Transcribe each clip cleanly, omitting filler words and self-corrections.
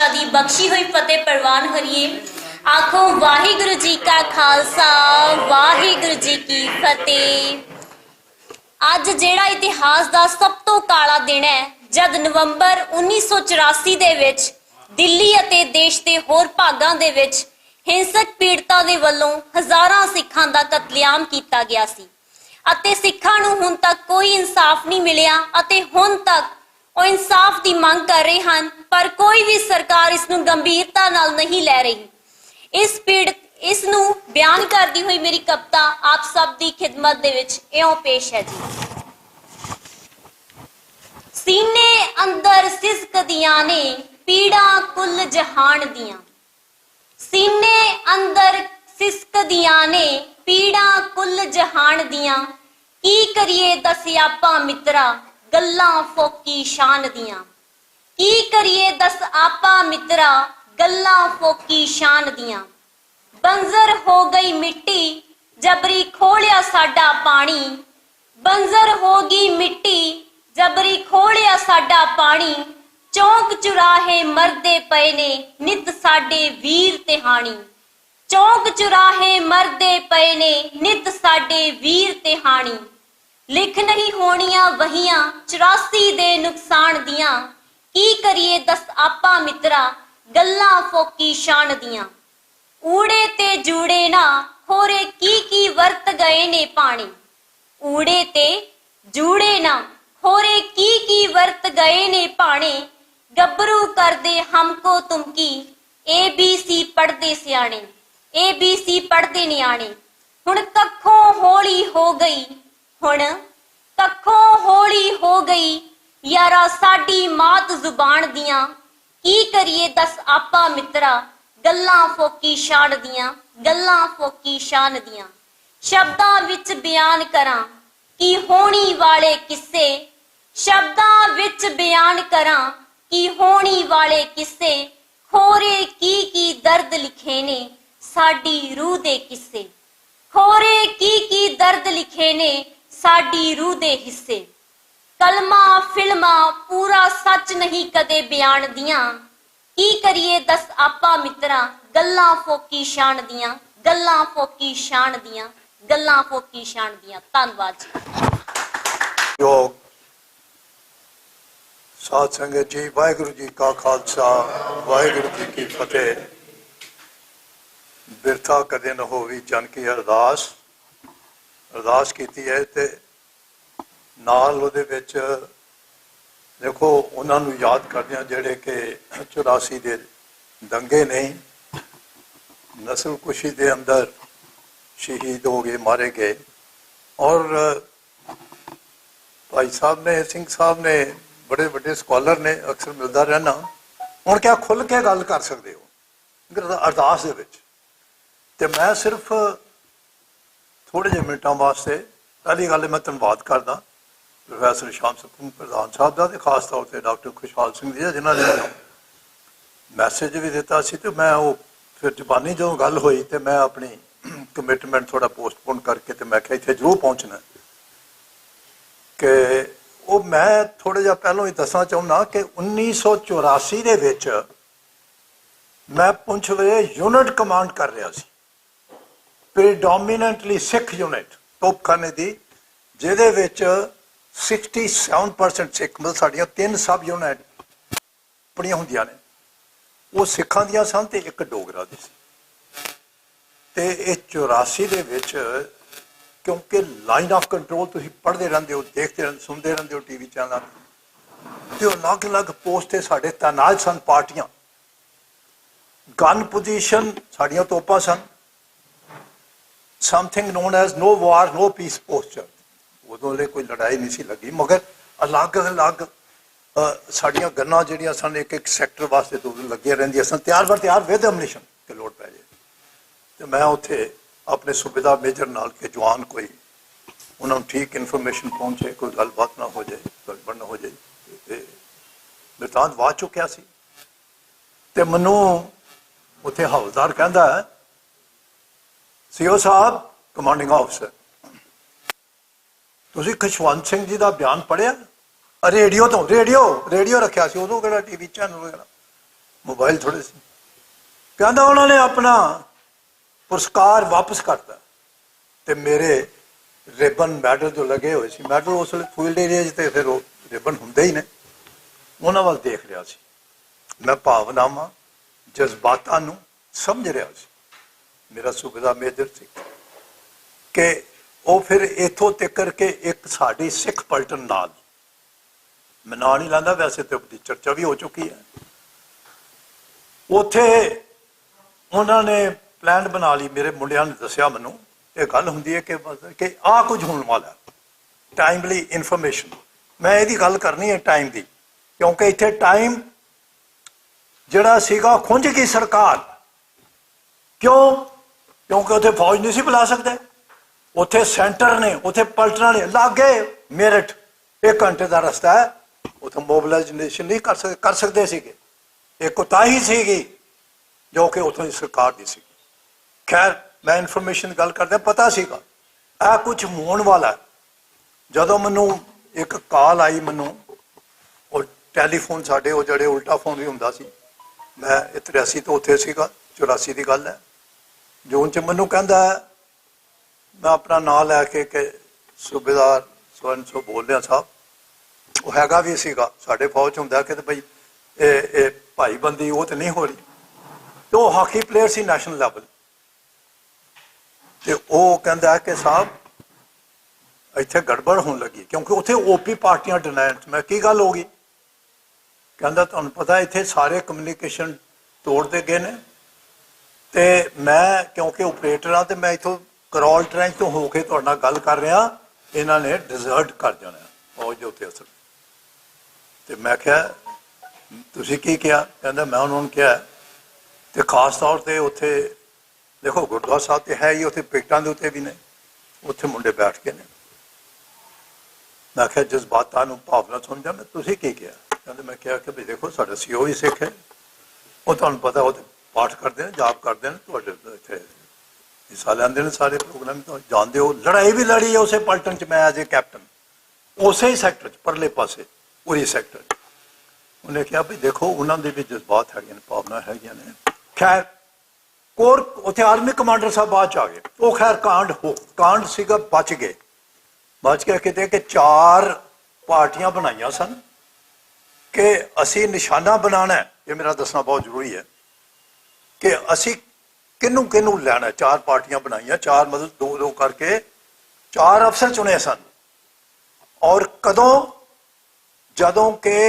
पातशाह दी बख्शी हुई फतेह प्रवान करिए। आखो वाहिगुरु जी का खालसा वाहिगुरु जी की फतेह। अज जिहड़ा इतिहास का सब तो काला दिन है जद नवंबर 1984 दे विच दिल्ली अते देश के होर भागां दे विच हिंसक पीड़तां दे वल्लों हज़ारां सिखां दा कतलेआम कीता गया सी अते सिखां नूं हुण तक कोई इंसाफ नहीं मिलिया अते हुण तक ਉਹ इंसाफ की मांग कर रहे हैं पर कोई भी सरकार इसनूं गंभीरता नाल नहीं लै रही। इस पीड़ित इसनूं बयान करती हुई मेरी कविता आप सब की खिदमत दे विच इउं पेश है जी। सीने अंदर सिसकदियां ने पीड़ा कुल जहान दियां, सीने अंदर सिसकदियां ने पीड़ा कुल जहान दियां, की करिए दस आपा मित्रा गल्लां फोकी शान दियां, की करिए दस आपा मित्रा गल्लां फोकी शान दियां। बंजर हो गई मिट्टी जबरी खोलिया साडा पानी, बंजर हो गई मिट्टी जबरी खोलिया साडा पानी, चौंक चुराहे मरदे पए ने नित साडे वीर तिहानी, चौंक चुराहे मरदे पए ने नित साडे वीर तिहानी। लिख नहीं होनियां वहियां 84 दे नुकसान दियां, की करिए दस आपा मित्रा गल्लां फोकी शान दियां। ऊड़े ते जूड़े ना होरे की वर्त गए ने पानी, ऊड़े ते जूड़े ना होरे की वर्त गए ने पाने, गबरू कर दे हमको तुमकी ABC पढ़दे सियाणे, ABC पढ़दे नियाणे। हुण कखों होली हो गई, हुण कखों होली हो गई यारा साडी मात जुबान दियां, की करिए दस आपा मित्रा गल्लां फोकी शान दियां, गल्लां फोकी शान दियां। शब्दां विच बयान करां कि होनी वाले किस्से, शब्दां विच बयान करां कि होनी वाले किस्से, खोरे की दर्द लिखे ने साडी रूह दे किस्से, खोरे की दर्द लिखे ने साडी रूह दे हिस्से। कलमा फिल्मा पूरा सच नहीं कदे बयान दियां, की करिए दस आपा मित्रा गल्लां फोकी शान दियां, गल्लां फोकी शान दियां, गल्लां फोकी शान दियां। धन्नवाद जी। योग साध संगत जी, वाहिगुरु जी का खालसा वाहिगुरु जी की फतेह। बिरथा कदे न होवी जन की अरदास, अरदास कीती है ते नाल उहदे विच देखो उन्हां नूं याद करदे हां जिहड़े कि 84 दे दंगे नहीं नस्लकुशी दे अंदर शहीद हो गए, मारे गए। और भाई साहब ने सिंह साहब ने बड़े बड़े स्कॉलर ने, अक्सर मिलता रहना, हुण क्या खुल के गल कर सकते हो अरदास दे विच। ते मैं सिर्फ थोड़े जे मिनटों वास्ते पहली गल मैं धन्नवाद करदा प्रोफैसर शाम सुखम प्रधान साहब का, तो खास तौर पर डॉक्टर खुशहाल सिंह जी जिन्होंने मैसेज भी दिता सी। तो मैं वो फिर जबानी जो गल हुई तो मैं अपनी कमिटमेंट थोड़ा पोस्टपोन करके तो मैं इत्थे जरूर पहुँचना कि वो मैं थोड़ा जिहा पहलों ही दसना चाहुंदा कि 1984 दे विच मैं पुंछ वे यूनिट कमांड कर रहा सी, प्रीडोमिनेंटली सिख यूनिट तोपखाने की, जिहदे विच 67% सिख, मतलब साड़ियां 3 सब यूनिट अपनियां हुंदियां ने, वो सिखां दियां सन ते एक डोगरा दी सी। ते इह 84 दे विच क्योंकि लाइन ऑफ कंट्रोल तुसीं पढ़दे रहंदे हो, देखते रहंदे, सुनते रहंदे हो टीवी चैनल ते अलग अलग पोस्ट ते साडे तैनात सन पार्टियां, गन पोजीशन साड़ियां तोपां सन, समथिंग नोन एज नो वार नो पीस पोस्चर। उदों कोई लड़ाई नहीं सी लगी, मगर अलग अलग साड़ियां गन्नां जिहड़ियां सन एक एक सैक्टर वास्ते तो लगे रहिंदियां सन, तैयार बर तैयार विद एमुनीशन कि लोड़ पै जाए। तो मैं उत्थे अपने सूबेदार मेजर नाल के जवान कोई उन्होंने ठीक इन्फॉर्मेशन पहुंचे, कोई गलबात ना हो जाए, गड़बड़ ना हो जाए, बिरतांत वाज चुकिया सी। ते मैनू उत्थे हवलदार कहंदा है, सीओ साहब कमांडिंग ऑफिसर, तुसीं खुशवंत सिंह जी का बयान पढ़िया? रेडियो तो रेडियो रखिया सी, उदों किहड़ा टीवी चैनल वगैरह। मोबाइल थोड़े से कहता उन्होंने अपना पुरस्कार वापस करता ते मेरे रिबन मैडल जो लगे हुए सी मैडल उस वे फील्ड एरिया ते फिर वो रिबन होंगे ही ने उन्होंने वाल देख रहा सी मैं भावनावां जज्बातां नूं समझ रहा सी मेरा सूबेदार मेजर सी कि वो फिर इथों तक के एक साड़ी सिख पलटन नाल मैं ना नहीं लाता वैसे तो उसकी चर्चा भी हो चुकी है उथे उन्होंने प्लान बना ली मेरे मुंडिया ने दसिया मैनू ये गल होंगी है कि आ कुछ होने वाला टाइमली इन्फॉर्मेशन मैं यही गल करनी है टाइम की क्योंकि इतने टाइम जड़ा सीगा खुंज गई सरकार क्यों क्योंकि उथे फौज नहीं सी बुला सकते उथे सेंटर ने उथे पलटना ने लागे मेरठ 1 घंटे का रस्ता है उथे मोबिलाइजेशन नहीं कर सकते सीगे एक कोताही सीगी जो कि उतों सरकार की सी खैर मैं इन्फॉर्मेशन गल करदा पता सीगा आ कुछ होने वाला है जदों मैनू एक कॉल आई मैनू और टैलीफोन साडे वो जड़े उल्टा फोन भी हुंदा सी मैं 83 तो उत्थे सीगा 84 की गल है जून च मैनू कहंदा मैं अपना नाम लैके कि सूबेदार स्वर्ण सो बोल रहा साहब वो हैगा भी सीगा साडे फौज हुंदा कि भाई ए भाईबंदी वो तो नहीं हो रही तो हाकी प्लेयर सी नैशनल लैवल तो वह कहता कि साहब इत्थे गड़बड़ होने लगी क्योंकि उत्थे ओपी पार्टियां डिनाइड मैं की गल हो गई कहता तुहानूं पता इत्थे सारे कम्यूनीकेशन तोड़ते गए ने ते मैं क्योंकि ऑपरेटर हाँ तो मैं इथों करौल ट्रेंच तो होके तुहाडे नाल गल कर रहा इन्हां ने डिजर्ट कर जाना फौज दे उत्ते असर तो मैं क्या तुसीं की कहा कहंदा मैं उन्होंने कहा तो खास तौर पर उत्थे देखो गुरुद्वारा साहब तो है ही उत्थे पिकटां दे उत्ते भी ने उत्थे मुंडे बैठ के ने मैं क्या जज्बातां नूं भावना समझा मैं तुसीं की कहा कहंदे मैं कहा कि भाई देखो साडा सीओ भी सिख है वो तुहानूं पता वो पाठ करते हैं जाप करते हैं तुहाडे इत्थे हिस्सा लैंदे ने सारे प्रोग्राम तो जानते हो लड़ाई भी लड़ी है उसे पलटन च मैं एज ए कैप्टन उस ही सैक्टर च परले पासे उरी सैक्टर उन्हें कहा भाई देखो उन्होंने भी जज्बात है भावना है खैर कोर उत्थे आर्मी कमांडर साहब बाद च आ गए वो खैर कांड सीगा बच गए कहते कि 4 पार्टियां बनाइया सन कि असी निशाना बनाना है ये मेरा दसना बहुत जरूरी है कि असी किनू किनू लैना 4 पार्टियां बनाइया 4 मतलब 2 करके 4 अफसर चुने सन और कदों जदों के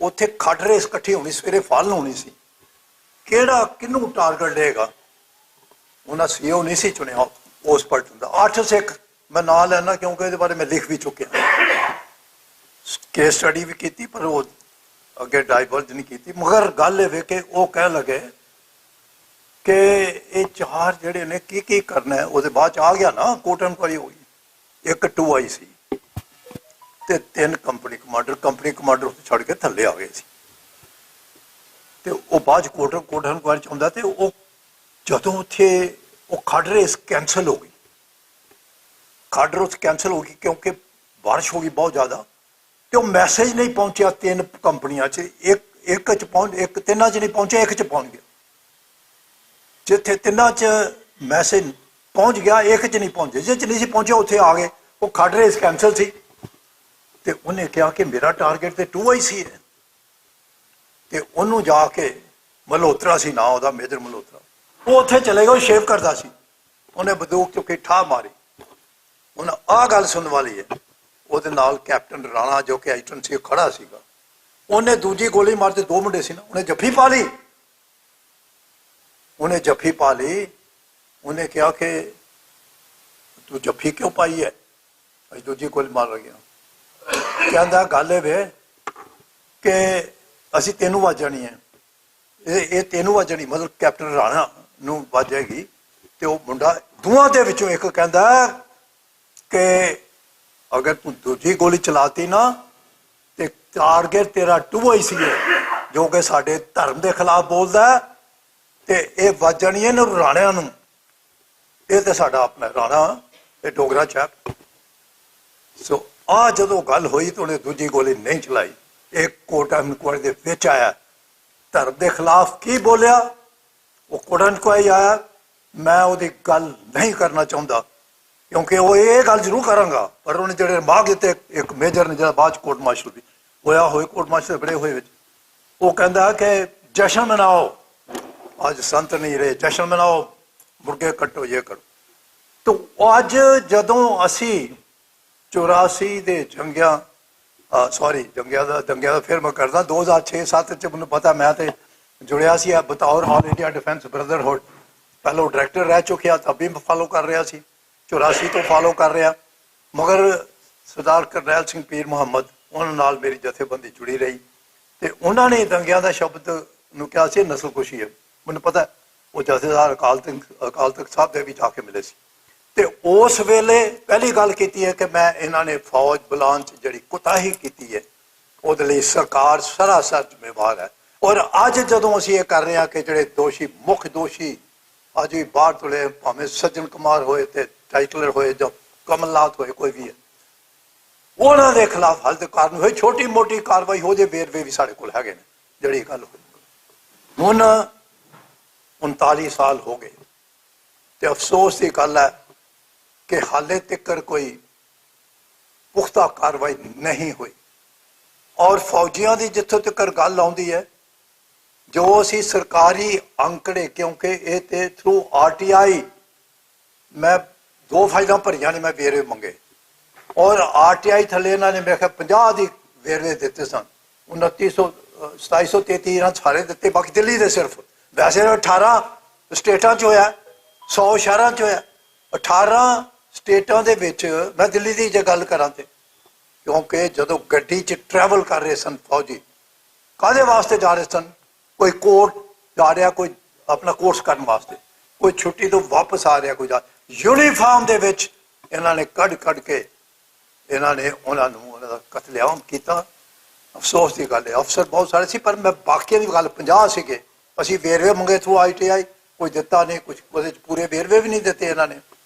उत्थे खड़ रेस इकट्ठी होनी सवेरे फल होनी सी केड़ा किनू टारगेट लेगा उन्हें सीओ नहीं सी चुनिया उस पलटन का 8 सिख मैं ना लेना क्योंकि इहदे बारे में लिख भी चुकिया केस स्टडी भी की पर वो अगे डाइवर्ज नहीं की मगर गल ये कि वो कह लगे कि ये 4 जड़े ने की करना है वो बाद आ गया ना कोर्ट इंक्वायरी हो गई 1 2 आई सी ते 3 कंपनी कमांडर उत्थे छड़ के थल्ले आ गए सी ते वो बाद कोर्ट इंक्वायरी आउंदा ते वो जदों उत्थे वो खड़ रेस कैंसल हो गई खड़ रेस कैंसल हो गई क्योंकि बारिश हो गई बहुत ज़्यादा तो मैसेज नहीं पहुंचा 3 कंपनियां च एक च पहुंच एक 3 च नहीं पहुंचा 1 च पहुंच गया जिथे 3 च मैसेज पहुंच गया 1 च नहीं पहुंचे जिस नहीं पहुंचा उत्थे आ गए वो खड़ रेस कैंसल सी ते उन्हें कहा कि मेरा टारगेट तो 2 आई सी है तो उन्होंने जाके मल्होत्रा सी ना वह मेजर मल्होत्रा वो उत्थे चले गए शेव करता सी उन्हें बंदूक चुकी ठा मारी उन्हें आ गल सुनने वाली है वो कैप्टन राणा जो कि आइटन सी खड़ा सीगा उन्हें दूजी गोली मारते 2 मुंडे सी ना उन्हें जफ्फी पा ली उन्हें कहा कि तू जफ्फी क्यों पाई है अज दूजी गोली मार गया कहता गल ये कि असी तेनू वजनी है ये तेनू वजनी मतलब कैप्टन राणा नू वजेगी तो वह मुंडा दोवां दे विचों एक कहता कि अगर तू दूजी गोली चलाती ना तो टारगेट तेरा 2 आई सी है जो कि साडे धर्म के खिलाफ बोलता है तो यह वजनी है राणिया नू ये तो साडा अपना राणा ये डोगरा चैप सो आ जो गल हुई तो उन्हें दूजी गोली नहीं चलाई एक कोर्ट इंक्वायरी दे विच आया ਧਰਮ ਦੇ ਖਿਲਾਫ ਕੀ ਬੋਲਿਆ ਉਹ ਕੁੜਨ ਕੋਈ ਆਇਆ। ਮੈਂ ਉਹਦੀ ਗੱਲ ਨਹੀਂ ਕਰਨਾ ਚਾਹੁੰਦਾ ਕਿਉਂਕਿ ਉਹ ਇਹ ਗੱਲ ਜ਼ਰੂਰ ਕਰਾਂਗਾ, ਪਰ ਉਹਨੇ ਜਿਹੜੇ ਮਾਗ ਦਿੱਤੇ, ਇੱਕ ਮੇਜਰ ਨੇ ਜਿਹੜਾ ਬਾਅਦ ਕੋਰਟ ਮਾਰਸ਼ਲ ਵੀ ਹੋਇਆ ਹੋਏ, ਕੋਰਟ ਮਾਰਸ਼ਲ ਬੜੇ ਹੋਏ ਵਿੱਚ, ਉਹ ਕਹਿੰਦਾ ਕਿ ਜਸ਼ਨ ਮਨਾਓ, ਅੱਜ ਸੰਤ ਨਹੀਂ ਰਹੇ, ਜਸ਼ਨ ਮਨਾਓ, ਮੁਰਗੇ ਕੱਟੋ, ਇਹ ਕਰੋ। ਤਾਂ ਅੱਜ ਜਦੋਂ ਅਸੀਂ 84 ਦੇ ਦੰਗਿਆਂ ਦਾ ਫਿਰ ਮੈਂ ਕਰਦਾ 2006-7 ਚ ਮੈਨੂੰ ਪਤਾ, ਮੈਂ ਤੇ ਜੁੜਿਆ ਸੀ ਬਤੌਰ ਆਲ ਇੰਡੀਆ ਡਿਫੈਂਸ ਬ੍ਰਦਰਹੁੱਡ, ਪਹਿਲਾਂ ਡਾਇਰੈਕਟਰ ਰਹਿ ਚੁੱਕਿਆ, ਤਾਂ ਵੀ ਫਾਲੋ ਕਰ ਰਿਹਾ ਸੀ, 84 ਤੋਂ ਫਾਲੋ ਕਰ ਰਿਹਾ। ਮਗਰ ਸਰਦਾਰ ਕਰਨੈਲ ਸਿੰਘ ਪੀਰ ਮੁਹੰਮਦ, ਉਹਨਾਂ ਨਾਲ ਮੇਰੀ ਜਥੇਬੰਦੀ ਜੁੜੀ ਰਹੀ ਤੇ ਉਹਨਾਂ ਨੇ ਦੰਗਿਆਂ ਦਾ ਸ਼ਬਦ ਨੂੰ ਕਿਹਾ ਸੀ ਨਸਲਕੁਸ਼ੀ ਹੈ। ਮੈਨੂੰ ਪਤਾ ਉਹ ਜਥੇਦਾਰ ਅਕਾਲ ਤਖਤ ਸਾਹਿਬ ਦੇ ਵੀ ਜਾ ਕੇ ਮਿਲੇ ਸੀ ਤੇ ਉਸ ਵੇਲੇ ਪਹਿਲੀ ਗੱਲ ਕੀਤੀ ਹੈ ਕਿ ਮੈਂ ਇਹਨਾਂ ਨੇ ਫੌਜ ਬੁਲਾਉਣ 'ਚ ਜਿਹੜੀ ਕੁਤਾਹੀ ਕੀਤੀ ਹੈ ਉਹਦੇ ਲਈ ਸਰਕਾਰ ਸਰਾਸਰ ਜ਼ਿੰਮੇਵਾਰ ਹੈ। ਔਰ ਅੱਜ ਜਦੋਂ ਅਸੀਂ ਇਹ ਕਰ ਰਹੇ ਹਾਂ ਕਿ ਜਿਹੜੇ ਦੋਸ਼ੀ, ਮੁੱਖ ਦੋਸ਼ੀ ਅੱਜ ਵੀ ਬਾਹਰ ਤੁਲੇ, ਭਾਵੇਂ ਸੱਜਣ ਕੁਮਾਰ ਹੋਏ ਤੇ ਟਾਈਟਲਰ ਹੋਏ ਜਾਂ ਕਮਲਨਾਥ ਹੋਏ, ਕੋਈ ਵੀ ਹੈ, ਉਹਨਾਂ ਦੇ ਖਿਲਾਫ ਹਾਲੇ ਤੱਕ ਕਾਰਵਾਈ ਹੋਈ, ਛੋਟੀ ਮੋਟੀ ਕਾਰਵਾਈ ਹੋ ਜੇ, ਵੇਰਵੇ ਵੀ ਸਾਡੇ ਕੋਲ ਹੈਗੇ ਨੇ ਜਿਹੜੀ ਗੱਲ ਹੋਈ। ਹੁਣ 39 ਸਾਲ ਹੋ ਗਏ ਤੇ ਅਫਸੋਸ ਦੀ ਗੱਲ ਹੈ ਕਿ ਹਾਲੇ ਤੱਕ ਕੋਈ ਪੁਖਤਾ ਕਾਰਵਾਈ ਨਹੀਂ ਹੋਈ। ਔਰ ਫੌਜੀਆਂ ਦੀ ਜਿੱਥੋਂ ਤੱਕ ਗੱਲ ਆਉਂਦੀ ਹੈ, ਜੋ ਅਸੀਂ ਸਰਕਾਰੀ ਅੰਕੜੇ, ਕਿਉਂਕਿ ਇਹ ਤੇ ਥਰੂ RTI ਮੈਂ 2 ਫਾਈਲਾਂ ਭਰੀਆਂ ਨੇ, ਮੈਂ ਵੇਰਵੇ ਮੰਗੇ ਔਰ RTI ਥੱਲੇ ਇਹਨਾਂ ਨੇ ਮੇਰੇ ਖਿਆਲ 50 ਦੀ ਵੇਰਵੇ ਦਿੱਤੇ ਸਨ, 2733 ਇਹਨਾਂ ਸਾਰੇ ਦਿੱਤੇ, ਬਾਕੀ ਦਿੱਲੀ ਦੇ ਸਿਰਫ। ਵੈਸੇ 18 ਸਟੇਟਾਂ 'ਚ ਹੋਇਆ, 100 ਸ਼ਹਿਰਾਂ 'ਚ ਹੋਇਆ, 18 ਸਟੇਟਾਂ ਦੇ ਵਿੱਚ। ਮੈਂ ਦਿੱਲੀ ਦੀ ਜੇ ਗੱਲ ਕਰਾਂ ਤੇ ਕਿਉਂਕਿ ਜਦੋਂ ਗੱਡੀ 'ਚ ਟਰੈਵਲ ਕਰ ਰਹੇ ਸਨ ਫੌਜੀ, ਕਾਹਦੇ ਵਾਸਤੇ ਜਾ ਰਹੇ ਸਨ? ਕੋਈ ਕੋਰਟ ਜਾ ਰਿਹਾ, ਕੋਈ ਆਪਣਾ ਕੋਰਸ ਕਰਨ ਵਾਸਤੇ, ਕੋਈ ਛੁੱਟੀ ਤੋਂ ਵਾਪਸ ਆ ਰਿਹਾ, ਕੋਈ ਜਾ ਯੂਨੀਫਾਰਮ ਦੇ ਵਿੱਚ ਇਹਨਾਂ ਨੇ ਕੱਢ ਕੇ ਇਹਨਾਂ ਨੇ ਉਹਨਾਂ ਦਾ ਕਤਲੇਆਮ ਕੀਤਾ। ਅਫਸੋਸ ਦੀ ਗੱਲ ਹੈ, ਅਫਸਰ ਬਹੁਤ ਸਾਰੇ ਸੀ ਪਰ ਮੈਂ ਬਾਕੀਆਂ ਦੀ ਗੱਲ 50 ਸੀਗੇ। ਅਸੀਂ ਵੇਰਵੇ ਮੰਗੇ ਥਰੂ RTI, ਕੋਈ ਦਿੱਤਾ ਨਹੀਂ, ਕੁਝ ਉਹਦੇ 'ਚ ਪੂਰੇ ਵੇਰਵੇ ਵੀ ਨਹੀਂ ਦਿੱਤੇ ਇਹਨਾਂ ਨੇ।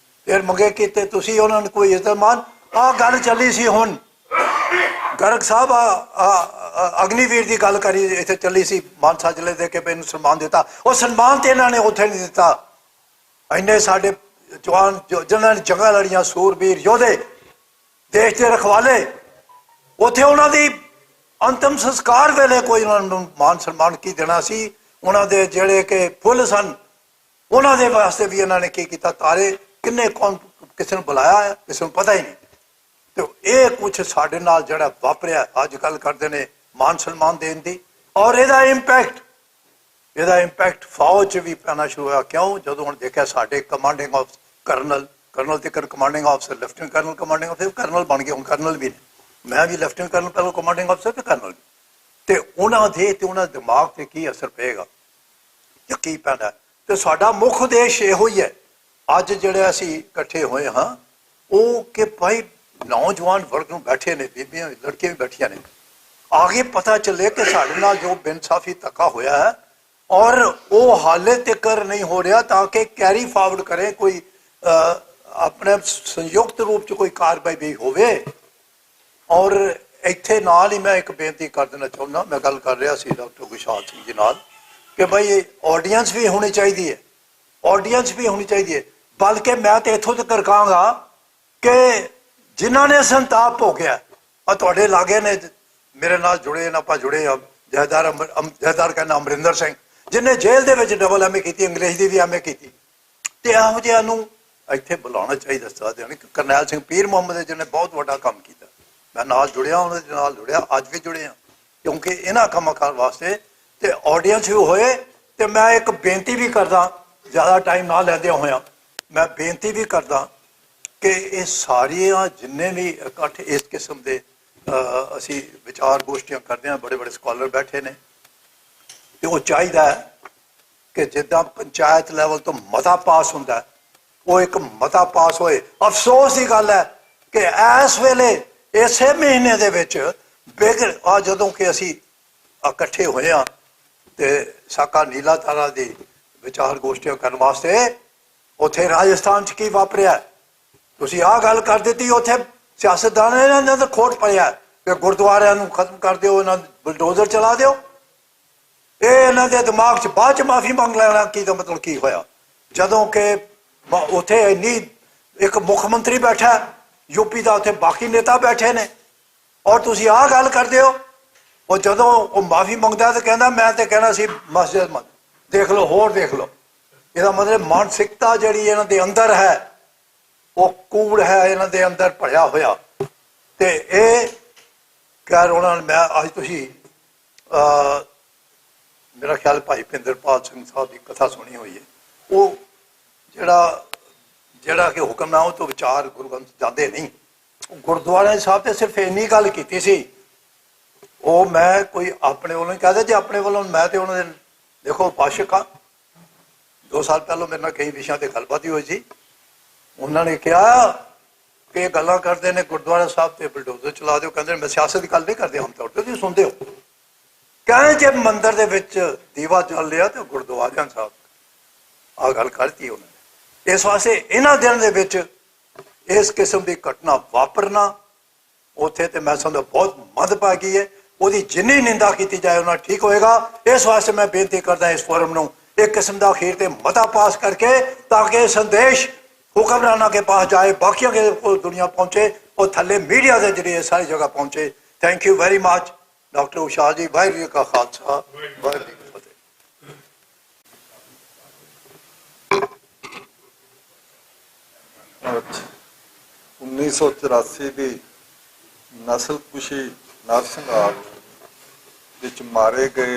ਫਿਰ ਮੰਗੇ ਕੀਤੇ ਤੁਸੀਂ, ਉਹਨਾਂ ਨੂੰ ਕੋਈ ਇਜ਼ਤਮਾਨ। ਆਹ ਗੱਲ ਚੱਲੀ ਸੀ ਹੁਣ ਗਰਗ ਸਾਹਿਬ ਅਗਨੀਵੀਰ ਦੀ ਗੱਲ ਕਰੀ, ਇੱਥੇ ਚੱਲੀ ਸੀ ਮਾਨਸਾ ਜ਼ਿਲ੍ਹੇ ਦੇ ਕੇ ਇਹਨੂੰ ਸਨਮਾਨ ਦਿੱਤਾ, ਉਹ ਸਨਮਾਨ ਤੇ ਇਹਨਾਂ ਨੇ ਉੱਥੇ ਨਹੀਂ ਦਿੱਤਾ। ਇੰਨੇ ਸਾਡੇ ਜਵਾਨ ਜਿਨ੍ਹਾਂ ਨੇ ਜੰਗਾਂ ਲੜੀਆਂ, ਸੂਰਬੀਰ ਯੋਧੇ, ਦੇਸ਼ ਦੇ ਰਖਵਾਲੇ, ਉੱਥੇ ਉਹਨਾਂ ਦੀ ਅੰਤਮ ਸੰਸਕਾਰ ਵੇਲੇ ਕੋਈ ਉਹਨਾਂ ਨੂੰ ਮਾਨ ਸਨਮਾਨ ਕੀ ਦੇਣਾ ਸੀ? ਉਹਨਾਂ ਦੇ ਜਿਹੜੇ ਕਿ ਫੁੱਲ ਸਨ ਉਹਨਾਂ ਦੇ ਵਾਸਤੇ ਵੀ ਇਹਨਾਂ ਨੇ ਕੀ ਕੀਤਾ? ਤਾਰੇ ਕਿੰਨੇ, ਕੌਣ ਕਿਸੇ ਨੂੰ ਬੁਲਾਇਆ ਹੈ, ਕਿਸੇ ਨੂੰ ਪਤਾ ਹੀ ਨਹੀਂ। ਤੇ ਇਹ ਕੁਛ ਸਾਡੇ ਨਾਲ ਜਿਹੜਾ ਵਾਪਰਿਆ, ਅੱਜ ਕੱਲ ਕਰਦੇ ਨੇ ਮਾਨ ਸਨਮਾਨ ਦੇਣ ਦੀ, ਔਰ ਇਹਦਾ ਇੰਪੈਕਟ ਫੌਜ 'ਚ ਵੀ ਪੈਣਾ ਸ਼ੁਰੂ ਹੋਇਆ। ਕਿਉਂ? ਜਦੋਂ ਹੁਣ ਦੇਖਿਆ ਸਾਡੇ ਕਮਾਂਡਿੰਗ ਆਫ ਕਰਨਲ ਤੇ commanding officer, lieutenant colonel, commanding officer, colonel ਬਣ ਗਏ, ਹੁਣ ਕਰਨਲ ਵੀ ਨੇ, ਮੈਂ ਵੀ ਲੈਫਟੀਨੈਂਟ ਕਰਨਲ, ਪਹਿਲਾਂ ਕਮਾਂਡਿੰਗ ਆਫਸਰ ਤੇ ਕਰਨਲ ਵੀ। ਤੇ ਉਹਨਾਂ ਦੇ ਤੇ ਉਹਨਾਂ ਦਿਮਾਗ ਤੇ ਕੀ ਅਸਰ ਪਏਗਾ ਜਾਂ ਕੀ ਪੈਂਦਾ? ਤੇ ਸਾਡਾ ਮੁੱਖ ਉਦੇਸ਼ ਇਹੋ ਹੀ ਹੈ ਅੱਜ ਜਿਹੜੇ ਅਸੀਂ ਇਕੱਠੇ ਹੋਏ ਹਾਂ, ਉਹ ਕਿ ਭਾਈ ਨੌਜਵਾਨ ਵਰਗ ਨੂੰ ਬੈਠੇ ਨੇ, ਬੀਬੀਆਂ ਲੜਕੀਆਂ ਵੀ ਬੈਠੀਆਂ ਨੇ, ਆਗੇ ਪਤਾ ਚੱਲੇ ਕਿ ਸਾਡੇ ਨਾਲ ਜੋ ਬੇਇਨਸਾਫੀ ਧੱਕਾ ਹੋਇਆ ਹੈ ਔਰ ਉਹ ਹਾਲੇ ਤੱਕ ਨਹੀਂ ਹੋ ਰਿਹਾ, ਤਾਂ ਕਿ ਕੈਰੀ ਫਾਰਵਰਡ ਕਰੇ, ਕੋਈ ਆਪਣੇ ਸੰਯੁਕਤ ਰੂਪ 'ਚ ਕੋਈ ਕਾਰਵਾਈ ਵੀ ਹੋਵੇ। ਔਰ ਇੱਥੇ ਨਾਲ ਹੀ ਮੈਂ ਇੱਕ ਬੇਨਤੀ ਕਰ ਦੇਣਾ ਚਾਹੁੰਦਾ, ਮੈਂ ਗੱਲ ਕਰ ਰਿਹਾ ਸੀ ਡਾਕਟਰ ਗੁਸ਼ਾਲ ਸਿੰਘ ਜੀ ਨਾਲ ਕਿ ਭਾਈ ਆਡੀਅנס ਵੀ ਹੋਣੀ ਚਾਹੀਦੀ ਹੈ, ਬਲਕਿ ਮੈਂ ਤੇ ਇੱਥੋਂ ਤੱਕ ਕਹਾਂਗਾ ਕਿ ਜਿਨ੍ਹਾਂ ਨੇ ਸੰਤਾਪ ਭੋਗਿਆ, ਆ ਤੁਹਾਡੇ ਲਾਗੇ ਨੇ, ਮੇਰੇ ਨਾਲ ਜੁੜੇ ਨੇ, ਆਪਾਂ ਜੁੜੇ ਹਾਂ, ਜਥੇਦਾਰ ਕਹਿੰਦਾ ਅਮਰਿੰਦਰ ਸਿੰਘ, ਜਿਹਨੇ ਜੇਲ੍ਹ ਦੇ ਵਿੱਚ ਡਬਲ MA ਕੀਤੀ, ਅੰਗਰੇਜ਼ੀ ਦੀ ਵੀ MA ਕੀਤੀ, ਤੇ ਇਹੋ ਜਿਹਿਆਂ ਨੂੰ ਇੱਥੇ ਬੁਲਾਉਣਾ ਚਾਹੀਦਾ। ਸਾਥ ਦੇਣ ਕਰਨੈਲ ਸਿੰਘ ਪੀਰ ਮੁਹੰਮਦ ਜਿਹਨੇ ਬਹੁਤ ਵੱਡਾ ਕੰਮ ਕੀਤਾ, ਮੈਂ ਨਾਲ ਜੁੜਿਆ, ਉਹਨਾਂ ਦੇ ਨਾਲ ਜੁੜਿਆ, ਅੱਜ ਵੀ ਜੁੜੇ ਹਾਂ, ਕਿਉਂਕਿ ਇਹਨਾਂ ਕੰਮਾਂ ਕਾਰ ਵਾਸਤੇ ਤੇ ਆਡੀਅנס ਵੀ ਹੋਏ। ਤੇ ਮੈਂ ਇੱਕ ਬੇਨਤੀ ਵੀ ਕਰਦਾ, ਜ਼ਿਆਦਾ ਟਾਈਮ ਨਾ ਲੈਂਦੇ ਹੋਇਆ, ਮੈਂ ਬੇਨਤੀ ਵੀ ਕਰਦਾ ਕਿ ਇਹ ਸਾਰੀਆਂ ਜਿੰਨੇ ਵੀ ਇਕੱਠ ਇਸ ਕਿਸਮ ਦੇ ਅਸੀਂ ਵਿਚਾਰ ਗੋਸ਼ਟੀਆਂ ਕਰਦੇ ਹਾਂ, ਬੜੇ ਸਕਾਲਰ ਬੈਠੇ ਨੇ, ਤੇ ਉਹ ਚਾਹੀਦਾ ਹੈ ਕਿ ਜਿੱਦਾਂ ਪੰਚਾਇਤ ਲੈਵਲ ਤੋਂ ਮਤਾ ਪਾਸ ਹੁੰਦਾ, ਉਹ ਇੱਕ ਮਤਾ ਪਾਸ ਹੋਏ। ਅਫਸੋਸ ਦੀ ਗੱਲ ਹੈ ਕਿ ਇਸ ਵੇਲੇ ਇਸੇ ਮਹੀਨੇ ਦੇ ਵਿੱਚ ਜਦੋਂ ਕਿ ਅਸੀਂ ਇਕੱਠੇ ਹੋਏ ਹਾਂ ਤੇ ਸਾਕਾ ਨੀਲਾ ਤਾਰਾ ਦੀ ਵਿਚਾਰ ਗੋਸ਼ਟੀਆਂ ਕਰਨ ਵਾਸਤੇ, ਉੱਥੇ ਰਾਜਸਥਾਨ 'ਚ ਕੀ ਵਾਪਰਿਆ? ਤੁਸੀਂ ਆਹ ਗੱਲ ਕਰ ਦਿੱਤੀ, ਉੱਥੇ ਸਿਆਸਤਦਾਨਾਂ ਨੇ ਤਾਂ ਖੋਟ ਪਾਇਆ ਕਿ ਗੁਰਦੁਆਰਿਆਂ ਨੂੰ ਖਤਮ ਕਰ ਦਿਓ, ਇਹਨਾਂ ਬੁਲਡੋਜ਼ਰ ਚਲਾ ਦਿਓ। ਇਹ ਇਹਨਾਂ ਦੇ ਦਿਮਾਗ 'ਚ ਬਾਅਦ 'ਚ ਮਾਫੀ ਮੰਗ ਲੈਣਾ ਕੀ ਦਾ ਮਤਲਬ ਕੀ ਹੋਇਆ, ਜਦੋਂ ਕਿ ਉੱਥੇ ਇੰਨੀ ਇੱਕ ਮੁੱਖ ਮੰਤਰੀ ਬੈਠਾ यूपी ਦਾ, ਉੱਥੇ ਬਾਕੀ ਨੇਤਾ ਬੈਠੇ ਨੇ, ਔਰ ਤੁਸੀਂ ਆਹ ਗੱਲ ਕਰਦੇ ਹੋ। ਉਹ ਜਦੋਂ ਉਹ ਮਾਫੀ ਮੰਗਦਾ ਤਾਂ ਕਹਿੰਦਾ ਮੈਂ ਤੇ ਕਹਿਣਾ ਸੀ ਮਸਜਿਦ ਮੰਦ। ਦੇਖ ਲਓ, ਹੋਰ ਦੇਖ ਲਓ, ਇਹਦਾ ਮਤਲਬ ਮਾਨਸਿਕਤਾ ਜਿਹੜੀ ਇਹਨਾਂ ਦੇ ਅੰਦਰ ਹੈ ਉਹ ਕੂੜ ਹੈ ਇਹਨਾਂ ਦੇ ਅੰਦਰ ਭਰਿਆ ਹੋਇਆ। ਤੇ ਇਹ ਕਹਿ ਉਹਨਾਂ ਨੇ, ਮੈਂ ਅੱਜ ਤੁਸੀਂ ਮੇਰਾ ਖਿਆਲ ਭਾਈ ਪਿੰਦਰਪਾਲ ਸਿੰਘ ਸਾਹਿਬ ਦੀ ਕਥਾ ਸੁਣੀ ਹੋਈ ਹੈ, ਉਹ ਜਿਹੜਾ ਕਿ ਹੁਕਮਨਾਮੇ ਤੋਂ ਵਿਚਾਰ ਗੁਰੂ ਗ੍ਰੰਥ ਜਾਂਦੇ ਨਹੀਂ। ਗੁਰਦੁਆਰਾ ਸਾਹਿਬ ਤੇ ਸਿਰਫ ਇੰਨੀ ਗੱਲ ਕੀਤੀ ਸੀ, ਉਹ ਮੈਂ ਕੋਈ ਆਪਣੇ ਵੱਲੋਂ ਹੀ ਕਹਦਾ, ਜੇ ਆਪਣੇ ਵੱਲੋਂ ਮੈਂ ਤੇ ਉਹਨਾਂ ਦੇ ਦੇਖੋ ਉਪਾਸ਼ਕ ਹਾਂ। 2 ਸਾਲ ਪਹਿਲਾਂ ਮੇਰੇ ਨਾਲ ਕਈ ਵਿਸ਼ਿਆਂ ਤੇ ਗੱਲਬਾਤ ਹੀ ਹੋਈ ਸੀ। ਉਹਨਾਂ ਨੇ ਕਿਹਾ ਕਿ ਇਹ ਗੱਲਾਂ ਕਰਦੇ ਨੇ ਗੁਰਦੁਆਰਾ ਸਾਹਿਬ ਤੇ ਬਲਡੋਜ਼ਰ ਚਲਾ ਦਿਓ, ਕਹਿੰਦੇ ਮੈਂ ਸਿਆਸਤ ਦੀ ਗੱਲ ਨਹੀਂ ਕਰਦੇ, ਆਮ ਤੌਰ ਤੇ ਤੁਸੀਂ ਸੁਣਦੇ ਹੋ। ਕਹਿੰਦੇ ਜੇ ਮੰਦਿਰ ਦੇ ਵਿੱਚ ਦੀਵਾ ਚੱਲ ਰਿਹਾ ਤੇ ਗੁਰਦੁਆਰਿਆਂ ਸਾਹਿਬ ਆਹ ਗੱਲ ਕਰਤੀ ਉਹਨਾਂ ਨੇ। ਇਸ ਵਾਸਤੇ ਇਹਨਾਂ ਦਿਨਾਂ ਦੇ ਵਿੱਚ ਇਸ ਕਿਸਮ ਦੀ ਘਟਨਾ ਵਾਪਰਨਾ ਉੱਥੇ ਤੇ ਮੈਂ ਸਮਝਦਾ ਬਹੁਤ ਮੰਦਭਾਗੀ ਹੈ। ਉਹਦੀ ਜਿੰਨੀ ਨਿੰਦਾ ਕੀਤੀ ਜਾਏ ਉਹਨਾਂ ਠੀਕ ਹੋਏਗਾ। ਇਸ ਵਾਸਤੇ ਮੈਂ ਬੇਨਤੀ ਕਰਦਾ ਇਸ ਫੋਰਮ ਨੂੰ ਇੱਕ ਕਿਸਮ ਦਾ ਅਖੀਰ ਤੇ ਮਤਾ ਪਾਸ ਕਰਕੇ ਤਾਂ ਕਿ ਸੰਦੇਸ਼ ਹੁਕਮਰਾਨਾਂ के पास जाए, बाकियों के दुनिया पहुंचे और थले मीडिया के जरिए सारी जगह पहुंचे। Thank you very much doctor Usha ji. Waheguru का खालसा वाहिगुरू की फतेह। 1984 ਦੀ ਨਸਲਕੁਸ਼ੀ ਨਰਸੰਘਾਰ ਵਿੱਚ ਮਾਰੇ ਗਏ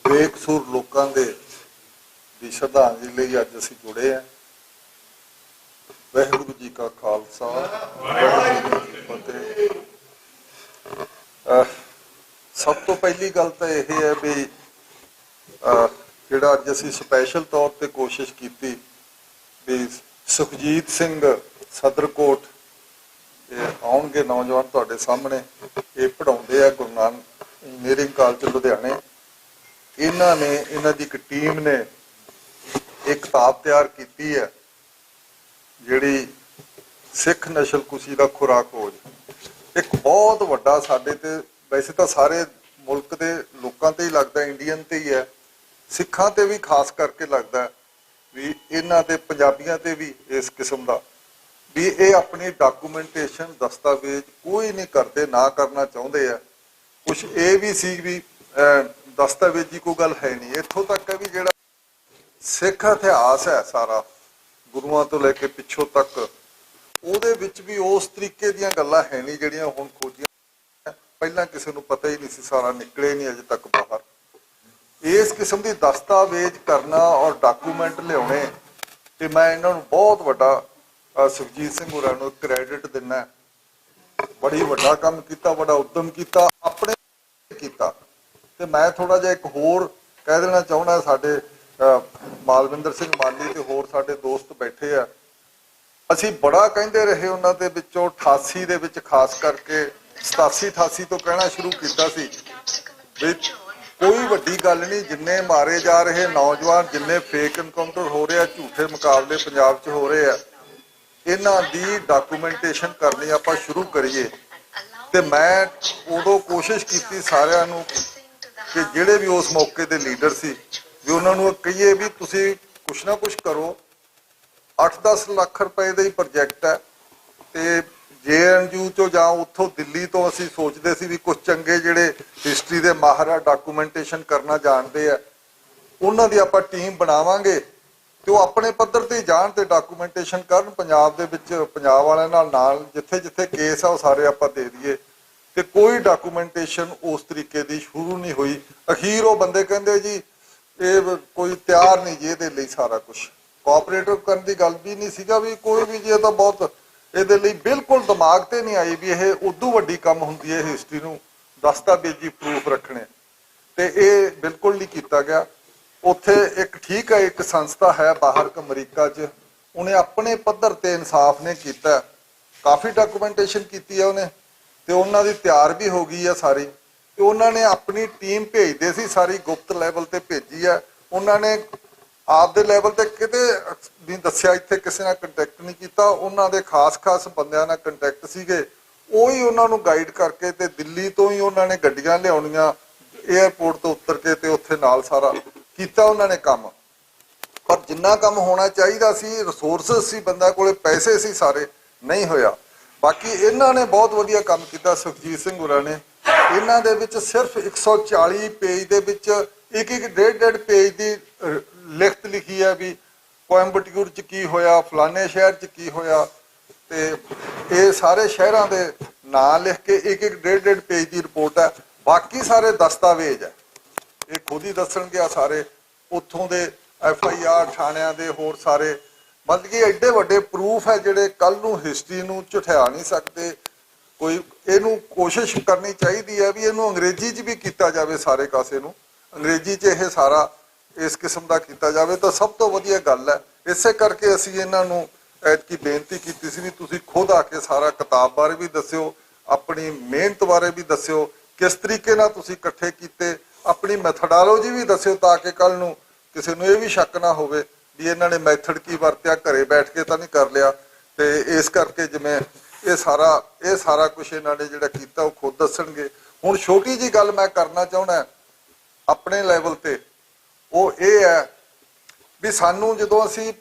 ਬੇਕਸੂਰ ਲੋਕਾਂ ਦੀ ਸ਼ਰਧਾਂਜਲੀ ਲਈ ਅੱਜ ਅਸੀਂ ਜੁੜੇ ਹਾਂ। ਵਾਹਿਗੁਰੂ ਜੀ ਕਾ ਖਾਲਸਾ ਵਾਹਿਗੁਰੂ ਜੀ ਕੀ ਫਤਿਹ। ਸਭ ਤੋਂ ਪਹਿਲੀ ਗੱਲ ਤਾਂ ਇਹ ਹੈ ਵੀ ਜਿਹੜਾ ਅੱਜ ਅਸੀਂ ਸਪੈਸ਼ਲ ਤੌਰ ਤੇ ਕੋਸ਼ਿਸ਼ ਕੀਤੀ ਵੀ ਸੁਖਜੀਤ ਸਿੰਘ ਸਦਰਕੋਟ ਆਉਣਗੇ ਨੌਜਵਾਨ ਤੁਹਾਡੇ ਸਾਹਮਣੇ, ਇਹ ਪੜ੍ਹਾਉਂਦੇ ਆ ਗੁਰੂ ਨਾਨਕ ਇੰਜੀਨੀਅਰਿੰਗ ਕਾਲਜ ਲੁਧਿਆਣੇ। ਇਹਨਾਂ ਦੀ ਇੱਕ ਟੀਮ ਨੇ ਇੱਕ ਕਿਤਾਬ ਤਿਆਰ ਕੀਤੀ ਹੈ ਜਿਹੜੀ ਸਿੱਖ ਨਸਲਕੁਸ਼ੀ ਦਾ ਖੁਰਾਕ ਖੋਜ। ਇੱਕ ਬਹੁਤ ਵੱਡਾ ਸਾਡੇ ਤੇ, ਵੈਸੇ ਤਾਂ ਸਾਰੇ ਮੁਲਕ ਦੇ ਲੋਕਾਂ ਤੇ ਹੀ ਲੱਗਦਾ, ਇੰਡੀਅਨ ਤੇ ਹੀ ਹੈ, ਸਿੱਖਾਂ ਤੇ ਵੀ ਖਾਸ ਕਰਕੇ ਲੱਗਦਾ ਵੀ ਇਹਨਾਂ ਦੇ ਪੰਜਾਬੀਆਂ ਤੇ ਵੀ ਇਸ ਕਿਸਮ ਦਾ ਵੀ ਇਹ ਆਪਣੀ ਡਾਕੂਮੈਂਟੇਸ਼ਨ ਦਸਤਾਵੇਜ਼ ਕੋਈ ਨਹੀਂ ਕਰਦੇ, ਨਾ ਕਰਨਾ ਚਾਹੁੰਦੇ ਆ। ਕੁਛ ਇਹ ਵੀ ਸੀ ਵੀ ਦਸਤਾਵੇਜ਼ੀ ਕੋਈ ਗੱਲ ਹੈ ਨਹੀਂ। ਇੱਥੋਂ ਤੱਕ ਹੈ ਵੀ ਜਿਹੜਾ ਸਿੱਖ ਇਤਿਹਾਸ ਹੈ ਸਾਰਾ ਗੁਰੂਆਂ ਤੋਂ ਲੈ ਕੇ ਪਿੱਛੋਂ ਤੱਕ, ਉਹਦੇ ਵਿੱਚ ਵੀ ਉਸ ਤਰੀਕੇ ਦੀਆਂ ਗੱਲਾਂ ਹੈ ਨਹੀਂ ਜਿਹੜੀਆਂ ਹੁਣ ਖੋਜੀਆਂ। ਪਹਿਲਾਂ ਕਿਸੇ ਨੂੰ ਪਤਾ ਹੀ ਨਹੀਂ ਸੀ, ਸਾਰਾ ਨਿਕਲੇ ਨਹੀਂ ਅਜੇ ਤੱਕ ਬਾਹਰ। ਇਸ ਕਿਸਮ ਦੀ ਦਸਤਾਵੇਜ਼ ਕਰਨਾ ਔਰ ਡਾਕੂਮੈਂਟ ਲਿਆਉਣੇ, ਤੇ ਮੈਂ ਇਹਨਾਂ ਨੂੰ ਬਹੁਤ ਵੱਡਾ ਸੁਖਜੀਤ ਸਿੰਘ ਹੋਰਾਂ ਨੂੰ ਕ੍ਰੈਡਿਟ ਦਿੰਦਾ। ਬੜੀ ਵੱਡਾ ਕੰਮ ਕੀਤਾ, ਬੜਾ ਉਦਮ ਕੀਤਾ, ਆਪਣੇ ਕੀਤਾ। ਤੇ ਮੈਂ ਥੋੜਾ ਜਿਹਾ ਇੱਕ ਹੋਰ ਕਹਿ ਦੇਣਾ ਚਾਹੁੰਦਾ, ਸਾਡੇ ਮਾਲਵਿੰਦਰ ਸਿੰਘ ਮਾਲੀ ਤੇ ਹੋਰ ਸਾਡੇ ਦੋਸਤ ਬੈਠੇ ਆ, ਅਸੀਂ ਬੜਾ ਕਹਿੰਦੇ ਰਹੇ ਉਹਨਾਂ ਦੇ ਵਿੱਚੋਂ 88 ਦੇ ਵਿੱਚ ਖਾਸ ਕਰਕੇ 87-88 ਤੋਂ ਕਹਿਣਾ ਸ਼ੁਰੂ ਕੀਤਾ ਸੀ ਵੀ ਕੋਈ ਵੱਡੀ ਗੱਲ ਨਹੀਂ, ਜਿੰਨੇ ਮਾਰੇ ਜਾ ਰਹੇ ਨੌਜਵਾਨ, ਜਿੰਨੇ ਫੇਕ ਐਨਕਾਊਂਟਰ ਹੋ ਰਹੇ ਆ, ਝੂਠੇ ਮੁਕਾਬਲੇ ਪੰਜਾਬ 'ਚ ਹੋ ਰਹੇ ਆ, ਇਹਨਾਂ ਦੀ ਡਾਕੂਮੈਂਟੇਸ਼ਨ ਕਰਨੀ ਆਪਾਂ ਸ਼ੁਰੂ ਕਰੀਏ। ਤੇ ਮੈਂ ਉਦੋਂ ਕੋਸ਼ਿਸ਼ ਕੀਤੀ ਸਾਰਿਆਂ ਨੂੰ ਕਿ ਜਿਹੜੇ ਵੀ ਉਸ ਮੌਕੇ ਦੇ ਲੀਡਰ ਸੀ ਵੀ ਉਹਨਾਂ ਨੂੰ ਕਹੀਏ ਵੀ ਤੁਸੀਂ ਕੁਛ ਨਾ ਕੁਛ ਕਰੋ। 8-10 ਲੱਖ ਰੁਪਏ ਦਾ ਹੀ ਪ੍ਰੋਜੈਕਟ ਹੈ ਤੇ JNU ਚੋਂ ਜਾਂ ਉੱਥੋਂ ਦਿੱਲੀ ਤੋਂ ਅਸੀਂ ਸੋਚਦੇ ਸੀ ਵੀ ਕੁਝ ਚੰਗੇ ਜਿਹੜੇ ਹਿਸਟਰੀ ਦੇ ਮਾਹਰ ਆ, ਡਾਕੂਮੈਂਟੇਸ਼ਨ ਕਰਨਾ ਜਾਣਦੇ ਆ, ਉਹਨਾਂ ਦੀ ਆਪਾਂ ਟੀਮ ਬਣਾਵਾਂਗੇ ਤੇ ਉਹ ਆਪਣੇ ਪੱਧਰ ਤੇ ਜਾਣ ਤੇ ਡਾਕੂਮੈਂਟੇਸ਼ਨ ਕਰਨ। ਪੰਜਾਬ ਦੇ ਵਿੱਚ ਪੰਜਾਬ ਵਾਲਿਆਂ ਨਾਲ ਜਿੱਥੇ ਜਿੱਥੇ ਕੇਸ ਆ ਉਹ ਸਾਰੇ ਆਪਾਂ ਦੇ ਦਈਏ। ਤੇ ਕੋਈ ਡਾਕੂਮੈਂਟੇਸ਼ਨ ਉਸ ਤਰੀਕੇ ਦੀ ਸ਼ੁਰੂ ਨਹੀਂ ਹੋਈ। ਅਖੀਰ ਉਹ ਬੰਦੇ ਕਹਿੰਦੇ ਜੀ ਇਹ ਕੋਈ ਤਿਆਰ ਨਹੀਂ ਜੀ ਇਹਦੇ ਲਈ, ਸਾਰਾ ਕੁਝ ਕੋਆਪਰੇਟਿਵ ਕਰਨ ਦੀ ਗੱਲ ਵੀ ਨਹੀਂ ਸੀਗਾ ਵੀ ਕੋਈ ਵੀ, ਜੇ ਤਾਂ ਬਹੁਤ ਇਹਦੇ ਲਈ ਬਿਲਕੁਲ ਦਿਮਾਗ ਤੇ ਨਹੀਂ ਆਈ ਵੀ ਇਹ ਉਦੋਂ ਵੱਡੀ ਕੰਮ ਹੁੰਦੀ ਹੈ ਹਿਸਟਰੀ ਨੂੰ ਦਸਤਾਵੇਜ਼ੀ ਪ੍ਰੂਫ ਰੱਖਣੇ, ਤੇ ਇਹ ਬਿਲਕੁਲ ਨਹੀਂ ਕੀਤਾ ਗਿਆ। ਉੱਥੇ ਇੱਕ ਠੀਕ ਹੈ ਇੱਕ ਸੰਸਥਾ ਹੈ ਬਾਹਰ ਅਮਰੀਕਾ 'ਚ, ਉਹਨੇ ਆਪਣੇ ਪੱਧਰ ਤੇ ਇਨਸਾਫ ਨੇ ਕੀਤਾ, ਕਾਫੀ ਡਾਕੂਮੈਂਟੇਸ਼ਨ ਕੀਤੀ ਹੈ ਉਹਨੇ, ਤੇ ਉਹਨਾਂ ਦੀ ਤਿਆਰ ਵੀ ਹੋ ਗਈ ਆ ਸਾਰੀ। ਤੇ ਉਹਨਾਂ ਨੇ ਆਪਣੀ ਟੀਮ ਭੇਜਦੇ ਸੀ, ਸਾਰੀ ਗੁਪਤ ਲੈਵਲ ਤੇ ਭੇਜੀ ਆ। ਉਹਨਾਂ ਨੇ ਆਪਦੇ ਲੈਵਲ ਤੇ ਕਿਤੇ ਨਹੀਂ ਦੱਸਿਆ, ਇੱਥੇ ਕਿਸੇ ਨਾਲ ਕੰਟੈਕਟ ਨਹੀਂ ਕੀਤਾ। ਉਹਨਾਂ ਦੇ ਖਾਸ ਬੰਦਿਆਂ ਨਾਲ ਕੰਟੈਕਟ ਸੀਗੇ, ਉਹੀ ਉਹਨਾਂ ਨੂੰ ਗਾਈਡ ਕਰਕੇ ਤੇ ਦਿੱਲੀ ਤੋਂ ਹੀ ਉਹਨਾਂ ਨੇ ਗੱਡੀਆਂ ਲਿਆਉਣੀਆਂ, 에ਅਰਪੋਰਟ ਤੋਂ ਉੱਤਰ ਕੇ ਤੇ ਉੱਥੇ ਨਾਲ ਸਾਰਾ ਕੀਤਾ ਉਹਨਾਂ ਨੇ ਕੰਮ। ਪਰ ਜਿੰਨਾ ਕੰਮ ਹੋਣਾ ਚਾਹੀਦਾ ਸੀ, ਰਿਸੋਰਸਸ ਸੀ, ਬੰਦਾ ਕੋਲੇ ਪੈਸੇ ਸੀ, ਸਾਰੇ ਨਹੀਂ ਹੋਇਆ। ਬਾਕੀ ਇਹਨਾਂ ਨੇ ਬਹੁਤ ਵਧੀਆ ਕੰਮ ਕੀਤਾ, ਸੁਖਜੀਤ ਸਿੰਘ ਹੋਰਾਂ ਨੇ। ਇਹਨਾਂ ਦੇ ਵਿੱਚ ਸਿਰਫ 140 ਪੇਜ ਦੇ ਵਿੱਚ ਇੱਕ ਡੇਢ ਪੇਜ ਦੀ ਲਿਖਤ ਲਿਖੀ ਹੈ ਵੀ ਕੋਇੰਬਟੂਰ ਚ ਕੀ ਹੋਇਆ, ਫਲਾਣੇ ਸ਼ਹਿਰ ਚ ਕੀ ਹੋਇਆ, ਤੇ ਇਹ ਸਾਰੇ ਸ਼ਹਿਰਾਂ ਦੇ ਨਾਂ ਲਿਖ ਕੇ ਇੱਕ ਡੇਢ ਪੇਜ ਦੀ ਰਿਪੋਰਟ ਹੈ। ਬਾਕੀ ਸਾਰੇ ਦਸਤਾਵੇਜ਼ ਹੈ, ਇਹ ਖੁਦ ਹੀ ਦੱਸਣਗੇ ਆ ਸਾਰੇ ਉੱਥੋਂ ਦੇ FIR ਥਾਣਿਆਂ ਦੇ, ਹੋਰ ਸਾਰੇ ਮਤਲਬ ਕਿ ਐਡੇ ਵੱਡੇ ਪ੍ਰੂਫ ਹੈ ਜਿਹੜੇ ਕੱਲ ਨੂੰ ਹਿਸਟਰੀ ਨੂੰ ਝੁਠਿਆ ਨਹੀਂ ਸਕਦੇ ਕੋਈ। ਇਹਨੂੰ ਕੋਸ਼ਿਸ਼ ਕਰਨੀ ਚਾਹੀਦੀ ਹੈ ਵੀ ਇਹਨੂੰ ਅੰਗਰੇਜ਼ੀ 'ਚ ਵੀ ਕੀਤਾ ਜਾਵੇ, ਸਾਰੇ ਕਾਸੇ ਨੂੰ ਅੰਗਰੇਜ਼ੀ 'ਚ ਇਹ ਸਾਰਾ ਇਸ ਕਿਸਮ ਦਾ ਕੀਤਾ ਜਾਵੇ ਤਾਂ ਸਭ ਤੋਂ ਵਧੀਆ ਗੱਲ ਹੈ। ਇਸੇ ਕਰਕੇ ਅਸੀਂ ਇਹਨਾਂ ਨੂੰ ਐਤਕੀ ਬੇਨਤੀ ਕੀਤੀ ਸੀ ਵੀ ਤੁਸੀਂ ਖੁਦ ਆ ਕੇ ਸਾਰਾ ਕਿਤਾਬ ਬਾਰੇ ਵੀ ਦੱਸਿਓ, ਆਪਣੀ ਮਿਹਨਤ ਬਾਰੇ ਵੀ ਦੱਸਿਓ, ਕਿਸ ਤਰੀਕੇ ਨਾਲ ਤੁਸੀਂ ਇਕੱਠੇ ਕੀਤੇ, ਆਪਣੀ ਮੈਥਡੋਲੋਜੀ ਵੀ ਦੱਸਿਓ ਤਾਂ ਕਿ ਕੱਲ ਨੂੰ ਕਿਸੇ ਨੂੰ ਇਹ ਵੀ ਸ਼ੱਕ ਨਾ ਹੋਵੇ ਵੀ ਇਹਨਾਂ ਨੇ ਮੈਥਡ ਕੀ ਵਰਤਿਆ, ਘਰੇ ਬੈਠ ਕੇ ਤਾਂ ਨਹੀਂ ਕਰ ਲਿਆ। ਤੇ ਇਸ ਕਰਕੇ ਜਿਵੇਂ ਇਹ ਸਾਰਾ ਕੁਝ ਇਹਨਾਂ ਨੇ ਜਿਹੜਾ ਕੀਤਾ ਉਹ ਖੁਦ ਦੱਸਣਗੇ। ਹੁਣ ਛੋਟੀ ਜੀ ਗੱਲ ਮੈਂ ਕਰਨਾ ਚਾਹੁੰਦਾ ਆਪਣੇ ਲੈਵਲ ਤੇ, ਉਹ ਇਹ ਹੈ ਵੀ ਸਾਨੂੰ ਜਦੋਂ ਅਸੀਂ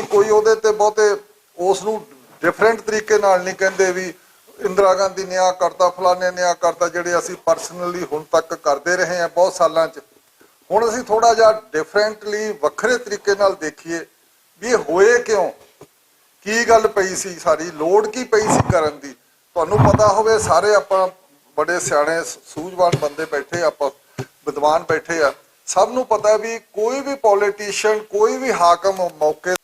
ਕੋਈ ਉਹਦੇ ਤੇ ਬਹੁਤੇ ਉਸ ਨੂੰ ਡਿਫਰੈਂਟ ਤਰੀਕੇ ਨਾਲ ਨਹੀਂ ਕਹਿੰਦੇ ਵੀ ਇੰਦਰਾ ਗਾਂਧੀ ਨੇ ਆ ਕਰਤਾ, ਫਲਾਣੇ ਨੇ ਆ ਕਰਤਾ, ਜਿਹੜੇ ਅਸੀਂ ਪਰਸਨਲੀ ਹੁਣ ਤੱਕ ਕਰਦੇ ਰਹੇ ਹਾਂ ਬਹੁਤ ਸਾਲਾਂ 'ਚ। ਹੁਣ ਅਸੀਂ ਥੋੜਾ ਜਿਹਾ ਡਿਫਰੈਂਟਲੀ ਵੱਖਰੇ ਤਰੀਕੇ ਨਾਲ ਦੇਖੀਏ ਵੀ ਇਹ ਹੋਏ ਕਿਉਂ, ਕੀ ਗੱਲ ਪਈ ਸੀ, ਸਾਰੀ ਲੋੜ ਕੀ ਪਈ ਸੀ ਕਰਨ ਦੀ। ਤੁਹਾਨੂੰ ਪਤਾ ਹੋਵੇ, ਸਾਰੇ ਆਪਾਂ ਬੜੇ ਸਿਆਣੇ ਸੂਝਵਾਨ ਬੰਦੇ ਬੈਠੇ, ਆਪਾਂ ਵਿਦਵਾਨ ਬੈਠੇ ਆ, ਸਭ ਨੂੰ ਪਤਾ ਵੀ ਕੋਈ ਵੀ ਪੋਲੀਟੀਸ਼ੀਅਨ, ਕੋਈ ਵੀ ਹਾਕਮ ਮੌਕੇ,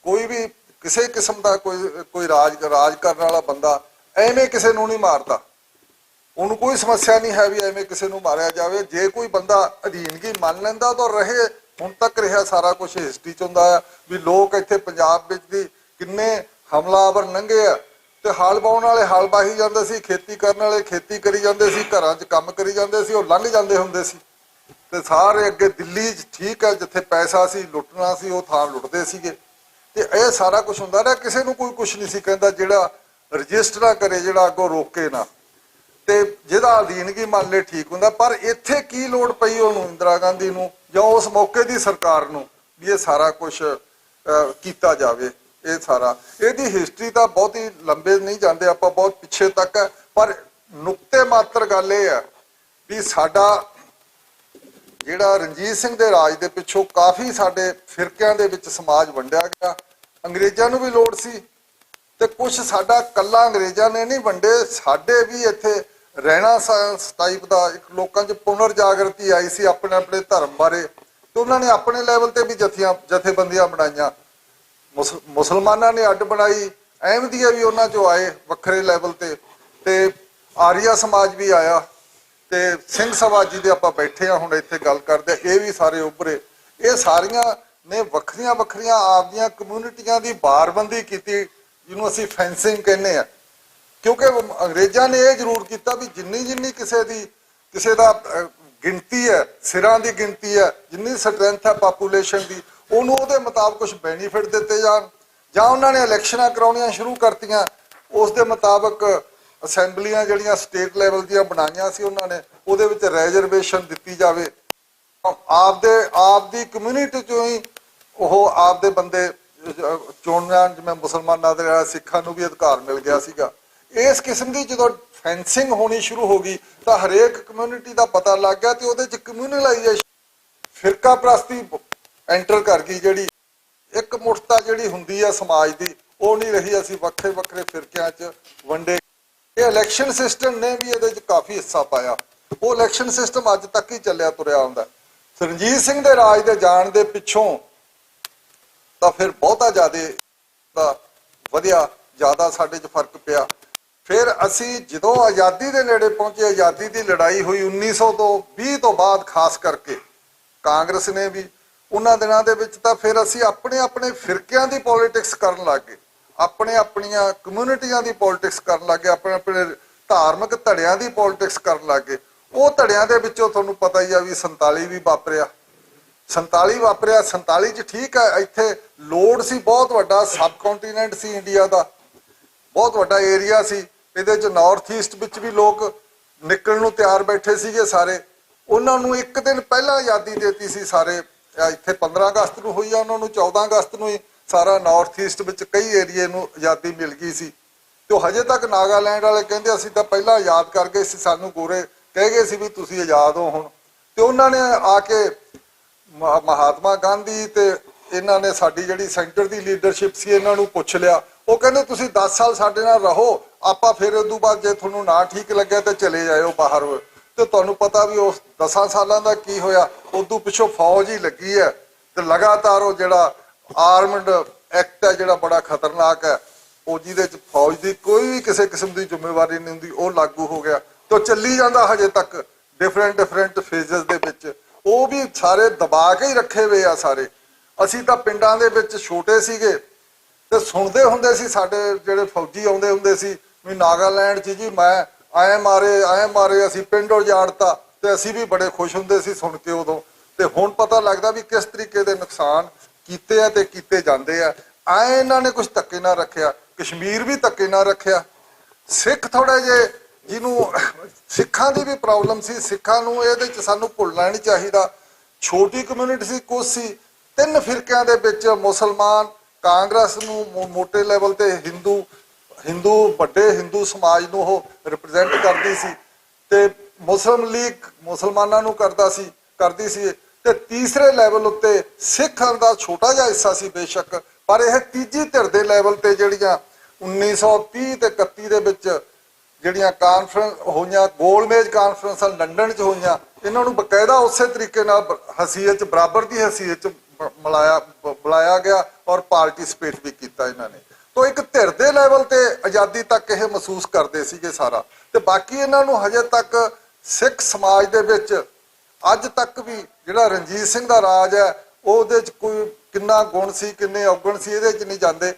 ਕੋਈ ਵੀ ਕਿਸੇ ਕਿਸਮ ਦਾ ਕੋਈ ਰਾਜ ਕਰਨ ਵਾਲਾ ਬੰਦਾ ਐਵੇਂ ਕਿਸੇ ਨੂੰ ਨਹੀਂ ਮਾਰਦਾ। ਉਹਨੂੰ ਕੋਈ ਸਮੱਸਿਆ ਨਹੀਂ ਹੈ ਵੀ ਐਵੇਂ ਕਿਸੇ ਨੂੰ ਮਾਰਿਆ ਜਾਵੇ। ਜੇ ਕੋਈ ਬੰਦਾ ਅਧੀਨਗੀ ਮੰਨ ਲੈਂਦਾ ਤਾਂ ਰਹੇ, ਹੁਣ ਤੱਕ ਰਿਹਾ ਸਾਰਾ ਕੁਝ ਹਿਸਟਰੀ 'ਚ ਹੁੰਦਾ ਆ ਵੀ ਲੋਕ ਇੱਥੇ ਪੰਜਾਬ ਵਿੱਚ ਦੀ ਕਿੰਨੇ ਹਮਲਾਵਰ ਲੰਘੇ ਆ, ਤੇ ਹਲ ਵਾਹੁਣ ਵਾਲੇ ਹਲ ਵਾਹੀ ਜਾਂਦੇ ਸੀ, ਖੇਤੀ ਕਰਨ ਵਾਲੇ ਖੇਤੀ ਕਰੀ ਜਾਂਦੇ ਸੀ, ਘਰਾਂ 'ਚ ਕੰਮ ਕਰੀ ਜਾਂਦੇ ਸੀ, ਉਹ ਲੰਘ ਜਾਂਦੇ ਹੁੰਦੇ ਸੀ। ਤੇ ਸਾਰੇ ਅੱਗੇ ਦਿੱਲੀ 'ਚ ਠੀਕ ਹੈ, ਜਿੱਥੇ ਪੈਸਾ ਸੀ ਲੁੱਟਣਾ ਸੀ ਉਹ ਥਾਂ ਲੁੱਟਦੇ ਸੀਗੇ। ਤੇ ਇਹ ਸਾਰਾ ਕੁਝ ਹੁੰਦਾ ਰਿਹਾ, ਕਿਸੇ ਨੂੰ ਕੋਈ ਕੁਝ ਨਹੀਂ ਸੀ ਕਹਿੰਦਾ ਜਿਹੜਾ ਰਜਿਸਟਰ ਨਾ ਕਰੇ, ਜਿਹੜਾ ਅੱਗੋਂ ਰੋਕੇ ਨਾ, ਤੇ ਜਿਹਦਾ ਅਧੀਨਗੀ ਮੰਨ ਲੈ ਠੀਕ ਹੁੰਦਾ। ਪਰ ਇੱਥੇ ਕੀ ਲੋੜ ਪਈ ਉਹਨੂੰ, ਇੰਦਰਾ ਗਾਂਧੀ ਨੂੰ ਜਾਂ ਉਸ ਮੌਕੇ ਦੀ ਸਰਕਾਰ ਨੂੰ, ਵੀ ਇਹ ਸਾਰਾ ਕੁਝ ਕੀਤਾ ਜਾਵੇ। ਇਹ ਸਾਰਾ ਇਹਦੀ ਹਿਸਟਰੀ ਤਾਂ ਬਹੁਤੀ ਲੰਬੇ ਨਹੀਂ ਜਾਂਦੇ, ਆਪਾਂ ਬਹੁਤ ਪਿੱਛੇ ਤੱਕ ਹੈ। ਪਰ ਨੁਕਤੇ ਮਾਤਰ ਗੱਲ ਇਹ ਹੈ ਵੀ ਸਾਡਾ ਜਿਹੜਾ ਰਣਜੀਤ ਸਿੰਘ ਦੇ ਰਾਜ ਦੇ ਪਿੱਛੋਂ ਕਾਫੀ ਸਾਡੇ ਫਿਰਕਿਆਂ ਦੇ ਵਿੱਚ ਸਮਾਜ ਵੰਡਿਆ ਗਿਆ। ਅੰਗਰੇਜ਼ਾਂ ਨੂੰ ਵੀ ਲੋੜ ਸੀ, ਤੇ ਕੁਝ ਸਾਡਾ ਕੱਲਾ ਅੰਗਰੇਜ਼ਾਂ ਨੇ ਨਹੀਂ ਵੰਡੇ, ਸਾਡੇ ਵੀ ਇੱਥੇ ਰਹਿਣਾ ਟਾਈਪ ਦਾ ਇੱਕ ਲੋਕਾਂ 'ਚ ਪੁਨਰ ਜਾਗਰਤੀ ਆਈ ਸੀ ਆਪਣੇ ਆਪਣੇ ਧਰਮ ਬਾਰੇ, ਤੇ ਉਹਨਾਂ ਨੇ ਆਪਣੇ ਲੈਵਲ ਤੇ ਵੀ ਜਥੇਬੰਦੀਆਂ ਬਣਾਈਆਂ। ਮੁਸਲਮਾਨਾਂ ਨੇ ਅੱਡ ਬਣਾਈ, ਅਹਿਮਦੀਆ ਵੀ ਉਹਨਾਂ 'ਚੋਂ ਆਏ ਵੱਖਰੇ ਲੈਵਲ ਤੇ ਆਰੀਆ ਸਮਾਜ ਵੀ ਆਇਆ, ਤੇ ਸਿੰਘ ਸਭਾ ਜੀ ਦੇ ਆਪਾਂ ਬੈਠੇ ਆ ਹੁਣ ਇੱਥੇ ਗੱਲ ਕਰਦੇ, ਇਹ ਵੀ ਸਾਰੇ ਉੱਭਰੇ। ਇਹ ਸਾਰੀਆਂ ਨੇ ਵੱਖਰੀਆਂ ਵੱਖਰੀਆਂ ਆਪਦੀਆਂ ਕਮਿਊਨਿਟੀਆਂ ਦੀ ਬਾਰਬੰਦੀ ਕੀਤੀ, ਜਿਹਨੂੰ ਅਸੀਂ ਫੈਂਸਿੰਗ ਕਹਿੰਦੇ ਆ। ਕਿਉਂਕਿ ਅੰਗਰੇਜ਼ਾਂ ਨੇ ਇਹ ਜ਼ਰੂਰ ਕੀਤਾ ਵੀ ਜਿੰਨੀ ਕਿਸੇ ਦਾ ਗਿਣਤੀ ਹੈ, ਸਿਰਾਂ ਦੀ ਗਿਣਤੀ ਹੈ, ਜਿੰਨੀ ਸਟਰੈਂਥ ਹੈ ਪਾਪੂਲੇਸ਼ਨ ਦੀ, ਉਹਨੂੰ ਉਹਦੇ ਮੁਤਾਬਕ ਕੁਝ ਬੈਨੀਫਿਟ ਦਿੱਤੇ ਜਾਣ, ਜਾਂ ਉਹਨਾਂ ਨੇ ਇਲੈਕਸ਼ਨਾਂ ਕਰਾਉਣੀਆਂ ਸ਼ੁਰੂ ਕਰਤੀਆਂ, ਉਸ ਦੇ ਮੁਤਾਬਕ ਅਸੈਂਬਲੀਆਂ ਜਿਹੜੀਆਂ ਸਟੇਟ ਲੈਵਲ ਦੀਆਂ ਬਣਾਈਆਂ ਸੀ ਉਹਨਾਂ ਨੇ, ਉਹਦੇ ਵਿੱਚ ਰਿਜ਼ਰਵੇਸ਼ਨ ਦਿੱਤੀ ਜਾਵੇ। ਆਪਦੀ ਕਮਿਊਨਿਟੀ ਚੋਂ ਹੀ ਉਹ ਆਪਦੇ ਬੰਦੇ ਚੁਣਨਾ, ਜਿਵੇਂ ਮੁਸਲਮਾਨਾਂ ਦੇ ਸਿੱਖਾਂ ਨੂੰ ਵੀ ਅਧਿਕਾਰ ਮਿਲ ਗਿਆ ਸੀਗਾ। ਇਸ ਕਿਸਮ ਦੀ ਜਦੋਂ ਫੈਂਸਿੰਗ ਹੋਣੀ ਸ਼ੁਰੂ ਹੋ ਗਈ ਤਾਂ ਹਰੇਕ ਕਮਿਊਨਿਟੀ ਦਾ ਪਤਾ ਲੱਗ ਗਿਆ, ਤੇ ਉਹਦੇ 'ਚ ਕਮਿਊਨਲਾਈਜੇਸ਼ਨ, ਫਿਰਕਾ ਪ੍ਰਸਤੀ ਐਂਟਰ ਕਰ ਗਈ। ਜਿਹੜੀ ਇੱਕ ਮੁੱਠਤਾ ਜਿਹੜੀ ਹੁੰਦੀ ਆ ਸਮਾਜ ਦੀ, ਉਹ ਨਹੀਂ ਰਹੀ। ਅਸੀਂ ਵੱਖਰੇ ਵੱਖਰੇ ਫਿਰਕਿਆਂ 'ਚ ਵੰਡੇ। ਇਹ ਇਲੈਕਸ਼ਨ ਸਿਸਟਮ ਨੇ ਵੀ ਇਹਦੇ 'ਚ ਕਾਫੀ ਹਿੱਸਾ ਪਾਇਆ। ਉਹ ਇਲੈਕਸ਼ਨ ਸਿਸਟਮ ਅੱਜ ਤੱਕ ਹੀ ਚੱਲਿਆ ਤੁਰਿਆ ਹੁੰਦਾ। ਰਣਜੀਤ ਸਿੰਘ ਦੇ ਰਾਜ ਦੇ ਜਾਣ ਦੇ ਪਿੱਛੋਂ ਤਾਂ ਫਿਰ ਬਹੁਤਾ ਜ਼ਿਆਦਾ ਸਾਡੇ 'ਚ ਫਰਕ ਪਿਆ। ਫਿਰ ਅਸੀਂ ਜਦੋਂ ਆਜ਼ਾਦੀ ਦੇ ਨੇੜੇ ਪਹੁੰਚੇ, ਆਜ਼ਾਦੀ ਦੀ ਲੜਾਈ ਹੋਈ 1920 ਤੋਂ ਬਾਅਦ, ਖਾਸ ਕਰਕੇ ਕਾਂਗਰਸ ਨੇ ਵੀ ਉਹਨਾਂ ਦਿਨਾਂ ਦੇ ਵਿੱਚ, ਤਾਂ ਫਿਰ ਅਸੀਂ ਆਪਣੇ ਫਿਰਕਿਆਂ ਦੀ ਪੋਲਿਟਿਕਸ ਕਰਨ ਲੱਗ ਗਏ, ਆਪਣੀਆਂ ਕਮਿਊਨਿਟੀਆਂ ਦੀ ਪੋਲਿਟਿਕਸ ਕਰਨ ਲੱਗ ਗਏ, ਆਪਣੇ ਧਾਰਮਿਕ ਧੜਿਆਂ ਦੀ ਪੋਲਿਟਿਕਸ ਕਰਨ ਲੱਗ ਗਏ। ਉਹ ਧੜਿਆਂ ਦੇ ਵਿੱਚੋਂ ਤੁਹਾਨੂੰ ਪਤਾ ਹੀ ਆ ਵੀ 47 ਵੀ ਵਾਪਰਿਆ। 47 'ਚ ਠੀਕ ਹੈ, ਇੱਥੇ ਲੋਡ ਸੀ, ਬਹੁਤ ਵੱਡਾ ਸਬ ਕੰਟੀਨੈਂਟ ਸੀ ਇੰਡੀਆ ਦਾ, ਬਹੁਤ ਵੱਡਾ ਏਰੀਆ ਸੀ। ਇਹਦੇ 'ਚ ਨਾਰਥ ਈਸਟ ਵਿੱਚ ਵੀ ਲੋਕ ਨਿਕਲਣ ਨੂੰ ਤਿਆਰ ਬੈਠੇ ਸੀਗੇ ਸਾਰੇ। ਉਹਨਾਂ ਨੂੰ ਇੱਕ ਦਿਨ ਪਹਿਲਾਂ ਆਜ਼ਾਦੀ ਦੇਤੀ ਸੀ ਸਾਰੇ। ਇੱਥੇ 15 ਅਗਸਤ ਨੂੰ ਹੋਈ ਆ, ਉਹਨਾਂ ਨੂੰ 14 ਅਗਸਤ ਨੂੰ ਹੀ ਸਾਰਾ ਨਾਰਥ ਈਸਟ ਵਿੱਚ ਕਈ ਏਰੀਏ ਨੂੰ ਆਜ਼ਾਦੀ ਮਿਲ ਗਈ ਸੀ। ਤੇ ਹਜੇ ਤੱਕ ਨਾਗਾਲੈਂਡ ਵਾਲੇ ਕਹਿੰਦੇ ਅਸੀਂ ਤਾਂ ਪਹਿਲਾਂ ਆਜ਼ਾਦ ਕਰ ਗਏ ਸੀ, ਸਾਨੂੰ ਗੋਰੇ ਕਹਿ ਗਏ ਸੀ ਵੀ ਤੁਸੀਂ ਆਜ਼ਾਦ ਹੋ ਹੁਣ। ਤੇ ਉਹਨਾਂ ਨੇ ਆ ਕੇ ਮਹਾਤਮਾ ਗਾਂਧੀ ਤੇ ਇਹਨਾਂ ਨੇ ਸਾਡੀ ਜਿਹੜੀ ਸੈਂਟਰ ਦੀ ਲੀਡਰਸ਼ਿਪ ਸੀ ਇਹਨਾਂ ਨੂੰ ਪੁੱਛ ਲਿਆ। ਉਹ ਕਹਿੰਦੇ ਤੁਸੀਂ 10 ਸਾਲ ਸਾਡੇ ਨਾਲ ਰਹੋ, ਆਪਾਂ ਫਿਰ ਉਸ ਤੋਂ ਬਾਅਦ ਜੇ ਤੁਹਾਨੂੰ ਨਾ ਠੀਕ ਲੱਗਿਆ ਤੇ ਚਲੇ ਜਾਇਓ ਬਾਹਰ। ਤੇ ਤੁਹਾਨੂੰ ਪਤਾ ਵੀ ਉਸ 10 ਸਾਲਾਂ ਦਾ ਕੀ ਹੋਇਆ। ਉਦੋਂ ਪਿੱਛੋਂ ਫੌਜ ਹੀ ਲੱਗੀ ਹੈ ਤੇ ਲਗਾਤਾਰ ਉਹ ਜਿਹੜਾ ਆਰਮਡ ਐਕਟ ਹੈ ਜਿਹੜਾ ਬੜਾ ਖਤਰਨਾਕ ਹੈ, ਉਹ ਜਿਹਦੇ ਚ ਫੌਜ ਦੀ ਕੋਈ ਵੀ ਕਿਸੇ ਕਿਸਮ ਦੀ ਜ਼ਿੰਮੇਵਾਰੀ ਨਹੀਂ ਹੁੰਦੀ, ਉਹ ਲਾਗੂ ਹੋ ਗਿਆ। ਤੇ ਚੱਲੀ ਜਾਂਦਾ ਹਜੇ ਤੱਕ ਡਿਫਰੈਂਟ ਫੇਜ਼ਸ ਦੇ ਵਿੱਚ। ਉਹ ਵੀ ਸਾਰੇ ਦਬਾ ਕੇ ਹੀ ਰੱਖੇ ਹੋਏ ਆ ਸਾਰੇ। ਅਸੀਂ ਤਾਂ ਪਿੰਡਾਂ ਦੇ ਵਿੱਚ ਛੋਟੇ ਸੀਗੇ ਤੇ ਸੁਣਦੇ ਹੁੰਦੇ ਸੀ, ਸਾਡੇ ਜਿਹੜੇ ਫੌਜੀ ਆਉਂਦੇ ਹੁੰਦੇ ਸੀ ਵੀ ਨਾਗਾਲੈਂਡ 'ਚ ਜੀ ਮੈਂ ਐਂ ਮਾਰੇ ਅਸੀਂ ਪਿੰਡ ਉਜਾੜਤਾ। ਤੇ ਅਸੀਂ ਵੀ ਬੜੇ ਖੁਸ਼ ਹੁੰਦੇ ਸੀ ਸੁਣ ਕੇ ਉਦੋਂ। ਤੇ ਹੁਣ ਪਤਾ ਲੱਗਦਾ ਵੀ ਕਿਸ ਤਰੀਕੇ ਦੇ ਨੁਕਸਾਨ ਕੀਤੇ ਆ ਤੇ ਕੀਤੇ ਜਾਂਦੇ ਆ। ਐਂ ਇਹਨਾਂ ਨੇ ਕੁਝ ਧੱਕੇ ਨਾਲ ਰੱਖਿਆ, ਕਸ਼ਮੀਰ ਵੀ ਧੱਕੇ ਨਾਲ ਰੱਖਿਆ। ਸਿੱਖ ਥੋੜੇ ਜਿਹੇ ਜਿਹਨੂੰ ਸਿੱਖਾਂ ਦੀ ਵੀ ਪ੍ਰੋਬਲਮ ਸੀ, ਸਿੱਖਾਂ ਨੂੰ ਇਹਦੇ 'ਚ ਸਾਨੂੰ ਭੁੱਲਣਾ ਨਹੀਂ ਚਾਹੀਦਾ। ਛੋਟੀ ਕਮਿਊਨਿਟੀ ਸੀ, ਕੁਛ ਸੀ, 3 ਫਿਰਕਿਆਂ ਦੇ ਵਿੱਚ ਮੁਸਲਮਾਨ, ਕਾਂਗਰਸ ਨੂੰ ਮੋਟੇ ਲੈਵਲ ਤੇ ਹਿੰਦੂ ਵੱਡੇ ਹਿੰਦੂ ਸਮਾਜ ਨੂੰ ਉਹ ਰਿਪਰੈਜ਼ੈਂਟ ਕਰਦੀ ਸੀ ਤੇ ਮੁਸਲਿਮ ਲੀਗ ਮੁਸਲਮਾਨਾਂ ਨੂੰ ਕਰਦੀ ਸੀ ਤੇ ਤੀਸਰੇ ਲੈਵਲ ਉੱਤੇ ਸਿੱਖਾਂ ਦਾ ਛੋਟਾ ਜਿਹਾ ਹਿੱਸਾ ਸੀ ਬੇਸ਼ੱਕ, ਪਰ ਇਹ ਤੀਜੀ ਧਿਰ ਦੇ ਲੈਵਲ ਤੇ ਜਿਹੜੀਆਂ 1930 ਤੇ 31 ਦੇ ਵਿੱਚ ਜਿਹੜੀਆਂ ਕਾਨਫਰੰਸ ਹੋਈਆਂ, ਗੋਲਮੇਜ ਕਾਨਫਰੰਸਾਂ ਲੰਡਨ 'ਚ ਹੋਈਆਂ, ਇਹਨਾਂ ਨੂੰ ਬਕਾਇਦਾ ਉਸੇ ਤਰੀਕੇ ਨਾਲ ਹਸੀਅਤ 'ਚ ਬਰਾਬਰ ਦੀ ਹਸੀਅਤ 'ਚ ਬੁਲਾਇਆ ਗਿਆ ਔਰ ਪਾਰਟਿਸਿਪੇਟ ਵੀ ਕੀਤਾ ਇਹਨਾਂ ਨੇ। ਤੋਂ ਇੱਕ ਧਿਰ ਦੇ ਲੈਵਲ ਤੇ ਆਜ਼ਾਦੀ ਤੱਕ ਇਹ ਮਹਿਸੂਸ ਕਰਦੇ ਸੀਗੇ ਸਾਰਾ। ਤੇ ਬਾਕੀ ਇਹਨਾਂ ਨੂੰ ਹਜੇ ਤੱਕ ਸਿੱਖ ਸਮਾਜ ਦੇ ਵਿੱਚ ਅੱਜ ਤੱਕ ਵੀ ਜਿਹੜਾ ਰਣਜੀਤ ਸਿੰਘ ਦਾ ਰਾਜ ਹੈ ਉਹਦੇ 'ਚ ਕੋਈ ਕਿੰਨਾ ਗੁਣ ਸੀ ਕਿੰਨੇ ਔਗਣ ਸੀ ਇਹਦੇ 'ਚ ਨਹੀਂ ਜਾਂਦੇ।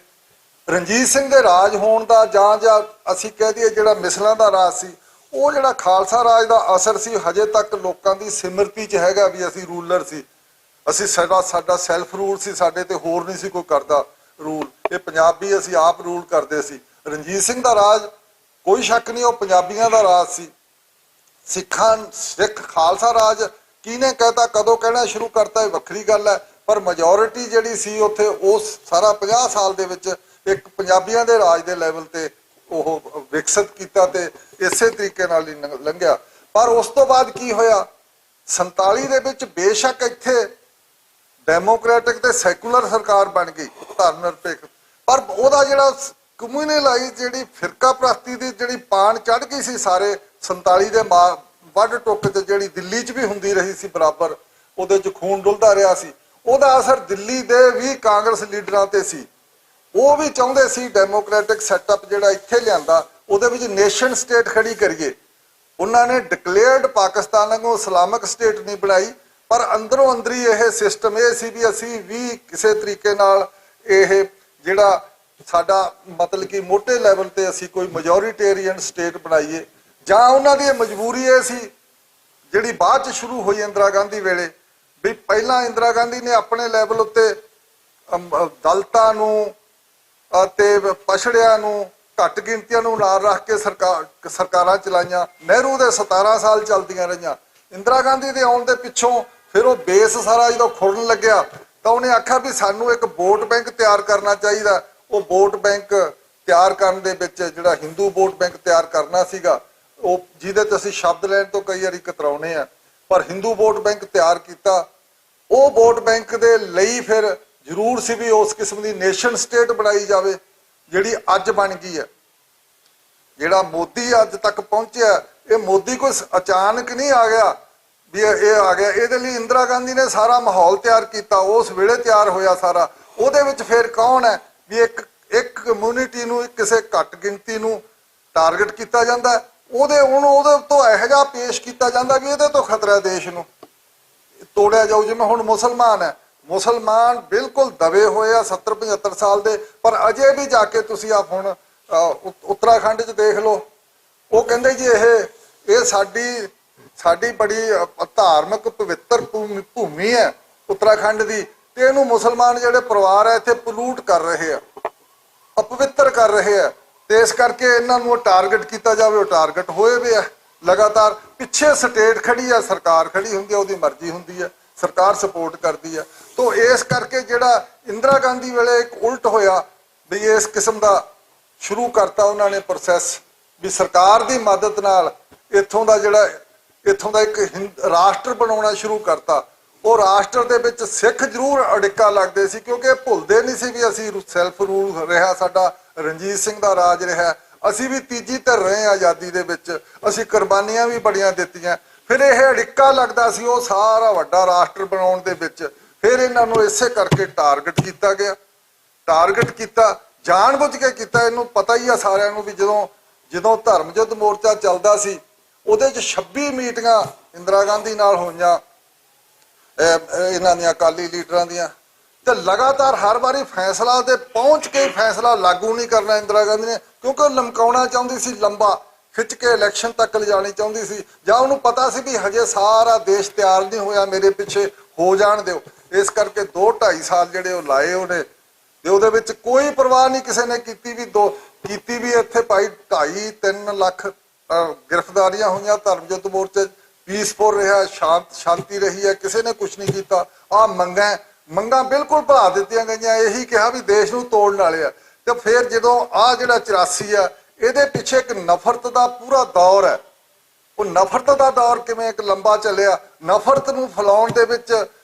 ਰਣਜੀਤ ਸਿੰਘ ਦੇ ਰਾਜ ਹੋਣ ਦਾ ਜਾਂ ਅਸੀਂ ਕਹਿ ਦਈਏ ਜਿਹੜਾ ਮਿਸਲਾਂ ਦਾ ਰਾਜ ਸੀ, ਉਹ ਜਿਹੜਾ ਖਾਲਸਾ ਰਾਜ ਦਾ ਅਸਰ ਸੀ ਹਜੇ ਤੱਕ ਲੋਕਾਂ ਦੀ ਸਿਮਰਤੀ 'ਚ ਹੈਗਾ ਵੀ ਅਸੀਂ ਰੂਲਰ ਸੀ, ਅਸੀਂ ਸਾਡਾ ਸੈਲਫ ਰੂਲ ਸੀ, ਸਾਡੇ ਤੇ ਹੋਰ ਨਹੀਂ ਸੀ ਕੋਈ ਕਰਦਾ ਰੂਲ। ਇਹ ਪੰਜਾਬੀ ਅਸੀਂ ਆਪ ਰੂਲ ਕਰਦੇ ਸੀ। ਰਣਜੀਤ ਸਿੰਘ ਦਾ ਰਾਜ ਕੋਈ ਸ਼ੱਕ ਨਹੀਂ ਉਹ ਪੰਜਾਬੀਆਂ ਦਾ ਰਾਜ ਸੀ। ਸਿੱਖ ਖਾਲਸਾ ਰਾਜ ਕਿਹਨੇ ਕਹਿਤਾ, ਕਦੋਂ ਕਹਿਣਾ ਸ਼ੁਰੂ ਕਰਤਾ, ਇਹ ਵੱਖਰੀ ਗੱਲ ਹੈ, ਪਰ ਮੈਜੋਰਿਟੀ ਜਿਹੜੀ ਸੀ ਉੱਥੇ ਉਹ ਸਾਰਾ 50 ਸਾਲ ਦੇ ਵਿੱਚ ਇੱਕ ਪੰਜਾਬੀਆਂ ਦੇ ਰਾਜ ਦੇ ਲੈਵਲ ਤੇ ਉਹ ਵਿਕਸਿਤ ਕੀਤਾ ਤੇ ਇਸੇ ਤਰੀਕੇ ਨਾਲ ਹੀ ਲੰਘਿਆ। ਪਰ ਉਸ ਤੋਂ ਬਾਅਦ ਕੀ ਹੋਇਆ, 47 ਦੇ ਵਿੱਚ ਬੇਸ਼ੱਕ ਇੱਥੇ ਡੈਮੋਕ੍ਰੈਟਿਕ ਤੇ ਸੈਕੂਲਰ ਸਰਕਾਰ ਬਣ ਗਈ ਧਰਮ ਨਿਰਪੇਖ, ਪਰ ਉਹਦਾ ਜਿਹੜਾ ਕਮਿਊਨਲਾਈਜ਼ ਜਿਹੜੀ ਫਿਰਕਾ ਪ੍ਰਸਤੀ ਦੀ ਜਿਹੜੀ ਪਾਣ ਚੜ ਗਈ ਸੀ ਸਾਰੇ 47 ਦੇ ਵੱਢ ਟੁੱਕ ਤੇ ਜਿਹੜੀ ਦਿੱਲੀ 'ਚ ਵੀ ਹੁੰਦੀ ਰਹੀ ਸੀ ਬਰਾਬਰ, ਉਹਦੇ 'ਚ ਖੂਨ ਡੁੱਲਦਾ ਰਿਹਾ ਸੀ। ਉਹਦਾ ਅਸਰ ਦਿੱਲੀ ਦੇ ਵੀ ਕਾਂਗਰਸ ਲੀਡਰਾਂ ਤੇ ਸੀ। ਉਹ ਵੀ ਚਾਹੁੰਦੇ ਸੀ ਡੈਮੋਕ੍ਰੈਟਿਕ ਸੈਟਅਪ ਜਿਹੜਾ ਇੱਥੇ ਲਿਆਂਦਾ ਉਹਦੇ ਵਿੱਚ ਨੇਸ਼ਨ ਸਟੇਟ ਖੜੀ ਕਰੀਏ। ਉਹਨਾਂ ਨੇ ਡਿਕਲੇਅਰਡ ਪਾਕਿਸਤਾਨ ਨੂੰ ਇਸਲਾਮਿਕ ਸਟੇਟ ਨਹੀਂ ਬਣਾਈ, ਪਰ ਅੰਦਰੋਂ ਅੰਦਰੀ ਇਹ ਸਿਸਟਮ ਇਹ ਸੀ ਵੀ ਅਸੀਂ ਵੀ ਕਿਸੇ ਤਰੀਕੇ ਨਾਲ ਇਹ ਜਿਹੜਾ ਸਾਡਾ ਮਤਲਬ ਕਿ ਮੋਟੇ ਲੈਵਲ ਤੇ ਅਸੀਂ ਕੋਈ ਮੈਜੋਰੀਟੇਰੀਅਨ ਸਟੇਟ ਬਣਾਈਏ। ਜਾਂ ਉਹਨਾਂ ਦੀ ਮਜਬੂਰੀ ਇਹ ਸੀ ਜਿਹੜੀ ਬਾਅਦ 'ਚ ਸ਼ੁਰੂ ਹੋਈ ਇੰਦਰਾ ਗਾਂਧੀ ਵੇਲੇ, ਵੀ ਪਹਿਲਾਂ ਇੰਦਰਾ ਗਾਂਧੀ ਨੇ ਆਪਣੇ ਲੈਵਲ ਉੱਤੇ ਦਲਿਤਾਂ ਨੂੰ ਤੇ ਪਛੜਿਆਂ ਨੂੰ ਘੱਟ ਗਿਣਤੀਆਂ ਨੂੰ ਨਾਲ ਰੱਖ ਕੇ ਸਰਕਾਰਾਂ ਚਲਾਈਆਂ। ਨਹਿਰੂ ਦੇ 17 ਸਾਲ ਚੱਲਦੀਆਂ ਰਹੀਆਂ। ਇੰਦਰਾ ਗਾਂਧੀ ਦੇ ਆਉਣ ਦੇ ਪਿੱਛੋਂ ਫਿਰ ਉਹ ਬੇਸ ਸਾਰਾ ਜਦੋਂ ਖੁਰਣ ਲੱਗਿਆ ਤਾਂ ਉਹਨੇ ਆਖਿਆ ਵੀ ਸਾਨੂੰ ਇੱਕ ਵੋਟ ਬੈਂਕ ਤਿਆਰ ਕਰਨਾ ਚਾਹੀਦਾ। ਉਹ ਵੋਟ ਬੈਂਕ ਤਿਆਰ ਕਰਨ ਦੇ ਵਿੱਚ ਜਿਹੜਾ ਹਿੰਦੂ ਵੋਟ ਬੈਂਕ ਤਿਆਰ ਕਰਨਾ ਸੀਗਾ, ਉਹ ਜਿਹਦੇ ਤੇ ਅਸੀਂ ਸ਼ਬਦ ਲੈਣ ਤੋਂ ਕਈ ਵਾਰੀ ਕਤਰਾਉਨੇ ਆ, ਪਰ ਹਿੰਦੂ ਵੋਟ ਬੈਂਕ ਤਿਆਰ ਕੀਤਾ। ਉਹ ਵੋਟ ਬੈਂਕ ਦੇ ਲਈ ਫਿਰ ਜ਼ਰੂਰ ਸੀ ਵੀ ਉਸ ਕਿਸਮ ਦੀ ਨੇਸ਼ਨ ਸਟੇਟ ਬਣਾਈ ਜਾਵੇ ਜਿਹੜੀ ਅੱਜ ਬਣ ਗਈ ਹੈ। ਜਿਹੜਾ ਮੋਦੀ ਅੱਜ ਤੱਕ ਪਹੁੰਚਿਆ, ਇਹ ਮੋਦੀ ਕੋਈ ਅਚਾਨਕ ਨਹੀਂ ਆ ਗਿਆ ਵੀ ਇਹ ਆ ਗਿਆ। ਇਹਦੇ ਲਈ ਇੰਦਰਾ ਗਾਂਧੀ ਨੇ ਸਾਰਾ ਮਾਹੌਲ ਤਿਆਰ ਕੀਤਾ, ਉਸ ਵੇਲੇ ਤਿਆਰ ਹੋਇਆ ਸਾਰਾ। ਉਹਦੇ ਵਿੱਚ ਫਿਰ ਕੌਣ ਹੈ ਵੀ ਇੱਕ ਕਮਿਊਨਿਟੀ ਨੂੰ, ਕਿਸੇ ਘੱਟ ਗਿਣਤੀ ਨੂੰ ਟਾਰਗੇਟ ਕੀਤਾ ਜਾਂਦਾ, ਉਹਦੇ ਤੋਂ ਇਹੋ ਜਿਹਾ ਪੇਸ਼ ਕੀਤਾ ਜਾਂਦਾ ਵੀ ਇਹਦੇ ਤੋਂ ਖਤਰਾ ਦੇਸ਼ ਨੂੰ ਤੋੜਿਆ ਜਾਊ। ਜਿਵੇਂ ਹੁਣ ਮੁਸਲਮਾਨ ਹੈ, ਮੁਸਲਮਾਨ ਬਿਲਕੁਲ ਦਬੇ ਹੋਏ ਆ 70-75 ਸਾਲ ਦੇ, ਪਰ ਅਜੇ ਵੀ ਜਾ ਕੇ ਤੁਸੀਂ ਆਪ ਹੁਣ ਉੱਤਰਾਖੰਡ 'ਚ ਦੇਖ ਲਓ, ਉਹ ਕਹਿੰਦੇ ਜੀ ਇਹ ਸਾਡੀ ਬੜੀ ਧਾਰਮਿਕ ਪਵਿੱਤਰ ਭੂਮੀ ਹੈ ਉੱਤਰਾਖੰਡ ਦੀ, ਤੇ ਇਹਨੂੰ ਮੁਸਲਮਾਨ ਜਿਹੜੇ ਪਰਿਵਾਰ ਹੈ ਇੱਥੇ ਪਲੂਟ ਕਰ ਰਹੇ ਆ, ਅਪਵਿੱਤਰ ਕਰ ਰਹੇ ਆ, ਤੇ ਇਸ ਕਰਕੇ ਇਹਨਾਂ ਨੂੰ ਟਾਰਗੇਟ ਕੀਤਾ ਜਾਵੇ। ਉਹ ਟਾਰਗੇਟ ਹੋਏ ਵੇ ਆ। ਲਗਾਤਾਰ ਪਿੱਛੇ ਸਟੇਟ ਖੜੀ ਆ, ਸਰਕਾਰ ਖੜੀ ਹੁੰਦੀ ਆ, ਉਹਦੀ ਮਰਜ਼ੀ ਹੁੰਦੀ ਆ, ਸਰਕਾਰ ਸਪੋਰਟ ਕਰਦੀ ਆ। ਤੋਂ ਇਸ ਕਰਕੇ ਜਿਹੜਾ ਇੰਦਰਾ ਗਾਂਧੀ ਵੇਲੇ ਇੱਕ ਉਲਟ ਹੋਇਆ ਵੀ ਇਸ ਕਿਸਮ ਦਾ ਸ਼ੁਰੂ ਕਰਤਾ ਉਹਨਾਂ ਨੇ ਪ੍ਰੋਸੈਸ ਵੀ ਸਰਕਾਰ ਦੀ ਮਦਦ ਨਾਲ ਇੱਥੋਂ ਦਾ ਇੱਕ ਰਾਸ਼ਟਰ ਬਣਾਉਣਾ ਸ਼ੁਰੂ ਕਰਤਾ। ਉਹ ਰਾਸ਼ਟਰ ਦੇ ਵਿੱਚ ਸਿੱਖ ਜ਼ਰੂਰ ਅੜਿੱਕਾ ਲੱਗਦੇ ਸੀ ਕਿਉਂਕਿ ਇਹ ਭੁੱਲਦੇ ਨਹੀਂ ਸੀ ਵੀ ਅਸੀਂ ਸੈਲਫ ਰੂਲ ਰਿਹਾ, ਸਾਡਾ ਰਣਜੀਤ ਸਿੰਘ ਦਾ ਰਾਜ ਰਿਹਾ, ਅਸੀਂ ਵੀ ਤੀਜੀ ਧਿਰ ਰਹੇ ਆਜ਼ਾਦੀ ਦੇ ਵਿੱਚ, ਅਸੀਂ ਕੁਰਬਾਨੀਆਂ ਵੀ ਬੜੀਆਂ ਦਿੱਤੀਆਂ। ਫਿਰ ਇਹ ਅੜਿੱਕਾ ਲੱਗਦਾ ਸੀ ਉਹ ਸਾਰਾ ਵੱਡਾ ਰਾਸ਼ਟਰ ਬਣਾਉਣ ਦੇ ਵਿੱਚ। ਫਿਰ ਇਹਨਾਂ ਨੂੰ ਇਸੇ ਕਰਕੇ ਟਾਰਗੇਟ ਕੀਤਾ ਗਿਆ, ਟਾਰਗੇਟ ਕੀਤਾ, ਜਾਣਬੁੱਝ ਕੇ ਕੀਤਾ। ਇਹਨੂੰ ਪਤਾ ਹੀ ਆ ਸਾਰਿਆਂ ਨੂੰ ਵੀ ਜਦੋਂ ਧਰਮ ਯੁੱਧ ਮੋਰਚਾ ਚੱਲਦਾ ਸੀ ਉਹਦੇ 'ਚ 26 ਮੀਟਿੰਗਾਂ ਇੰਦਰਾ ਗਾਂਧੀ ਨਾਲ ਹੋਈਆਂ, ਇਹਨਾਂ ਦੀਆਂ ਅਕਾਲੀ ਲੀਡਰਾਂ ਦੀਆਂ, ਤੇ ਲਗਾਤਾਰ ਹਰ ਵਾਰੀ ਫੈਸਲਾ ਤੇ ਪਹੁੰਚ ਕੇ ਫੈਸਲਾ ਲਾਗੂ ਨਹੀਂ ਕਰਨਾ ਇੰਦਰਾ ਗਾਂਧੀ ਨੇ, ਕਿਉਂਕਿ ਉਹ ਲਮਕਾਉਣਾ ਚਾਹੁੰਦੀ ਸੀ, ਲੰਬਾ ਖਿੱਚ ਕੇ ਇਲੈਕਸ਼ਨ ਤੱਕ ਲਿਜਾਣੀ ਚਾਹੁੰਦੀ ਸੀ, ਜਾਂ ਉਹਨੂੰ ਪਤਾ ਸੀ ਵੀ ਹਜੇ ਸਾਰਾ ਦੇਸ਼ ਤਿਆਰ ਨਹੀਂ ਹੋਇਆ, ਮੇਰੇ ਪਿੱਛੇ ਹੋ ਜਾਣ ਦਿਓ। ਇਸ ਕਰਕੇ 2-2.5 ਸਾਲ ਜਿਹੜੇ ਉਹ ਲਾਏ ਉਹਨੇ, ਤੇ ਉਹਦੇ ਵਿੱਚ ਕੋਈ ਪਰਵਾਹ ਨਹੀਂ ਕਿਸੇ ਨੇ ਕੀਤੀ ਵੀ ਇੱਥੇ ਭਾਈ 2.5-3 ਲੱਖ ਗ੍ਰਿਫਤਾਰੀਆਂ ਹੋਈਆਂ ਧਰਮ ਯੁੱਧ ਮੋਰਚੇ, ਪੀਸਫੁਲ ਰਿਹਾ, ਸ਼ਾਂਤੀ ਰਹੀ ਹੈ, ਕਿਸੇ ਨੇ ਕੁਝ ਨਹੀਂ ਕੀਤਾ। ਆਹ ਮੰਗਾਂ ਬਿਲਕੁਲ ਭੁਲਾ ਦਿੱਤੀਆਂ ਗਈਆਂ, ਇਹੀ ਕਿਹਾ ਵੀ ਦੇਸ਼ ਨੂੰ ਤੋੜਨ ਵਾਲੇ ਆ। ਤੇ ਫਿਰ ਜਦੋਂ ਆਹ ਜਿਹੜਾ 84 ਆ, ਇਹਦੇ ਪਿੱਛੇ ਇੱਕ ਨਫ਼ਰਤ ਦਾ ਪੂਰਾ ਦੌਰ ਹੈ। ਉਹ ਨਫ਼ਰਤ ਦਾ ਦੌਰ ਕਿਵੇਂ ਇੱਕ ਲੰਬਾ ਚੱਲਿਆ, ਨਫ਼ਰਤ ਨੂੰ ਫੈਲਾਉਣ ਦੇ ਵਿੱਚ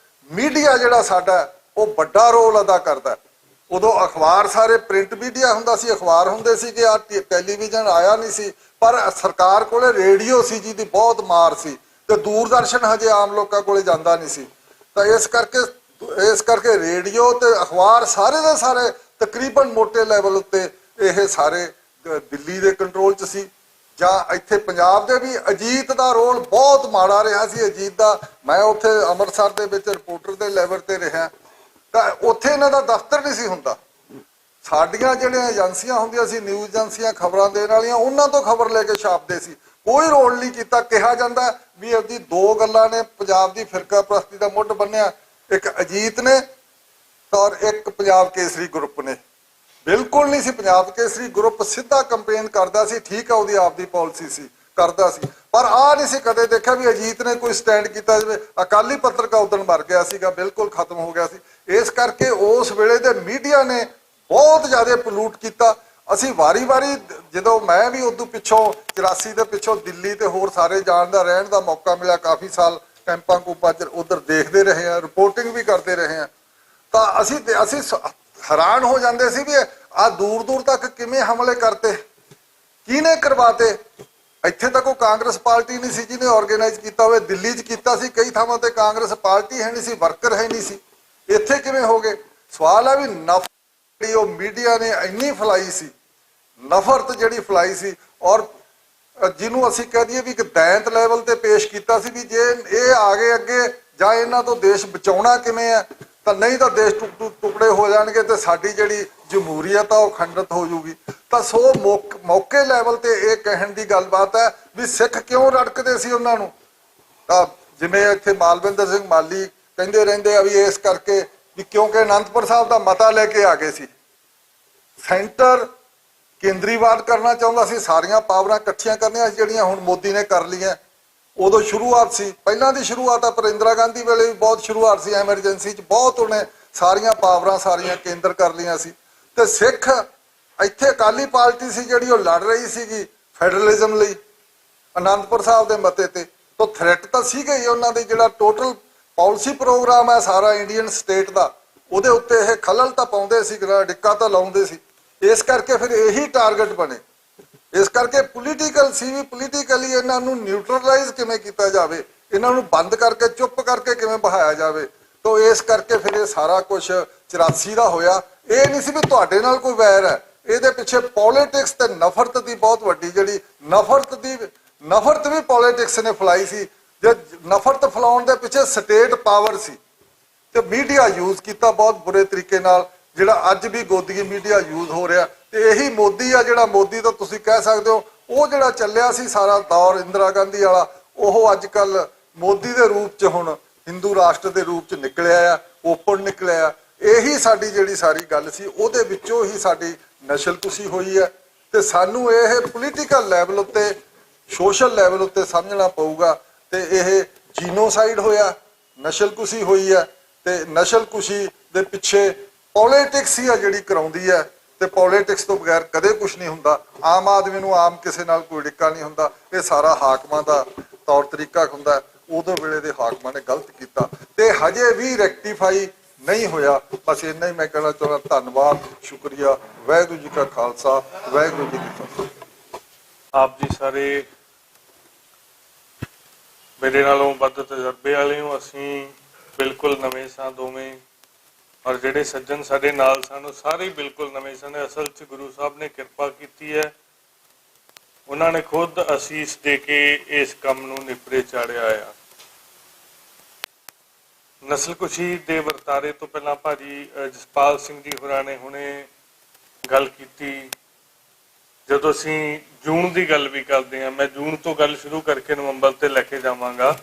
ਮੀਡੀਆ ਜਿਹੜਾ ਸਾਡਾ ਉਹ ਵੱਡਾ ਰੋਲ ਅਦਾ ਕਰਦਾ। ਉਦੋਂ ਅਖਬਾਰ ਸਾਰੇ ਪ੍ਰਿੰਟ ਮੀਡੀਆ ਹੁੰਦਾ ਸੀ, ਅਖਬਾਰ ਹੁੰਦੇ ਸੀ ਕਿ ਆ ਟੈਲੀਵਿਜ਼ਨ ਆਇਆ ਨਹੀਂ ਸੀ, ਪਰ ਸਰਕਾਰ ਕੋਲੇ ਰੇਡੀਓ ਸੀ ਜਿਹਦੀ ਬਹੁਤ ਮਾਰ ਸੀ, ਤੇ ਦੂਰਦਰਸ਼ਨ ਹਜੇ ਆਮ ਲੋਕਾਂ ਕੋਲੇ ਜਾਂਦਾ ਨਹੀਂ ਸੀ। ਤਾਂ ਇਸ ਕਰਕੇ ਰੇਡੀਓ ਤੇ ਅਖਬਾਰ ਸਾਰੇ ਦੇ ਸਾਰੇ ਤਕਰੀਬਨ ਮੋਟੇ ਲੈਵਲ ਉੱਤੇ ਇਹ ਸਾਰੇ ਦਿੱਲੀ ਦੇ ਕੰਟਰੋਲ 'ਚ ਸੀ। ਜਾਂ ਇੱਥੇ ਪੰਜਾਬ ਦੇ ਵੀ ਅਜੀਤ ਦਾ ਰੋਲ ਬਹੁਤ ਮਾੜਾ ਰਿਹਾ ਸੀ। ਅਜੀਤ ਦਾ, ਮੈਂ ਉੱਥੇ ਅੰਮ੍ਰਿਤਸਰ ਦੇ ਵਿੱਚ ਰਿਪੋਰਟਰ ਦੇ ਲੈਵਲ ਤੇ ਰਿਹਾ, ਤਾਂ ਉੱਥੇ ਇਹਨਾਂ ਦਾ ਦਫ਼ਤਰ ਨਹੀਂ ਸੀ ਹੁੰਦਾ। ਸਾਡੀਆਂ ਜਿਹੜੀਆਂ ਏਜੰਸੀਆਂ ਹੁੰਦੀਆਂ ਸੀ, ਨਿਊਜ਼ ਏਜੰਸੀਆਂ ਖਬਰਾਂ ਦੇਣ ਵਾਲੀਆਂ, ਉਹਨਾਂ ਤੋਂ ਖਬਰ ਲੈ ਕੇ ਛਾਪਦੇ ਸੀ, ਕੋਈ ਰੋਲ ਨਹੀਂ ਕੀਤਾ। ਕਿਹਾ ਜਾਂਦਾ ਵੀ ਇਹਦੀ 2 ਗੱਲਾਂ ਨੇ ਪੰਜਾਬ ਦੀ ਫਿਰਕਾ ਪ੍ਰਸਤੀ ਦਾ ਮੁੱਢ ਬੰਨਿਆ, ਇੱਕ ਅਜੀਤ ਨੇ ਔਰ ਇੱਕ ਪੰਜਾਬ ਕੇਸਰੀ ਗਰੁੱਪ ਨੇ। ਬਿਲਕੁਲ ਨਹੀਂ ਸੀ। ਪੰਜਾਬ ਕੇਸਰੀ ਗਰੁੱਪ ਸਿੱਧਾ ਕੰਪੇਨ ਕਰਦਾ ਸੀ, ਠੀਕ ਆ, ਉਹਦੀ ਆਪਦੀ ਪਾਲਿਸੀ ਸੀ, ਕਰਦਾ ਸੀ, ਪਰ ਆਹ ਨਹੀਂ ਸੀ ਕਦੇ ਦੇਖਿਆ ਵੀ ਅਜੀਤ ਨੇ ਕੋਈ ਸਟੈਂਡ ਕੀਤਾ ਜਾਵੇ। ਅਕਾਲੀ ਪੱਤਰਕਾਰ ਉਦੋਂ ਮਰ ਗਿਆ ਸੀਗਾ, ਬਿਲਕੁਲ ਖਤਮ ਹੋ ਗਿਆ ਸੀ। ਇਸ ਕਰਕੇ ਉਸ ਵੇਲੇ ਦੇ ਮੀਡੀਆ ਨੇ ਬਹੁਤ ਜ਼ਿਆਦਾ ਪੋਲੂਟ ਕੀਤਾ। ਅਸੀਂ ਵਾਰੀ-ਵਾਰੀ, ਜਦੋਂ ਮੈਂ ਵੀ ਉਦੋਂ ਪਿੱਛੋਂ 84 ਦੇ ਪਿੱਛੋਂ ਦਿੱਲੀ ਤੇ ਹੋਰ ਸਾਰੇ ਜਾਣ ਦਾ ਰਹਿਣ ਦਾ ਮੌਕਾ ਮਿਲਿਆ, ਕਾਫੀ ਸਾਲ ਕੈਂਪਾਂ ਕੂਪਾਂ 'ਚ ਉਧਰ ਦੇਖਦੇ ਰਹੇ ਆ, ਰਿਪੋਰਟਿੰਗ ਵੀ ਕਰਦੇ ਰਹੇ ਆ, ਤਾਂ ਅਸੀਂ ਹੈਰਾਨ ਹੋ ਜਾਂਦੇ ਸੀ ਵੀ ਆਹ ਦੂਰ ਤੱਕ ਕਿਵੇਂ ਹਮਲੇ ਕਰਤੇ, ਕਿਹਨੇ ਕਰਵਾਤੇ। ਇੱਥੇ ਤਾਂ ਕੋਈ ਕਾਂਗਰਸ ਪਾਰਟੀ ਨਹੀਂ ਸੀ ਜਿਹਨੇ ਆਰਗੇਨਾਈਜ਼ ਕੀਤਾ ਹੋਵੇ। ਦਿੱਲੀ 'ਚ ਕੀਤਾ ਸੀ, ਕਈ ਥਾਵਾਂ ਤੇ ਕਾਂਗਰਸ ਪਾਰਟੀ ਹੈ ਨਹੀਂ ਸੀ, ਵਰਕਰ ਹੈ ਨਹੀਂ ਸੀ। ਇੱਥੇ ਕਿਵੇਂ ਹੋ ਗਏ? ਸਵਾਲ ਹੈ ਵੀ ਨਫ਼ਰਤ ਜਿਹੜੀ ਉਹ ਮੀਡੀਆ ਨੇ ਇੰਨੀ ਫੈਲਾਈ ਸੀ, ਨਫ਼ਰਤ ਜਿਹੜੀ ਫੈਲਾਈ ਸੀ, ਔਰ ਜਿਹਨੂੰ ਅਸੀਂ ਕਹਿ ਦਈਏ ਵੀ ਇੱਕ ਦੈਂਤ ਲੈਵਲ ਤੇ ਪੇਸ਼ ਕੀਤਾ ਸੀ ਵੀ ਜੇ ਇਹ ਆ ਗਏ ਅੱਗੇ ਜਾਂ ਇਹਨਾਂ ਤੋਂ ਦੇਸ਼ ਬਚਾਉਣਾ ਕਿਵੇਂ ਹੈ, ਤਾਂ ਨਹੀਂ ਤਾਂ ਦੇਸ਼ ਟੁਕੜੇ ਹੋ ਜਾਣਗੇ ਤੇ ਸਾਡੀ ਜਿਹੜੀ ਜਮਹੂਰੀਅਤ ਆ ਉਹ ਖੰਡਿਤ ਹੋ ਜੂਗੀ। ਤਾਂ ਸੋ ਮੌਕੇ ਲੈਵਲ ਤੇ ਇਹ ਕਹਿਣ ਦੀ ਗੱਲਬਾਤ ਹੈ ਵੀ ਸਿੱਖ ਕਿਉਂ ਰੜਕਦੇ ਸੀ ਉਹਨਾਂ ਨੂੰ। ਤਾਂ ਜਿਵੇਂ ਇੱਥੇ ਮਾਲਵਿੰਦਰ ਸਿੰਘ ਮਾਲੀ ਕਹਿੰਦੇ ਰਹਿੰਦੇ ਆ ਵੀ ਇਸ ਕਰਕੇ ਵੀ ਕਿਉਂਕਿ ਅਨੰਦਪੁਰ ਸਾਹਿਬ ਦਾ ਮਤਾ ਲੈ ਕੇ ਆ ਗਏ ਸੀ, ਸੈਂਟਰ ਕੇਂਦਰੀਵਾਦ ਕਰਨਾ ਚਾਹੁੰਦਾ ਸੀ, ਸਾਰੀਆਂ ਪਾਵਰਾਂ ਇਕੱਠੀਆਂ ਕਰਨੀਆਂ ਜਿਹੜੀਆਂ ਹੁਣ ਮੋਦੀ ਨੇ ਕਰ ਲਈਆਂ। ਉਦੋਂ ਸ਼ੁਰੂਆਤ ਸੀ, ਪਹਿਲਾਂ ਦੀ ਸ਼ੁਰੂਆਤ ਆ, ਪਰ ਇੰਦਰਾ ਗਾਂਧੀ ਵੇਲੇ ਵੀ ਬਹੁਤ ਸ਼ੁਰੂਆਤ ਸੀ, ਐਮਰਜੈਂਸੀ 'ਚ ਬਹੁਤ ਉਹਨੇ ਸਾਰੀਆਂ ਪਾਵਰਾਂ ਸਾਰੀਆਂ ਕੇਂਦਰ ਕਰ ਲਈਆਂ ਸੀ। ਤੇ ਸਿੱਖ ਇੱਥੇ ਅਕਾਲੀ ਪਾਰਟੀ ਸੀ ਜਿਹੜੀ ਉਹ ਲੜ ਰਹੀ ਸੀਗੀ ਫੈਡਰਲਿਜ਼ਮ ਲਈ ਅਨੰਦਪੁਰ ਸਾਹਿਬ ਦੇ ਮਤੇ ਤੇ। ਤਾਂ ਥ੍ਰੈਟ ਤਾਂ ਸੀਗਾ ਹੀ ਉਹਨਾਂ ਦੇ, ਜਿਹੜਾ ਟੋਟਲ ਪਾਲਿਸੀ ਪ੍ਰੋਗਰਾਮ ਹੈ ਸਾਰਾ ਇੰਡੀਅਨ ਸਟੇਟ ਦਾ, ਉਹਦੇ ਉੱਤੇ ਇਹ ਖਲਲ ਤਾਂ ਪਾਉਂਦੇ ਸੀ, ਡਿੱਕਾ ਤਾਂ ਲਾਉਂਦੇ ਸੀ। ਇਸ ਕਰਕੇ ਫਿਰ ਇਹੀ ਟਾਰਗੇਟ ਬਣੇ। ਇਸ ਕਰਕੇ ਪੋਲੀਟੀਕਲ ਸੀ ਵੀ ਪੋਲੀਟੀਕਲੀ ਇਹਨਾਂ ਨੂੰ ਨਿਊਟਰਲਾਈਜ਼ ਕਿਵੇਂ ਕੀਤਾ ਜਾਵੇ, ਇਹਨਾਂ ਨੂੰ ਬੰਦ ਕਰਕੇ ਚੁੱਪ ਕਰਕੇ ਕਿਵੇਂ ਬਹਾਇਆ ਜਾਵੇ। ਤਾਂ ਇਸ ਕਰਕੇ ਫਿਰ ਇਹ ਸਾਰਾ ਕੁਝ 84 ਦਾ ਹੋਇਆ। ਇਹ ਨਹੀਂ ਸੀ ਵੀ ਤੁਹਾਡੇ ਨਾਲ ਕੋਈ ਵੈਰ ਹੈ, ਇਹਦੇ ਪਿੱਛੇ ਪੋਲਿਟਿਕਸ ਤੇ ਨਫ਼ਰਤ ਦੀ ਬਹੁਤ ਵੱਡੀ ਜਿਹੜੀ ਨਫ਼ਰਤ ਵੀ ਪੋਲਿਟਿਕਸ ਨੇ ਫੈਲਾਈ ਸੀ। ਜੇ ਨਫ਼ਰਤ ਫੈਲਾਉਣ ਦੇ ਪਿੱਛੇ ਸਟੇਟ ਪਾਵਰ ਸੀ ਤੇ ਮੀਡੀਆ ਯੂਜ਼ ਕੀਤਾ ਬਹੁਤ ਬੁਰੇ ਤਰੀਕੇ ਨਾਲ, ਜਿਹੜਾ ਅੱਜ ਵੀ ਗੋਦੀ ਮੀਡੀਆ ਯੂਜ਼ ਹੋ ਰਿਹਾ। ਤੇ ਇਹੀ ਮੋਦੀ ਆ ਜਿਹੜਾ, ਮੋਦੀ ਤਾਂ ਤੁਸੀਂ ਕਹਿ ਸਕਦੇ ਹੋ ਉਹ ਜਿਹੜਾ ਚੱਲਿਆ ਸੀ ਸਾਰਾ ਦੌਰ ਇੰਦਰਾ ਗਾਂਧੀ ਵਾਲਾ, ਉਹ ਅੱਜ ਕੱਲ ਮੋਦੀ ਦੇ ਰੂਪ 'ਚ ਹੁਣ ਹਿੰਦੂ ਰਾਸ਼ਟਰ ਦੇ ਰੂਪ 'ਚ ਨਿਕਲਿਆ ਆ, ਓਪਨ ਨਿਕਲਿਆ। ਇਹੀ ਸਾਡੀ ਜਿਹੜੀ ਸਾਰੀ ਗੱਲ ਸੀ, ਉਹਦੇ ਵਿੱਚੋਂ ਹੀ ਸਾਡੀ ਨਸਲਕੁਸ਼ੀ ਹੋਈ ਹੈ। ਤੇ ਸਾਨੂੰ ਇਹ ਪੋਲੀਟੀਕਲ ਲੈਵਲ ਉੱਤੇ ਸੋਸ਼ਲ ਲੈਵਲ ਉੱਤੇ ਸਮਝਣਾ ਪਊਗਾ ਤੇ ਇਹ ਜੀਨੋਸਾਈਡ ਹੋਇਆ, ਨਸਲਕੁਸ਼ੀ ਹੋਈ ਹੈ ਤੇ ਨਸਲਕੁਸ਼ੀ ਦੇ ਪਿੱਛੇ ਪੋਲਿਟਿਕਸ ਹੀ ਆ ਜਿਹੜੀ ਕਰਾਉਂਦੀ ਹੈ ਤੇ ਪੋਲਿਟਿਕਸ ਤੋਂ ਬਗੈਰ ਕਦੇ ਕੁਝ ਨਹੀਂ ਹੁੰਦਾ। ਆਮ ਆਦਮੀ ਨੂੰ ਆਮ ਕਿਸੇ ਨਾਲ ਕੋਈ ਡਿੱਕਾ ਨਹੀਂ ਹੁੰਦਾ, ਇਹ ਸਾਰਾ ਹਾਕਮਾਂ ਦਾ ਤੌਰ ਤਰੀਕਾ ਹੁੰਦਾ। ਉਦੋਂ ਵੇਲੇ ਦੇ ਹਾਕਮਾਂ ਨੇ ਗਲਤ ਕੀਤਾ ਤੇ ਹਜੇ ਵੀ ਰੈਕਟੀਫਾਈ ਨਹੀਂ ਹੋਇਆ। ਬਸ ਇੰਨਾ ਹੀ ਮੈਂ ਕਹਿਣਾ ਚਾਹੁੰਦਾ। ਧੰਨਵਾਦ, ਸ਼ੁਕਰੀਆ। ਵਾਹਿਗੁਰੂ ਜੀ ਕਾ ਖਾਲਸਾ, ਵਾਹਿਗੁਰੂ ਜੀ ਕੀ ਫਤਿਹ। ਆਪ ਜੀ ਸਾਰੇ ਮੇਰੇ ਨਾਲੋਂ ਵੱਧ ਤਜਰਬੇ ਵਾਲੇ ਹੋ, ਅਸੀਂ ਬਿਲਕੁਲ ਨਵੇਂ ਸਾਂ ਦੋਵੇਂ, ਔਰ ਜਿਹੜੇ ਸੱਜਣ ਸਾਡੇ ਨਾਲ ਸਨ ਉਹ ਸਾਰੇ ਬਿਲਕੁਲ ਨਵੇਂ ਸਨ। ਅਸਲ 'ਚ ਗੁਰੂ ਸਾਹਿਬ ਨੇ ਕਿਰਪਾ ਕੀਤੀ ਹੈ, ਉਹਨਾਂ ਨੇ ਖੁਦ ਅਸੀਸ ਦੇ ਕੇ ਇਸ ਕੰਮ ਨੂੰ ਨਿਪਰੇ ਚਾੜਿਆ ਆ। ਨਸਲਕੁਸ਼ੀ ਦੇ ਵਰਤਾਰੇ ਤੋਂ ਪਹਿਲਾਂ ਭਾਜੀ ਜਸਪਾਲ ਸਿੰਘ ਜੀ ਹੋਰਾਂ ਨੇ ਹੁਣੇ ਗੱਲ ਕੀਤੀ। ਜਦੋਂ ਅਸੀਂ ਜੂਨ ਦੀ ਗੱਲ ਵੀ ਕਰਦੇ ਹਾਂ, ਮੈਂ ਜੂਨ ਤੋਂ ਗੱਲ ਸ਼ੁਰੂ ਕਰਕੇ ਨਵੰਬਰ ਤੇ ਲੈ ਕੇ ਜਾਵਾਂਗਾ।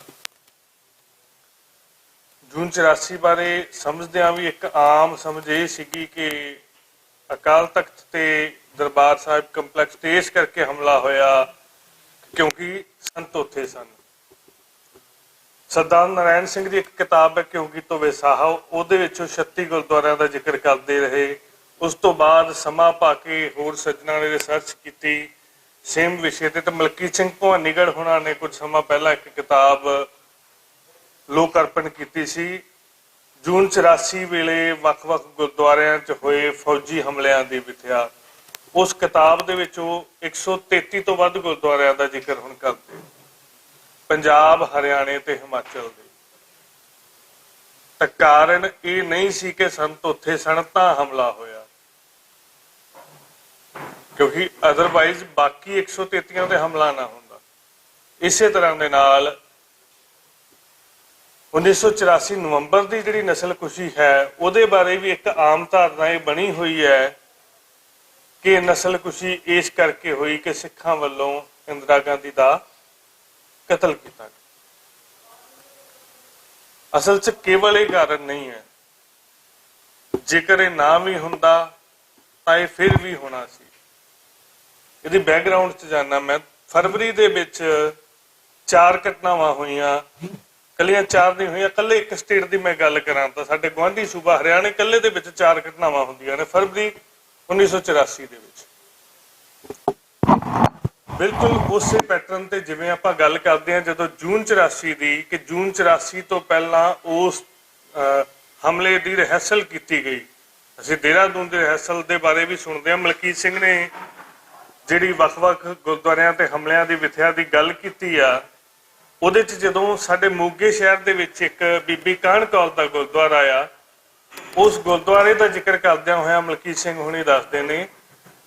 ਜੂਨ 84 ਬਾਰੇ ਸਮਝਦਿਆਂ ਵੀ ਇੱਕ ਆਮ ਸਮਝ ਇਹ ਸੀਗੀ ਕਿ ਅਕਾਲ ਤਖਤ ਤੇ ਦਰਬਾਰ ਸਾਹਿਬ ਕੰਪਲੈਕਸ ਤੇ ਇਸ ਕਰਕੇ ਹਮਲਾ ਹੋਇਆ ਕਿਉਂਕਿ ਸੰਤ ਉੱਥੇ ਸਨ। ਸਰਦਾਰ ਨਾਰਾਇਣ ਸਿੰਘ ਦੀ ਇੱਕ ਕਿਤਾਬ ਹੈ ਕਿਉਂਕਿ ਤੋਂ ਵਿਸਾਹਾ, ਉਹਦੇ ਵਿੱਚ ਉਹ 36 ਗੁਰਦੁਆਰਿਆਂ ਦਾ ਜ਼ਿਕਰ ਕਰਦੇ ਰਹੇ। ਉਸ ਤੋਂ ਬਾਅਦ ਸਮਾਂ ਪਾ ਕੇ ਹੋਰ ਸੱਜਣਾਂ ਨੇ ਰਿਸਰਚ ਕੀਤੀ ਸੇਮ ਵਿਸ਼ੇ ਤੇ ਮਲਕੀ ਸਿੰਘ ਭਵਾਨੀਗੜ੍ਹ ਹੋਣਾ ਨੇ ਕੁਝ ਸਮਾਂ ਪਹਿਲਾਂ ਇੱਕ ਕਿਤਾਬ ਲੋਕ ਅਰਪਣ ਕੀਤੀ ਸੀ। ਜੂਨ 84 ਵੇਲੇ ਵੱਖ-ਵੱਖ ਗੁਰਦੁਆਰਿਆਂ 'ਚ ਹੋਏ ਫੌਜੀ ਹਮਲਿਆਂ ਦੀ ਮਿਥਿਆ। ਉਸ ਕਿਤਾਬ ਦੇ ਵਿੱਚ ਉਹ 133 ਤੋਂ ਵੱਧ ਗੁਰਦੁਆਰਿਆਂ ਦਾ ਜ਼ਿਕਰ ਹੁਣ ਕਰਦੇ, ਪੰਜਾਬ, ਹਰਿਆਣੇ ਤੇ ਹਿਮਾਚਲ ਦੇ। ਤਾਂ ਕਾਰਨ ਇਹ ਨਹੀਂ ਸੀ ਕਿ ਸੰਤ ਉੱਥੇ ਸਨ ਤਾਂ ਹਮਲਾ ਹੋਇਆ, ਕਿਉਂਕਿ ਅਦਰਵਾਈਜ਼ ਬਾਕੀ 133 ਤੇ ਹਮਲਾ ਨਾ ਹੁੰਦਾ। ਇਸੇ ਤਰ੍ਹਾਂ ਦੇ ਨਾਲ 1984 ਨਵੰਬਰ ਦੀ ਜਿਹੜੀ ਨਸਲਕੁਸ਼ੀ ਹੈ ਉਹਦੇ ਬਾਰੇ ਵੀ ਇੱਕ ਆਮ ਧਾਰਨਾ ਇਹ ਬਣੀ ਹੋਈ ਹੈ ਕਿ ਨਸਲਕੁਸ਼ੀ ਇਸ ਕਰਕੇ ਹੋਈ ਕਿ ਸਿੱਖਾਂ ਵੱਲੋਂ ਇੰਦਰਾ ਗਾਂਧੀ ਦਾ ਕਤਲ ਕੀਤਾ ਗਿਆ। ਅਸਲ 'ਚ ਕੇਵਲ ਇਹ ਕਾਰਨ ਨਹੀਂ ਹੈ, ਜੇਕਰ ਇਹ ਨਾ ਵੀ ਹੁੰਦਾ ਤਾਂ ਇਹ ਫਿਰ ਵੀ ਹੋਣਾ ਸੀ। ਇਹਦੀ ਬੈਕਗਰਾਉਂਡ 'ਚ ਜਾਣਾ ਮੈਂ। ਫਰਵਰੀ ਦੇ ਵਿੱਚ 4 ਘਟਨਾਵਾਂ ਹੋਈਆਂ, ਕੱਲੀਆਂ 4 ਨਹੀਂ ਹੋਈਆਂ। ਕੱਲੇ ਇੱਕ ਸਟੇਟ ਦੀ ਮੈਂ ਗੱਲ ਕਰਾਂ ਤਾਂ ਸਾਡੇ ਗੁਆਂਢੀ ਸੂਬਾ ਹਰਿਆਣੇ ਕੱਲੇ ਦੇ ਵਿੱਚ 4 ਘਟਨਾਵਾਂ ਹੁੰਦੀਆਂ ਨੇ ਫਰਵਰੀ 1984 ਦੇ ਵਿੱਚ। ਬਿਲਕੁਲ ਉਸੇ ਪੈਟਰਨ ਤੇ ਜਿਵੇਂ ਆਪਾਂ ਗੱਲ ਕਰਦੇ ਹਾਂ ਜਦੋਂ ਜੂਨ 84 ਦੀ, ਕਿ ਜੂਨ 84 ਤੋਂ ਪਹਿਲਾਂ ਉਸ ਹਮਲੇ ਦੀ ਰਿਹਰਸਲ ਕੀਤੀ ਗਈ। ਅਸੀਂ ਦੇਹਰਾਦੂਨ ਦੇ ਰਿਹਰਸਲ ਦੇ ਬਾਰੇ ਵੀ ਸੁਣਦੇ ਹਾਂ। ਮਲਕੀਤ ਸਿੰਘ ਨੇ ਜਿਹੜੀ ਵੱਖ-ਵੱਖ ਗੁਰਦੁਆਰਿਆਂ ਤੇ ਹਮਲਿਆਂ ਦੀ ਮਿਥਿਆ ਦੀ ਗੱਲ ਕੀਤੀ ਆ, ਉਹਦੇ 'ਚ ਜਦੋਂ ਸਾਡੇ ਮੋਗੇ ਸ਼ਹਿਰ ਦੇ ਵਿੱਚ ਇੱਕ ਬੀਬੀ ਕਾਹਨ ਕੌਰ ਦਾ ਗੁਰਦੁਆਰਾ ਆ, ਉਸ ਗੁਰਦੁਆਰੇ ਦਾ ਜ਼ਿਕਰ ਕਰਦਿਆਂ ਹੋਇਆ ਮਲਕੀਤ ਸਿੰਘ ਹੁਣੀ ਦੱਸਦੇ ਨੇ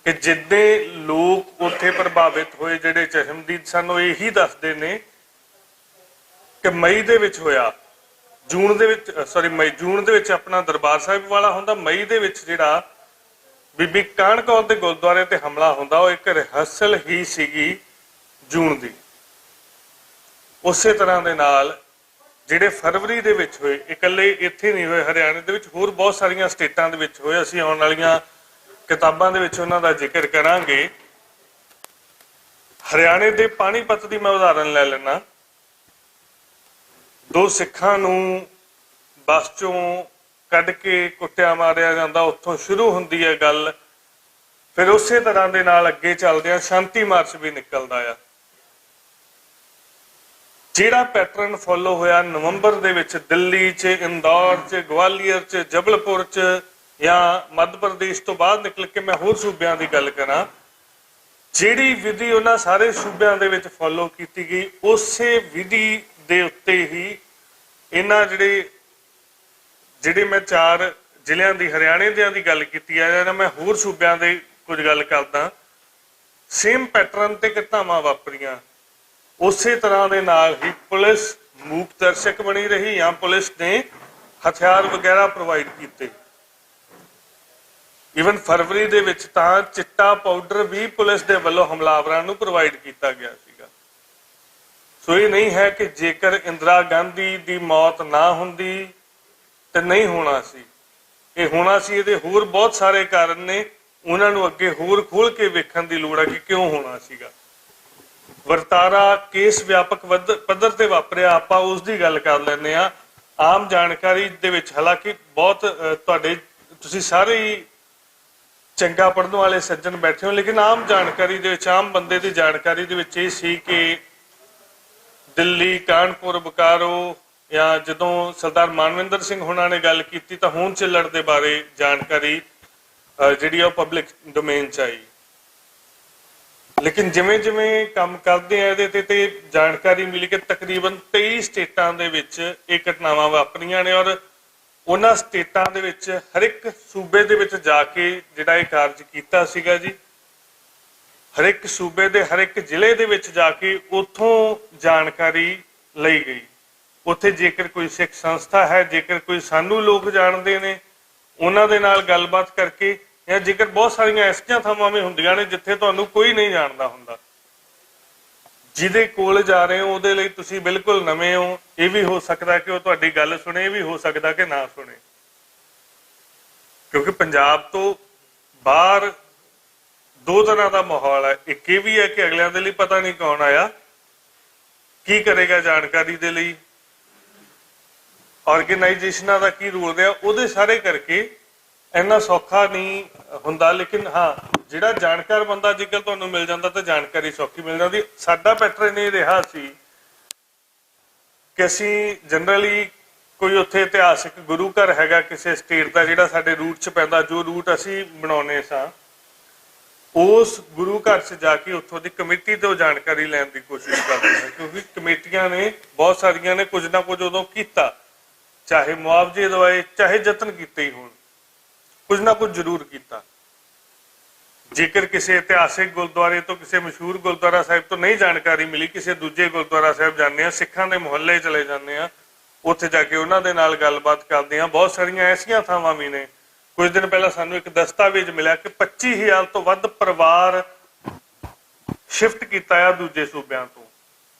ਕਿ ਜਿੱਦੇ ਲੋਕ ਉੱਥੇ ਪ੍ਰਭਾਵਿਤ ਹੋਏ ਜਿਹੜੇ ਚਸ਼ਮਦੀਦ ਸਨ, ਉਹ ਇਹੀ ਦੱਸਦੇ ਨੇ ਕਿ ਮਈ ਦੇ ਵਿੱਚ ਹੋਇਆ। ਜੂਨ ਦੇ ਵਿੱਚ ਆਪਣਾ ਦਰਬਾਰ ਸਾਹਿਬ ਵਾਲਾ ਹੁੰਦਾ, ਮਈ ਦੇ ਵਿੱਚ ਜਿਹੜਾ ਬੀਬੀ ਕਾਹਨ ਕੌਰ ਦੇ ਗੁਰਦੁਆਰੇ ਤੇ ਹਮਲਾ ਹੁੰਦਾ ਉਹ ਇੱਕ ਰਿਹਰਸਲ ਹੀ ਸੀਗੀ ਜੂਨ ਦੀ। ਉਸੇ ਤਰ੍ਹਾਂ ਦੇ ਨਾਲ ਜਿਹੜੇ ਫਰਵਰੀ ਦੇ ਵਿੱਚ ਹੋਏ, ਇਕੱਲੇ ਇੱਥੇ ਨਹੀਂ ਹੋਏ, ਹਰਿਆਣੇ ਦੇ ਵਿੱਚ ਹੋਰ ਬਹੁਤ ਸਾਰੀਆਂ ਸਟੇਟਾਂ ਦੇ ਵਿੱਚ ਹੋਏ। ਅਸੀਂ ਆਉਣ ਵਾਲੀਆਂ ਕਿਤਾਬਾਂ ਦੇ ਵਿੱਚ ਉਹਨਾਂ ਦਾ ਜ਼ਿਕਰ ਕਰਾਂਗੇ। ਹਰਿਆਣੇ ਦੇ ਪਾਣੀਪਤ ਦੀ ਮੈਂ ਉਦਾਹਰਨ ਲੈ ਲੈਣਾ। 2 ਸਿੱਖਾਂ ਨੂੰ ਬੱਸ ਚੋਂ ਕੱਢ ਕੇ ਕੁੱਟਿਆ ਮਾਰਿਆ ਜਾਂਦਾ, ਉੱਥੋਂ ਸ਼ੁਰੂ ਹੁੰਦੀ ਹੈ ਗੱਲ। ਫਿਰ ਉਸੇ ਤਰ੍ਹਾਂ ਦੇ ਨਾਲ ਅੱਗੇ ਚੱਲਦਿਆਂ ਸ਼ਾਂਤੀ ਮਾਰਚ ਵੀ ਨਿਕਲਦਾ ਆ। ਜਿਹੜਾ ਪੈਟਰਨ ਫੋਲੋ ਹੋਇਆ ਨਵੰਬਰ ਦੇ ਵਿੱਚ ਦਿੱਲੀ 'ਚ, ਇੰਦੌਰ 'ਚ, ਗਵਾਲੀਅਰ 'ਚ, ਜਬਲਪੁਰ 'ਚ ਜਾਂ ਮੱਧ ਪ੍ਰਦੇਸ਼ ਤੋਂ ਬਾਅਦ ਨਿਕਲ ਕੇ ਮੈਂ ਹੋਰ ਸੂਬਿਆਂ ਦੀ ਗੱਲ ਕਰਾਂ, ਜਿਹੜੀ ਵਿਧੀ ਉਹਨਾਂ ਸਾਰੇ ਸੂਬਿਆਂ ਦੇ ਵਿੱਚ ਫੋਲੋ ਕੀਤੀ ਗਈ, ਉਸੇ ਵਿਧੀ ਦੇ ਉੱਤੇ ਹੀ ਇਹਨਾਂ ਜਿਹੜੇ ਮੈਂ 4 ਜ਼ਿਲ੍ਹਿਆਂ ਦੀ ਹਰਿਆਣੇ ਦਿਆਂ ਦੀ ਗੱਲ ਕੀਤੀ ਹੈ ਜਾਂ ਮੈਂ ਹੋਰ ਸੂਬਿਆਂ ਦੇ ਕੁਝ ਗੱਲ ਕਰਦਾ, ਸੇਮ ਪੈਟਰਨ ਤੇ ਘਟਨਾਵਾਂ ਵਾਪਰੀਆਂ। ਉਸੇ ਤਰ੍ਹਾਂ ਦੇ ਨਾਲ ਹੀ ਪੁਲਿਸ ਮੂਕ ਦਰਸ਼ਕ ਬਣੀ ਰਹੀ ਜਾਂ ਪੁਲਿਸ ਨੇ ਹਥਿਆਰ ਵਗੈਰਾ ਪ੍ਰੋਵਾਈਡ ਕੀਤੇ। ਈਵਨ ਫਰਵਰੀ ਦੇ ਵਿੱਚ ਤਾਂ ਚਿੱਟਾ ਪਾਊਡਰ ਵੀ ਪੁਲਿਸ ਦੇ ਵੱਲੋਂ ਹਮਲਾਵਰਾਂ ਨੂੰ ਪ੍ਰੋਵਾਈਡ ਕੀਤਾ ਗਿਆ ਸੀਗਾ। ਸੋ ਇਹ ਨਹੀਂ ਹੈ ਕਿ ਜੇਕਰ ਇੰਦਰਾ ਗਾਂਧੀ ਦੀ ਮੌਤ ਨਾ ਹੁੰਦੀ ਤੇ ਨਹੀਂ ਹੋਣਾ ਸੀ, ਇਹ ਹੋਣਾ ਸੀ। ਇਹਦੇ ਹੋਰ ਬਹੁਤ ਸਾਰੇ ਕਾਰਨ ਨੇ, ਉਹਨਾਂ ਨੂੰ ਅੱਗੇ ਹੋਰ ਖੋਲ ਕੇ ਵੇਖਣ ਦੀ ਲੋੜ ਹੈ ਕਿ ਕਿਉਂ ਹੋਣਾ ਸੀਗਾ। ਵਰਤਾਰਾ ਕੇਸ ਵਿਆਪਕ ਪੱਧਰ ਤੇ ਵਾਪਰਿਆ, ਆਪਾਂ ਉਸ ਦੀ ਗੱਲ ਕਰ ਲੈਂਦੇ ਆ। ਆਮ ਜਾਣਕਾਰੀ ਦੇ ਵਿੱਚ ਹਾਲਾਂਕਿ ਬਹੁਤ ਤੁਸੀਂ ਸਾਰੇ ਹੀ ਚੰਗਾ ਪੜ੍ਹਨ ਵਾਲੇ ਸੱਜਣ ਬੈਠੇ ਹੋ, ਲੇਕਿਨ ਆਮ ਜਾਣਕਾਰੀ ਦੇ ਵਿੱਚ, ਆਮ ਬੰਦੇ ਦੀ ਜਾਣਕਾਰੀ ਦੇ ਵਿੱਚ ਇਹ ਸੀ ਕਿ ਦਿੱਲੀ, ਕਾਨਪੁਰ, ਬੋਕਾਰੋ, ਜਾਂ ਜਦੋਂ ਸਰਦਾਰ ਮਾਨਵਿੰਦਰ ਸਿੰਘ ਹੁਣਾਂ ਨੇ ਗੱਲ ਕੀਤੀ ਤਾਂ ਹੁਣ ਚੱਲੜ ਦੇ ਬਾਰੇ ਜਾਣਕਾਰੀ ਜਿਹੜੀ ਆ ਉਹ ਪਬਲਿਕ ਡੋਮੇਨ ਚ ਆਈ। ਲੇਕਿਨ ਜਿਵੇਂ ਜਿਵੇਂ ਕੰਮ ਕਰਦੇ ਆ ਇਹਦੇ ਤੇ ਜਾਣਕਾਰੀ ਮਿਲੀ ਕਿ ਤਕਰੀਬਨ 23 ਸਟੇਟਾਂ ਦੇ ਵਿੱਚ ਇਹ ਘਟਨਾਵਾਂ ਵਾਪਰੀਆਂ ਨੇ, ਔਰ ਉਹਨਾਂ ਸਟੇਟਾਂ ਦੇ ਵਿੱਚ ਹਰ ਇੱਕ ਸੂਬੇ ਦੇ ਵਿੱਚ ਜਾ ਕੇ ਜਿਹੜਾ ਇਹ ਕਾਰਜ ਕੀਤਾ ਸੀਗਾ ਜੀ। ਹਰ ਇੱਕ ਸੂਬੇ ਦੇ ਹਰ ਇੱਕ ਜ਼ਿਲ੍ਹੇ ਦੇ ਵਿੱਚ ਜਾ ਕੇ ਉੱਥੋਂ ਜਾਣਕਾਰੀ ਲਈ ਗਈ। ਉੱਥੇ ਜੇਕਰ ਕੋਈ ਸਿੱਖ ਸੰਸਥਾ ਹੈ, ਜੇਕਰ ਕੋਈ ਸਾਨੂੰ ਲੋਕ ਜਾਣਦੇ ਨੇ, ਉਹਨਾਂ ਦੇ ਨਾਲ ਗੱਲਬਾਤ ਕਰਕੇ, ਜਾਂ ਜੇਕਰ ਬਹੁਤ ਸਾਰੀਆਂ ਐਸੀਆਂ ਥਾਵਾਂ ਵੀ ਹੁੰਦੀਆਂ ਨੇ ਜਿੱਥੇ ਤੁਹਾਨੂੰ ਕੋਈ ਨਹੀਂ ਜਾਣਦਾ ਹੁੰਦਾ, ਜਿਹਦੇ ਕੋਲ ਜਾ ਰਹੇ ਹੋ ਉਹਦੇ ਲਈ ਤੁਸੀਂ ਬਿਲਕੁਲ ਨਵੇਂ ਹੋ। ਇਹ ਵੀ ਹੋ ਸਕਦਾ ਕਿ ਉਹ ਤੁਹਾਡੀ ਗੱਲ ਸੁਣੇ, ਇਹ ਵੀ ਹੋ ਸਕਦਾ ਕਿ ਨਾ ਸੁਣੇ, ਕਿਉਂਕਿ ਪੰਜਾਬ ਤੋਂ ਬਾਹਰ ਦੋ ਤਰ੍ਹਾਂ ਦਾ ਮਾਹੌਲ ਹੈ। ਇੱਕ ਇਹ ਵੀ ਹੈ ਕਿ ਅਗਲਿਆਂ ਦੇ ਲਈ ਪਤਾ ਨਹੀਂ ਕੌਣ ਆਇਆ, ਕੀ ਕਰੇਗਾ ਜਾਣਕਾਰੀ ਦੇ ਲਈ, ਆਰਗੇਨਾਈਜੇਸ਼ਨਾਂ ਦਾ ਕੀ ਰੋਲ ਰਿਹਾ, ਉਹਦੇ ਸਾਰੇ ਕਰਕੇ ਇੰਨਾ ਸੌਖਾ ਨਹੀਂ ਹੁੰਦਾ। ਲੇਕਿਨ ਹਾਂ, ਜਿਹੜਾ ਜਾਣਕਾਰ ਬੰਦਾ ਜੇਕਰ ਤੁਹਾਨੂੰ ਮਿਲ ਜਾਂਦਾ ਤਾਂ ਜਾਣਕਾਰੀ ਸੌਖੀ ਮਿਲ ਜਾਂਦੀ। ਸਾਡਾ ਪੈਟਰਨ ਇਹ ਰਿਹਾ ਸੀ ਕਿ ਅਸੀਂ ਜਨਰਲੀ ਕੋਈ ਉੱਥੇ ਇਤਿਹਾਸਿਕ ਗੁਰੂ ਘਰ ਹੈਗਾ ਕਿਸੇ ਸਟੇਟ ਦਾ ਜਿਹੜਾ ਸਾਡੇ ਰੂਟ 'ਚ ਪੈਂਦਾ, ਜੋ ਰੂਟ ਅਸੀਂ ਬਣਾਉਣੇ ਸਾਂ, ਉਸ ਗੁਰੂ ਘਰ 'ਚ ਜਾ ਕੇ ਉੱਥੋਂ ਦੀ ਕਮੇਟੀ ਤੋਂ ਜਾਣਕਾਰੀ ਲੈਣ ਦੀ ਕੋਸ਼ਿਸ਼ ਕਰਦੇ ਹਾਂ, ਕਿਉਂਕਿ ਕਮੇਟੀਆਂ ਨੇ ਬਹੁਤ ਸਾਰੀਆਂ ਨੇ ਕੁਝ ਨਾ ਕੁਝ ਉਦੋਂ ਕੀਤਾ, ਚਾਹੇ ਮੁਆਵਜ਼ੇ ਦਵਾਏ, ਚਾਹੇ ਯਤਨ ਕੀਤੇ ਹੀ ਹੋਣ, ਕੁਝ ਨਾ ਕੁਝ ਜ਼ਰੂਰ ਕੀਤਾ। ਜੇਕਰ ਕਿਸੇ ਇਤਿਹਾਸਿਕ ਗੁਰਦੁਆਰੇ ਤੋਂ, ਕਿਸੇ ਮਸ਼ਹੂਰ ਗੁਰਦੁਆਰਾ ਸਾਹਿਬ ਤੋਂ ਨਹੀਂ ਜਾਣਕਾਰੀ ਮਿਲੀ, ਕਿਸੇ ਦੂਜੇ ਗੁਰਦੁਆਰਾ ਸਾਹਿਬ ਜਾਂਦੇ ਆ, ਸਿੱਖਾਂ ਦੇ ਮੁਹੱਲੇ ਚਲੇ ਜਾਂਦੇ ਆ, ਉੱਥੇ ਜਾ ਕੇ ਉਹਨਾਂ ਦੇ ਨਾਲ ਗੱਲਬਾਤ ਕਰਦੇ ਆ। ਬਹੁਤ ਸਾਰੀਆਂ ਐਸੀਆਂ ਥਾਵਾਂ ਵੀ ਨੇ। ਕੁਝ ਦਿਨ ਪਹਿਲਾਂ ਸਾਨੂੰ ਇੱਕ ਦਸਤਾਵੇਜ਼ ਮਿਲਿਆ ਕਿ 25,000 ਤੋਂ ਵੱਧ ਪਰਿਵਾਰ ਸ਼ਿਫਟ ਕੀਤਾ ਆ ਦੂਜੇ ਸੂਬਿਆਂ ਤੋਂ।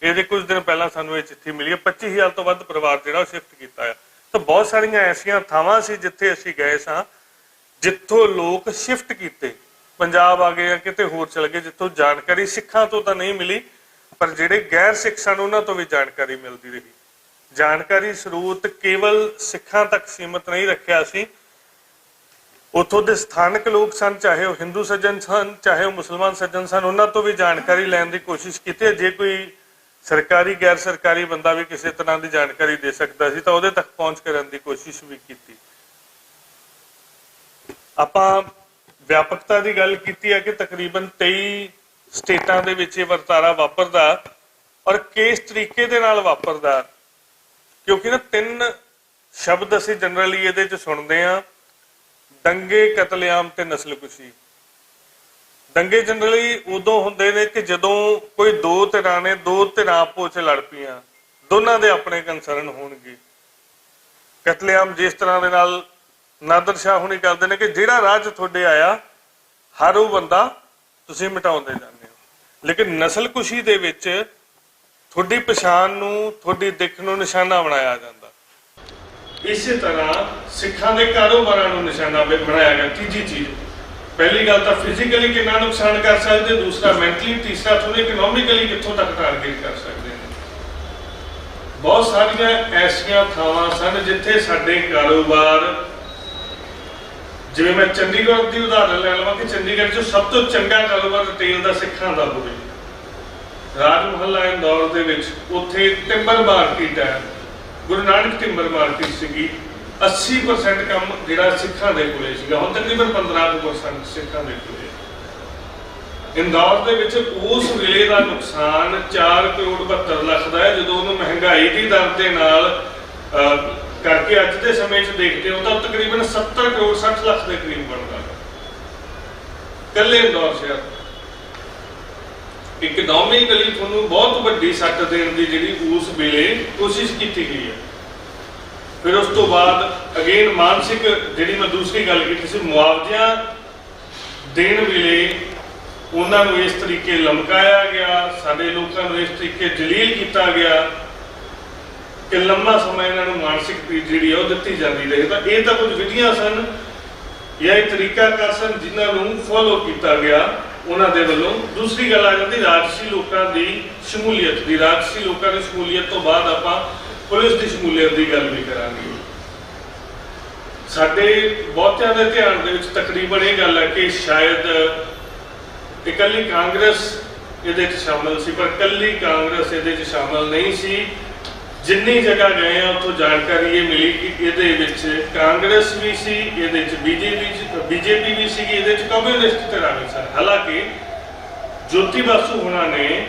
ਇਹਦੇ ਕੁਝ ਦਿਨ ਪਹਿਲਾਂ ਸਾਨੂੰ ਇਹ ਚਿੱਠੀ ਮਿਲੀ ਹੈ, 25,000 ਤੋਂ ਵੱਧ ਪਰਿਵਾਰ ਜਿਹੜਾ ਉਹ ਸ਼ਿਫਟ ਕੀਤਾ ਆ। ਤਾਂ ਬਹੁਤ ਸਾਰੀਆਂ ਐਸੀਆਂ ਥਾਵਾਂ ਸੀ ਜਿੱਥੇ ਅਸੀਂ ਗਏ ਸਾਂ, ਜਿੱਥੋਂ ਲੋਕ ਸ਼ਿਫਟ ਕੀਤੇ, ਪੰਜਾਬ ਆ ਗਏ ਜਾਂ ਕਿਤੇ ਹੋਰ ਚਲੇ ਗਏ, ਜਿੱਥੋਂ ਜਾਣਕਾਰੀ ਸਿੱਖਾਂ ਤੋਂ ਤਾਂ ਨਹੀਂ ਮਿਲੀ, ਪਰ ਜਿਹੜੇ ਗੈਰ ਸਿੱਖ ਸਨ ਉਹਨਾਂ ਤੋਂ ਵੀ ਜਾਣਕਾਰੀ ਮਿਲਦੀ ਰਹੀ। ਜਾਣਕਾਰੀ ਸਰੋਤ ਕੇਵਲ ਸਿੱਖਾਂ ਤੱਕ ਸੀਮਤ ਨਹੀਂ ਰੱਖਿਆ ਸੀ, ਉੱਥੋਂ ਦੇ ਸਥਾਨਕ ਲੋਕ ਸਨ, ਚਾਹੇ ਉਹ ਹਿੰਦੂ ਸੱਜਣ ਸਨ, ਚਾਹੇ ਉਹ ਮੁਸਲਮਾਨ ਸੱਜਣ ਸਨ, ਉਹਨਾਂ ਤੋਂ ਵੀ ਜਾਣਕਾਰੀ ਲੈਣ ਦੀ ਕੋਸ਼ਿਸ਼ ਕੀਤੀ। ਜੇ ਕੋਈ ਸਰਕਾਰੀ ਗੈਰ ਸਰਕਾਰੀ ਬੰਦਾ ਵੀ ਕਿਸੇ ਤਰ੍ਹਾਂ ਦੀ ਜਾਣਕਾਰੀ ਦੇ ਸਕਦਾ ਸੀ ਤਾਂ ਉਹਦੇ ਤੱਕ ਪਹੁੰਚ ਕਰਨ ਦੀ ਕੋਸ਼ਿਸ਼ ਵੀ ਕੀਤੀ। ਆਪਾਂ ਵਿਆਪਕਤਾ ਦੀ ਗੱਲ ਕੀਤੀ ਹੈ ਕਿ ਤਕਰੀਬਨ 23 ਸਟੇਟਾਂ ਦੇ ਵਿੱਚ ਇਹ ਵਰਤਾਰਾ ਵਾਪਰਦਾ, ਔਰ ਕਿਸ ਤਰੀਕੇ ਦੇ ਨਾਲ ਵਾਪਰਦਾ, ਕਿਉਂਕਿ ਨਾ 3 ਸ਼ਬਦ ਅਸੀਂ ਜਨਰਲੀ ਇਹਦੇ 'ਚ ਸੁਣਦੇ ਹਾਂ: ਦੰਗੇ, ਕਤਲੇਆਮ ਤੇ ਨਸਲਕੁਸ਼ੀ। ਦੰਗੇ ਜਨਰਲੀ ਉਦੋਂ ਹੁੰਦੇ ਨੇ ਕਿ ਜਦੋਂ ਕੋਈ ਦੋ ਧਿਰਾਂ ਆਪੋ 'ਚ ਲੜ ਪਈਆਂ, ਦੋਨਾਂ ਦੇ ਆਪਣੇ ਕੰਸਰਨ ਹੋਣਗੇ। ਕਤਲੇਆਮ ਜਿਸ ਤਰ੍ਹਾਂ ਦੇ ਨਾਲ ਨਾਦਰ ਸ਼ਾਹ ਹੁਣੀ ਕਰਦੇ ਨੇ ਕਿ ਜਿਹੜਾ ਰਾਹ 'ਚ ਤੁਹਾਡੇ ਆਇਆ ਹਰ ਉਹ ਬੰਦਾ ਤੁਸੀਂ ਮਿਟਾਉਂਦੇ ਜਾਂਦੇ ਹੋ। ਲੇਕਿਨ ਨਸਲਕੁਸ਼ੀ ਦੇ ਵਿੱਚ ਤੁਹਾਡੀ ਪਛਾਣ ਨੂੰ, ਤੁਹਾਡੀ ਦਿੱਖ ਨੂੰ ਨਿਸ਼ਾਨਾ ਬਣਾਇਆ ਜਾਂਦਾ। ਇਸੇ ਤਰ੍ਹਾਂ ਸਿੱਖਾਂ ਦੇ ਕਾਰੋਬਾਰਾਂ ਨੂੰ ਨਿਸ਼ਾਨਾ ਬਣਾਇਆ ਗਿਆ। ਤੀਜੀ ਚੀਜ਼, ਪਹਿਲੀ ਗੱਲ ਤਾਂ ਫਿਜ਼ੀਕਲੀ ਕਿੰਨਾ ਨੁਕਸਾਨ ਕਰ ਸਕਦੇ, ਦੂਸਰਾ ਮੈਂਟਲੀ, ਤੀਸਰਾ ਤੁਹਾਨੂੰ ਇਕਨੋਮਿਕਲੀ ਕਿੱਥੋਂ ਤੱਕ ਟਾਰਗੇਟ ਕਰ ਸਕਦੇ ਨੇ। ਬਹੁਤ ਸਾਰੀਆਂ ਐਸੀਆਂ ਥਾਵਾਂ ਸਨ ਜਿੱਥੇ ਸਾਡੇ ਕਾਰੋਬਾਰ, ਜਿਵੇਂ ਮੈਂ ਚੰਡੀਗੜ੍ਹ ਦੀ ਉਦਾਹਰਨ ਲੈ ਲਵਾਂ ਕਿ ਚੰਡੀਗੜ੍ਹ 'ਚ ਸਭ ਤੋਂ ਚੰਗਾ ਕਾਰੋਬਾਰ ਰਿਟੇਲ ਦਾ ਸਿੱਖਾਂ ਦਾ ਹੋਵੇ। ਰਾਜ ਮੁਹੱਲਾ ਇੰਦੌਰ ਦੇ ਵਿੱਚ ਉੱਥੇ ਟਿੰਬਰ ਮਾਰਕੀਟ ਹੈ, ਗੁਰੂ ਨਾਨਕ ਟਿੰਬਰ ਮਾਰਕੀਟ ਸੀਗੀ। 80% ਕੰਮ ਜਿਹੜਾ ਸਿੱਖਾਂ ਦੇ ਕੋਲੇ ਸੀਗਾ, ਹੁਣ ਤਕਰੀਬਨ 15% ਸਿੱਖਾਂ ਦੇ ਕੋਲੇ। ਇੰਦੌਰ ਦੇ ਵਿੱਚ ਉਸ ਵੇਲੇ ਦਾ ਨੁਕਸਾਨ 4 ਕਰੋੜ 72 ਲੱਖ ਦਾ ਹੈ। ਜਦੋਂ ਉਹਨੂੰ ਮਹਿੰਗਾਈ ਦੀ ਦਰ ਦੇ ਨਾਲ ਕਰਕੇ ਅੱਜ ਦੇ ਸਮੇਂ 'ਚ ਦੇਖਦੇ ਹੋ ਤਾਂ ਤਕਰੀਬਨ 70 ਕਰੋੜ 60 ਲੱਖ ਦੇ ਕਰੀਬ ਬਣਦਾ ਇਕੱਲੇ ਇੰਦੌਰ ਸ਼ਹਿਰ। ਇਕਨੋਮਿਕਲੀ ਤੁਹਾਨੂੰ ਬਹੁਤ ਵੱਡੀ ਸੱਟ ਦੇਣ ਦੀ ਜਿਹੜੀ ਉਸ ਵੇਲੇ ਕੋਸ਼ਿਸ਼ ਕੀਤੀ ਗਈ ਹੈ। ਫਿਰ ਉਸ ਤੋਂ ਬਾਅਦ ਅਗੇਨ ਮਾਨਸਿਕ, ਜਿਹੜੀ ਮੈਂ ਦੂਸਰੀ ਗੱਲ ਕੀਤੀ ਸੀ, ਮੁਆਵਜ਼ਿਆਂ ਦੇਣ ਵੇਲੇ ਉਹਨਾਂ ਨੂੰ ਇਸ ਤਰੀਕੇ ਲਮਕਾਇਆ ਗਿਆ, ਸਾਡੇ ਲੋਕਾਂ ਨੂੰ ਇਸ ਤਰੀਕੇ ਜਲੀਲ ਕੀਤਾ ਗਿਆ ਕਿ ਲੰਮਾ ਸਮਾਂ ਇਹਨਾਂ ਨੂੰ ਮਾਨਸਿਕ ਪੀੜ ਜਿਹੜੀ ਆ ਉਹ ਦਿੱਤੀ ਜਾਂਦੀ ਰਹੇ। ਤਾਂ ਇਹ ਤਾਂ ਕੁਝ ਵਿਧੀਆਂ ਸਨ ਜਾਂ ਇਹ ਤਰੀਕਾਕਾਰ ਸਨ ਜਿਨ੍ਹਾਂ ਨੂੰ ਫੋਲੋ ਕੀਤਾ ਗਿਆ ਉਹਨਾਂ ਦੇ ਵੱਲੋਂ। ਦੂਸਰੀ ਗੱਲ ਆ ਜਾਂਦੀ ਰਾਜਸੀ ਲੋਕਾਂ ਦੀ ਸ਼ਮੂਲੀਅਤ ਦੀ। ਰਾਜਸੀ ਲੋਕਾਂ ਦੀ ਸ਼ਮੂਲੀਅਤ ਤੋਂ ਬਾਅਦ ਆਪਾਂ ਪੁਲਿਸ ਦੀ ਸ਼ਮੂਲੀਅਤ ਦੀ ਗੱਲ ਵੀ ਕਰਾਂਗੇ। ਸਾਡੇ ਬਹੁਤਿਆਂ ਦੇ ਧਿਆਨ ਦੇ ਵਿੱਚ ਤਕਰੀਬਨ ਇਹ ਗੱਲ ਹੈ ਕਿ ਸ਼ਾਇਦ ਇਕੱਲੀ ਕਾਂਗਰਸ ਇਹਦੇ 'ਚ ਸ਼ਾਮਲ ਸੀ, ਪਰ ਇਕੱਲੀ ਕਾਂਗਰਸ ਇਹਦੇ 'ਚ ਸ਼ਾਮਲ ਨਹੀਂ ਸੀ। ਜਿੰਨੀ ਜਗ੍ਹਾ ਗਏ ਆ ਉੱਥੋਂ ਜਾਣਕਾਰੀ ਇਹ ਮਿਲੀ ਕਿ ਇਹਦੇ ਵਿੱਚ ਕਾਂਗਰਸ ਵੀ ਸੀ, ਇਹਦੇ 'ਚ ਬੀਜੇਪੀ ਵੀ ਸੀਗੀ, ਇਹਦੇ 'ਚ ਕਮਿਊਨਿਸਟ ਧਿਰਾਂ ਵੀ ਸਨ। ਹਾਲਾਂਕਿ ਜੋਤੀ ਬਾਸੂ ਹੋਣਾ ਨੇ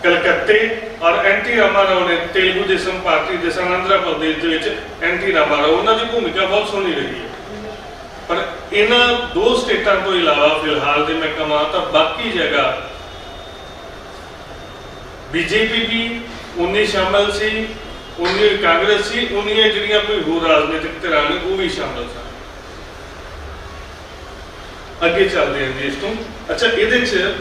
ਕਲਕੱਤੇ ਔਰ ਐਨਟੀ ਰਾਮਾਰਾਓ ਨੇ ਤੇਲਗੂ ਦੇਸ਼ਮ ਪਾਰਟੀ ਦੇ ਆਂਧਰਾ ਪ੍ਰਦੇਸ਼ ਦੇ ਵਿੱਚ ਐਨਟੀ ਰਾਮਾਰਾਓ, ਉਹਨਾਂ ਦੀ ਭੂਮਿਕਾ ਬਹੁਤ ਸੋਹਣੀ ਰਹੀ ਹੈ। ਪਰ ਇਹਨਾਂ ਦੋ ਸਟੇਟਾਂ ਤੋਂ ਇਲਾਵਾ ਫਿਲਹਾਲ ਦੇ ਮੈਂ ਕਹਾਂ ਤਾਂ ਬਾਕੀ ਜਗ੍ਹਾ ਬੀਜੇਪੀ ਵੀ ਉਨੀ ਸ਼ਾਮਲ ਸੀ, ਉਨੀ ਕਾਂਗਰਸ ਸੀ, ਉਨੀਆਂ ਜਿਹੜੀਆਂ ਕੋਈ ਹੋਰ ਰਾਜਨੀਤਿਕ ਧਿਰਾਂ ਨੇ ਉਹ ਵੀ ਸ਼ਾਮਲ ਸਨ। ਅੱਗੇ ਚੱਲਦੇ ਹਾਂ ਜੀ ਇਸ ਤੋਂ। ਅੱਛਾ, ਇਹਦੇ 'ਚ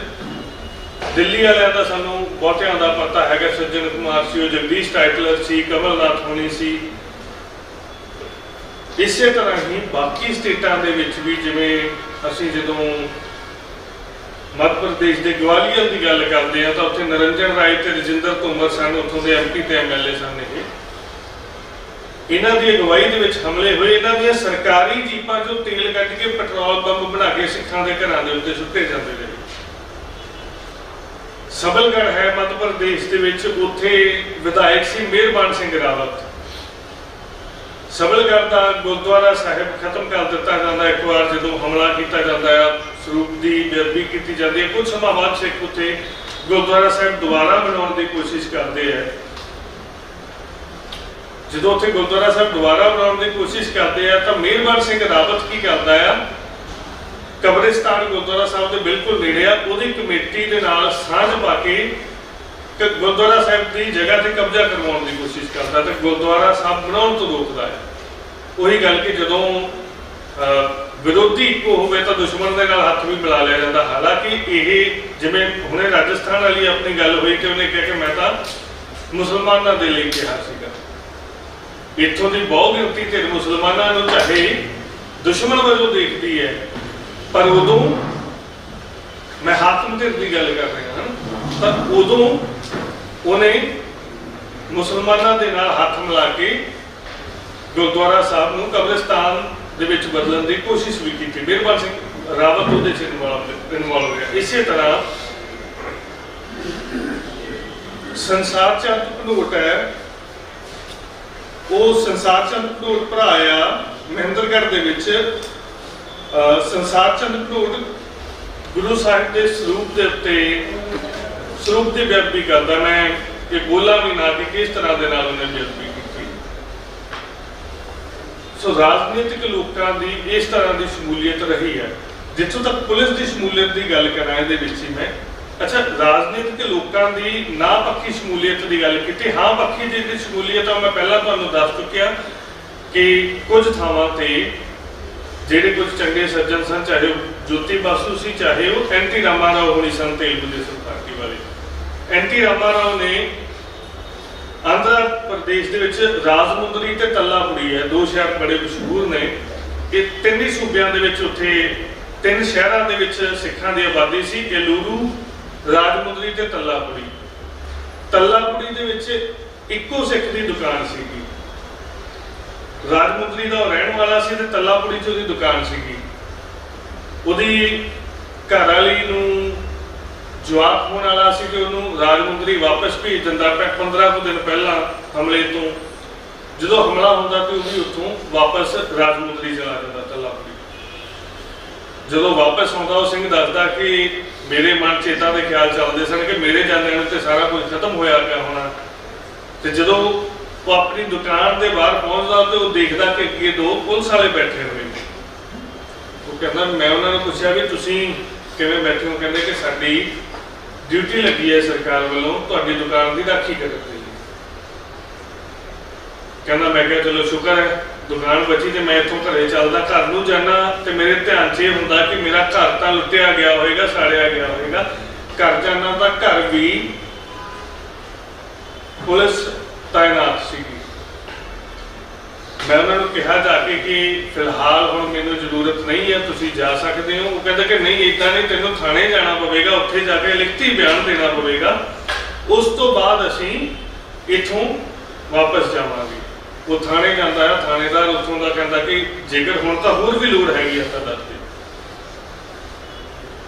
ਦਿੱਲੀ ਵਾਲਿਆਂ ਦਾ ਸਾਨੂੰ ਬਹੁਤਿਆਂ ਦਾ ਪਤਾ ਹੈਗਾ। ਸੱਜਣ ਕੁਮਾਰ ਸੀ, ਉਹ ਜਗਦੀਸ਼ ਟਾਈਟਲਰ ਸੀ, ਕਮਲਨਾਥ ਹੋਣੀ ਸੀ। ਇਸੇ ਤਰ੍ਹਾਂ ਹੀ ਬਾਕੀ ਸਟੇਟਾਂ ਦੇ ਵਿੱਚ ਵੀ, ਜਿਵੇਂ ਅਸੀਂ ਜਦੋਂ ਮੱਧ ਪ੍ਰਦੇਸ਼ ਦੇ ਗਵਾਲੀਅਰ ਦੀ ਗੱਲ ਕਰਦੇ ਹਾਂ ਤਾਂ ਉੱਥੇ ਨਰਿੰਦਰ ਰਾਏ ਤੇ ਰਜਿੰਦਰ ਤੋਮਰ ਸਨ, ਉੱਥੋਂ ਦੇ ਐਮਪੀ ਤੇ ਐਮਐਲਏ ਸਨ। ਇਹਨਾਂ ਦੀ ਅਗਵਾਈ ਦੇ ਵਿੱਚ ਹਮਲੇ ਹੋਏ। ਇਹਨਾਂ ਦੀਆਂ ਸਰਕਾਰੀ ਜੀਪਾਂ 'ਚੋਂ ਤੇਲ ਕੱਢ ਕੇ ਪੈਟਰੋਲ ਬੰਬ ਬਣਾ ਕੇ ਸਿੱਖਾਂ ਦੇ ਘਰਾਂ ਦੇ ਉੱਤੇ ਸੁੱਟੇ ਜਾਂਦੇ ਰਹੇ। ਸਬਲਗੜ੍ਹ ਹੈ ਮੱਧ ਪ੍ਰਦੇਸ਼ ਦੇ ਵਿੱਚ, ਉੱਥੇ ਵਿਧਾਇਕ ਸੀ ਮਿਹਰਬਾਨ ਸਿੰਘ ਰਾਵਤ। ਸਬਲਗੜ੍ਹ ਦਾ ਗੁਰਦੁਆਰਾ ਸਾਹਿਬ ਖਤਮ ਕਰ ਦਿੱਤਾ ਜਾਂਦਾ ਇੱਕ ਵਾਰ ਜਦੋਂ ਹਮਲਾ ਕੀਤਾ ਜਾਂਦਾ ਹੈ, ਸਰੂਪ ਦੀ ਬੇਅਦਬੀ ਕੀਤੀ ਜਾਂਦੀ ਹੈ। ਕੁਝ ਸਮਾਂ ਬਾਅਦ ਸਿੱਖ ਉੱਥੇ ਗੁਰਦੁਆਰਾ ਸਾਹਿਬ ਦੁਬਾਰਾ ਬਣਾਉਣ ਦੀ ਕੋਸ਼ਿਸ਼ ਕਰਦੇ ਹੈ। ਜਦੋਂ ਉੱਥੇ ਗੁਰਦੁਆਰਾ ਸਾਹਿਬ ਦੁਬਾਰਾ ਬਣਾਉਣ ਦੀ ਕੋਸ਼ਿਸ਼ ਕਰਦੇ ਆ ਤਾਂ ਮਿਹਰਬਾਨ ਸਿੰਘ ਰਾਵਤ ਕੀ ਕਰਦਾ ਆ, ਕਬਰਿਸਤਾਨ ਗੁਰਦੁਆਰਾ ਸਾਹਿਬ ਦੇ ਬਿਲਕੁਲ ਨੇੜੇ ਆ, ਉਹਦੀ ਕਮੇਟੀ ਦੇ ਨਾਲ ਸਾਂਝ ਪਾ ਕੇ ਗੁਰਦੁਆਰਾ ਸਾਹਿਬ ਦੀ ਜਗ੍ਹਾ ਤੇ ਕਬਜ਼ਾ ਕਰਵਾਉਣ ਦੀ ਕੋਸ਼ਿਸ਼ ਕਰਦਾ ਤੇ ਗੁਰਦੁਆਰਾ ਸਾਹਿਬ ਬਣਾਉਣ ਤੋਂ ਰੋਕਦਾ ਹੈ। ਉਹੀ ਗੱਲ ਕਿ ਜਦੋਂ ਵਿਰੋਧੀ ਇੱਕੋ ਹੋਵੇ ਤਾਂ ਦੁਸ਼ਮਣ ਦੇ ਨਾਲ ਹੱਥ ਵੀ ਮਿਲਾ ਲਿਆ ਜਾਂਦਾ। ਹਾਲਾਂਕਿ ਇਹ ਜਿਵੇਂ ਹੁਣੇ ਰਾਜਸਥਾਨ ਵਾਲੀ ਆਪਣੀ ਗੱਲ ਹੋਈ ਕਿ ਉਹਨੇ ਕਿਹਾ ਕਿ ਮੈਂ ਤਾਂ ਮੁਸਲਮਾਨਾਂ ਦੇ ਲਈ ਕਿਹਾ ਸੀਗਾ। ਇੱਥੋਂ ਦੀ ਬਹੁ ਗਿਣਤੀ ਤੇ ਮੁਸਲਮਾਨਾਂ ਨੂੰ ਚਾਹੇ ਦੁਸ਼ਮਣ ਵਜੋਂ ਦੇਖਦੀ ਹੈ, ਪਰ ਉਦੋਂ ਮੈਂ ਹਾਕਮ ਧਿਰ ਦੀ ਗੱਲ ਕਰ ਰਿਹਾ ਹਾਂ ਤਾਂ ਉਦੋਂ ਉਹਨੇ ਮੁਸਲਮਾਨਾਂ ਦੇ ਨਾਲ ਹੱਥ ਮਿਲਾ ਕੇ ਗੁਰਦੁਆਰਾ ਸਾਹਿਬ ਨੂੰ ਕਬਰਿਸਤਾਨ ਦੇ ਵਿੱਚ ਬਦਲਣ ਦੀ ਕੋਸ਼ਿਸ਼ ਵੀ ਕੀਤੀ। ਮਿਹਰਬਾਨ ਸਿੰਘ ਰਾਵਤ ਉਹਦੇ 'ਚ ਇਨਵੋਲਵ ਹੋਇਆ। ਇਸੇ ਤਰ੍ਹਾਂ ਸੰਸਾਰ ਚੰਦ ਭਨੋਟ ਹੈ, ਉਹ ਸੰਸਾਰ ਚੰਦ ਭਨੋਟ ਭਰਾ ਆ ਮਹਿੰਦਰਗੜ੍ਹ ਦੇ ਵਿੱਚ। ਸੰਸਾਰ ਚੰਦ ਭਨੋਟ ਗੁਰੂ ਸਾਹਿਬ ਦੇ ਸਰੂਪ ਦੇ ਉੱਤੇ ਸਰੂਪ ਦੀ ਬੇਅਦਬੀ ਕਰਦਾ। ਮੈਂ ਇਹ ਬੋਲਾਂ ਵੀ ਨਾ ਕਿ ਕਿਸ ਤਰ੍ਹਾਂ ਦੇ ਨਾਲ ਉਹਨੇ ਬੇਅਦਬੀ ਕੀਤੀ। ਸੋ ਰਾਜਨੀਤਿਕ ਲੋਕਾਂ ਦੀ ਇਸ ਤਰ੍ਹਾਂ ਦੀ ਸ਼ਮੂਲੀਅਤ ਰਹੀ ਹੈ। ਜਿੱਥੋਂ ਤੱਕ ਪੁਲਿਸ ਦੀ ਸ਼ਮੂਲੀਅਤ ਦੀ ਗੱਲ ਕਰਾਂ ਇਹਦੇ ਵਿੱਚ ਹੀ ਮੈਂ, ਅੱਛਾ, ਰਾਜਨੀਤਿਕ ਲੋਕਾਂ ਦੀ ਨਾ ਪੱਖੀ ਸ਼ਮੂਲੀਅਤ ਦੀ ਗੱਲ ਕੀਤੀ। ਹਾਂ, ਪੱਖੀ ਦੀ ਸ਼ਮੂਲੀਅਤ ਆ ਮੈਂ ਪਹਿਲਾਂ ਤੁਹਾਨੂੰ ਦੱਸ ਚੁੱਕਿਆ ਕਿ ਕੁਝ ਥਾਵਾਂ ਤੇ ਜਿਹੜੇ ਕੁਝ ਚੰਗੇ ਸੱਜਣ ਸਨ, ਚਾਹੇ ਉਹ ਜੋਤੀ ਬਾਸੂ ਸੀ, ਚਾਹੇ ਉਹ ਐਨਟੀ ਰਾਮਾਰਾਓ ਹੋਣੀ ਸਨ ਤੇਲਗੂ ਦੇਸ਼ਮ ਪਾਰਟੀ ਵਾਲੇ। ਐਨਟੀ ਰਾਮਾਰਾਓ ਨੇ ਆਂਧਰਾ ਪ੍ਰਦੇਸ਼ ਦੇ ਵਿੱਚ ਰਾਜਮੁੰਦਰੀ ਤੇ ਤੱਲਾਪੁਰੀ ਹੈ, ਦੋ ਸ਼ਹਿਰ ਬੜੇ ਮਸ਼ਹੂਰ ਨੇ। ਇਹ ਤਿੰਨ ਹੀ ਸੂਬਿਆਂ ਦੇ ਵਿੱਚ, ਉੱਥੇ ਤਿੰਨ ਸ਼ਹਿਰਾਂ ਦੇ ਵਿੱਚ ਸਿੱਖਾਂ ਦੀ ਆਬਾਦੀ ਸੀ, ਏਲੂਰੂ, ਰਾਜਮੁੰਦਰੀ ਤੇ ਤੱਲਾਪੁਰੀ। ਤੱਲਾਪੁਰੀ ਦੇ ਵਿੱਚ ਇੱਕੋ ਸਿੱਖ ਦੀ ਦੁਕਾਨ ਸੀਗੀ। ਰਾਜਮੁੰਦਰੀ ਦਾ ਉਹ ਰਹਿਣ ਵਾਲਾ ਸੀ ਤੇ ਤੱਲਾਪੁਰੀ 'ਚ ਉਹਦੀ ਦੁਕਾਨ ਸੀਗੀ। ਉਹਦੀ ਘਰ ਵਾਲੀ ਨੂੰ ਜਵਾਕ ਹੋਣ ਵਾਲਾ ਸੀ ਤੇ ਉਹਨੂੰ ਰਾਜਮੁੰਦਰੀ ਵਾਪਸ ਭੇਜ ਦਿੰਦਾ 15 ਕੁ ਦਿਨ ਪਹਿਲਾਂ ਹਮਲੇ ਤੋਂ। ਜਦੋਂ ਹਮਲਾ ਹੁੰਦਾ ਤੇ ਉਹ ਵੀ ਉੱਥੋਂ ਵਾਪਸ ਰਾਜਮੁੰਦਰੀ ਚਲਾ ਜਾਂਦਾ ਤੱਲਾਪੁਰੀ। ਜਦੋਂ ਵਾਪਸ ਆਉਂਦਾ ਉਹ ਸਿੰਘ ਦੱਸਦਾ ਕਿ ਮੇਰੇ ਮਨ 'ਚ ਏਦਾਂ ਦੇ ਖਿਆਲ ਚੱਲਦੇ ਸਨ ਕਿ ਮੇਰੇ ਜਾਂਦਿਆਂ ਨੂੰ ਤੇ ਸਾਰਾ ਕੁਝ ਖਤਮ ਹੋਇਆ ਪਿਆ ਹੋਣਾ। ਤੇ ਜਦੋਂ ਉਹ ਆਪਣੀ ਦੁਕਾਨ ਦੇ ਬਾਹਰ ਪਹੁੰਚਦਾ ਤੇ ਉਹ ਦੇਖਦਾ ਕਿ ਅੱਗੇ ਦੋ ਪੁਲਿਸ ਵਾਲੇ ਬੈਠੇ ਹੋਏ ਨੇ। ਉਹ ਕਹਿੰਦਾ, ਮੈਂ ਉਹਨਾਂ ਨੂੰ ਪੁੱਛਿਆ ਵੀ ਤੁਸੀਂ ਕਿਵੇਂ ਬੈਠੇ ਹੋ? ਕਹਿੰਦੇ ਕਿ ਸਾਡੀ ਡਿਊਟੀ ਲੱਗੀ ਹੈ ਸਰਕਾਰ ਵੱਲੋਂ ਤੁਹਾਡੀ ਦੁਕਾਨ ਦੀ ਰਾਖੀ ਕਰਨ ਦੀ। ਕਹਿੰਦਾ, ਮੈਂ ਕਿਹਾ ਚਲੋ ਸ਼ੁਕਰ ਹੈ ਦੁਕਾਨ ਬਚੀ ਤੇ ਮੈਂ ਇੱਥੋਂ ਘਰੇ ਚੱਲਦਾ। ਘਰ ਨੂੰ ਜਾਣਾ ਤੇ ਮੇਰੇ ਧਿਆਨ 'ਚ ਇਹ ਹੁੰਦਾ ਕਿ ਮੇਰਾ ਘਰ ਤਾਂ ਲੁੱਟਿਆ ਗਿਆ ਹੋਵੇਗਾ, ਸਾੜਿਆ ਗਿਆ ਹੋਵੇਗਾ। ਘਰ ਜਾਣਾ ਤਾਂ ਘਰ ਵੀ ਪੁਲਿਸ ਤਾਇਨਾਤ ਸੀਗੀ। ਮੈਂ ਉਹਨਾਂ ਨੂੰ ਕਿਹਾ ਜਾ ਕੇ ਕਿ ਫਿਲਹਾਲ ਹੁਣ ਮੈਨੂੰ ਜ਼ਰੂਰਤ ਨਹੀਂ ਹੈ, ਤੁਸੀਂ ਜਾ ਸਕਦੇ ਹੋ। ਉਹ ਕਹਿੰਦਾ ਕਿ ਨਹੀਂ, ਇੱਦਾਂ ਨਹੀਂ, ਤੈਨੂੰ ਥਾਣੇ ਜਾਣਾ ਪਵੇਗਾ, ਉੱਥੇ ਜਾ ਕੇ ਲਿਖਤੀ ਬਿਆਨ ਦੇਣਾ ਪਵੇਗਾ, ਉਸ ਤੋਂ ਬਾਅਦ ਅਸੀਂ ਇੱਥੋਂ ਵਾਪਸ ਜਾਵਾਂਗੇ। ਉਹ ਥਾਣੇ ਜਾਂਦਾ ਹੈ, ਥਾਣੇਦਾਰ ਉੱਥੋਂ ਦਾ ਕਹਿੰਦਾ ਕਿ ਜੇਕਰ ਹੁਣ ਤਾਂ ਹੋਰ ਵੀ ਲੋੜ ਹੈਗੀ ਆ ਤਾਂ ਦੱਸ ਦੇ।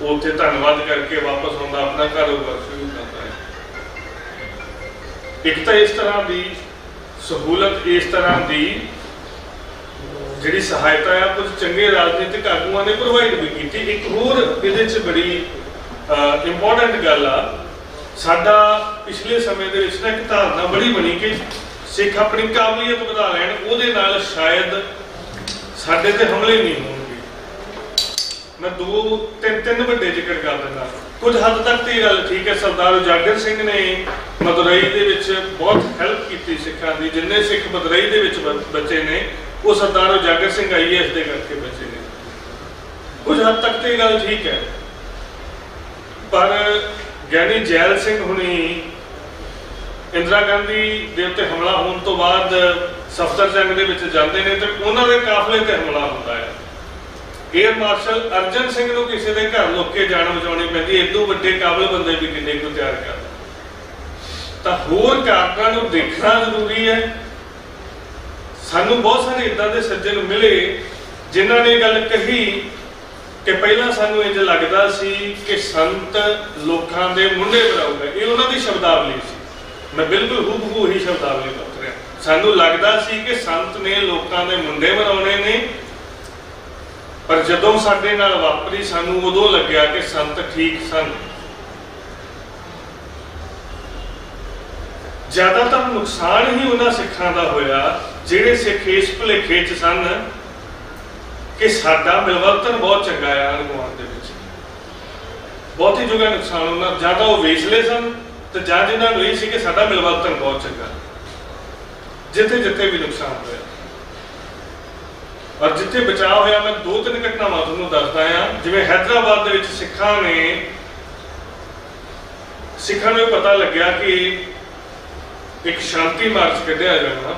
ਉਹ ਉੱਥੇ ਧੰਨਵਾਦ ਕਰਕੇ ਵਾਪਸ ਆਉਂਦਾ, ਆਪਣਾ ਕਾਰੋਬਾਰ ਸ਼ੁਰੂ ਕਰਦਾ ਹੈ। ਇੱਕ ਤਾਂ ਇਸ ਤਰ੍ਹਾਂ ਦੀ ਸਹੂਲਤ, ਇਸ ਤਰ੍ਹਾਂ ਦੀ ਜਿਹੜੀ ਸਹਾਇਤਾ ਆ ਕੁਝ ਚੰਗੇ ਰਾਜਨੀਤਿਕ ਆਗੂਆਂ ਨੇ ਪ੍ਰੋਵਾਈਡ ਵੀ ਕੀਤੀ। ਇੱਕ ਹੋਰ ਇਹਦੇ 'ਚ ਬੜੀ ਇੰਪੋਰਟੈਂਟ ਗੱਲ ਆ, ਸਾਡਾ ਪਿਛਲੇ ਸਮੇਂ ਦੇ ਵਿੱਚ ਨਾ ਇੱਕ ਧਾਰਨਾ ਬੜੀ ਬਣੀ ਕਿ ਸਿੱਖ ਆਪਣੀ ਕਾਬਲੀਅਤ ਵਧਾ ਲੈਣ, ਉਹਦੇ ਨਾਲ ਸ਼ਾਇਦ ਸਾਡੇ ਤੇ ਹਮਲੇ ਨਹੀਂ ਹੋਣਗੇ। ਮੈਂ ਤਿੰਨ ਵੱਡੇ ਜ਼ਿਕਰ ਕਰ ਦਿੰਦਾ। ਕੁਝ ਹੱਦ ਤੱਕ ਤੇ ਇਹ ਗੱਲ ਠੀਕ ਹੈ, ਸਰਦਾਰ ਉਜਾਗਰ ਸਿੰਘ ਨੇ ਮਦੁਰਈ ਦੇ ਵਿੱਚ ਬਹੁਤ ਹੈਲਪ ਕੀਤੀ ਸਿੱਖਾਂ ਦੀ। ਜਿੰਨੇ ਸਿੱਖ ਮਦੁਰਈ ਦੇ ਵਿੱਚ ਬੱਚੇ ਨੇ ਉਹ ਸਰਦਾਰ ਉਜਾਗਰ ਸਿੰਘ IAS ਦੇ ਕਰਕੇ ਬੱਚੇ ਨੇ। ਕੁਝ ਹੱਦ ਤੱਕ ਤੇ ਇਹ ਗੱਲ ਠੀਕ ਹੈ, ਪਰ ਗਿਆਨੀ ਜੈਲ ਸਿੰਘ ਹੁਣੀ ਇੰਦਰਾ ਗਾਂਧੀ ਦੇ ਉੱਤੇ ਹਮਲਾ ਹੋਣ ਤੋਂ ਬਾਅਦ ਸਫਦਰ ਜੰਗ ਦੇ ਵਿੱਚ ਜਾਂਦੇ ਨੇ ਤੇ ਉਹਨਾਂ ਦੇ ਕਾਫਲੇ ਤੇ ਹਮਲਾ ਹੁੰਦਾ ਹੈ। ਏਅਰ ਮਾਰਸ਼ਲ ਅਰਜਨ ਸਿੰਘ ਨੂੰ ਕਿਸੇ ਦੇ ਘਰ ਲੁੱਕ ਕੇ ਜਾਨ ਬਚਾਉਣੀ ਪੈਂਦੀ। ਇਦੋਂ ਵੱਡੇ ਕਾਬਲ ਬੰਦੇ ਵੀ ਕਿੰਨੇ ਕੁ ਤਿਆਰ ਕਰ, ਤਾਂ ਹੋਰ ਕਾਰਨਾਂ ਨੂੰ ਦੇਖਣਾ ਜ਼ਰੂਰੀ ਹੈ। ਸਾਨੂੰ ਬਹੁਤ ਸਾਰੇ ਇਦਾਂ ਦੇ ਸੱਜਣ ਮਿਲੇ ਜਿਨ੍ਹਾਂ ਨੇ ਗੱਲ ਕਹੀ ਕਿ ਪਹਿਲਾਂ ਸਾਨੂੰ ਇੰਜ ਲੱਗਦਾ ਸੀ ਕਿ ਸੰਤ ਲੋਕਾਂ ਦੇ ਮੁੰਡੇ ਬਣਾਊਗਾ। ਇਹ ਉਹਨਾਂ ਦੀ ਸ਼ਬਦਾਵਲੀ ਸੀ, ਮੈਂ ਬਿਲਕੁਲ ਹੂਬਹੂ ਹੀ ਸ਼ਬਦਾਵਲੀ ਵਰਤ ਰਿਹਾ। ਸਾਨੂੰ ਲੱਗਦਾ ਸੀ ਕਿ ਸੰਤ ਨੇ ਲੋਕਾਂ ਦੇ ਮੁੰਡੇ ਬਣਾਉਣੇ ਨੇ, ਪਰ ਜਦੋਂ ਸਾਡੇ ਨਾਲ ਵਾਪਰੀ ਸਾਨੂੰ ਉਦੋਂ ਲੱਗਿਆ ਕਿ ਸੰਤ ਠੀਕ ਸਨ। ਜ਼ਿਆਦਾਤਰ ਨੁਕਸਾਨ ਹੀ ਉਹਨਾਂ ਸਿੱਖਾਂ ਦਾ ਹੋਇਆ ਜਿਹੜੇ ਸਿੱਖ ਇਸ ਭੁਲੇਖੇ 'ਚ ਸਨ ਕਿ ਸਾਡਾ ਮਿਲਵਰਤਨ ਬਹੁਤ ਚੰਗਾ ਆ ਅਨੁਮਾਨ ਦੇ ਵਿੱਚ। ਬਹੁਤੀ ਜਗ੍ਹਾ ਨੁਕਸਾਨ ਉਹਨਾਂ, ਜਾਂ ਤਾਂ ਉਹ ਵੇਚਲੇ ਸਨ ਤੇ ਜਾਂ ਜਿਨ੍ਹਾਂ ਨੂੰ ਇਹ ਸੀ ਕਿ ਸਾਡਾ ਮਿਲਵਰਤਨ ਬਹੁਤ ਚੰਗਾ। ਜਿੱਥੇ ਜਿੱਥੇ ਵੀ ਨੁਕਸਾਨ ਹੋਇਆ ਔਰ ਜਿੱਥੇ ਬਚਾਅ ਹੋਇਆ, ਮੈਂ 2-3 ਘਟਨਾਵਾਂ ਤੁਹਾਨੂੰ ਦੱਸਦਾ ਆ। ਜਿਵੇਂ ਹੈਦਰਾਬਾਦ ਦੇ ਵਿੱਚ ਸਿੱਖਾਂ ਨੂੰ ਪਤਾ ਲੱਗਿਆ ਕਿ ਇੱਕ ਸ਼ਾਂਤੀ ਮਾਰਚ ਕੱਢਿਆ ਜਾਣਾ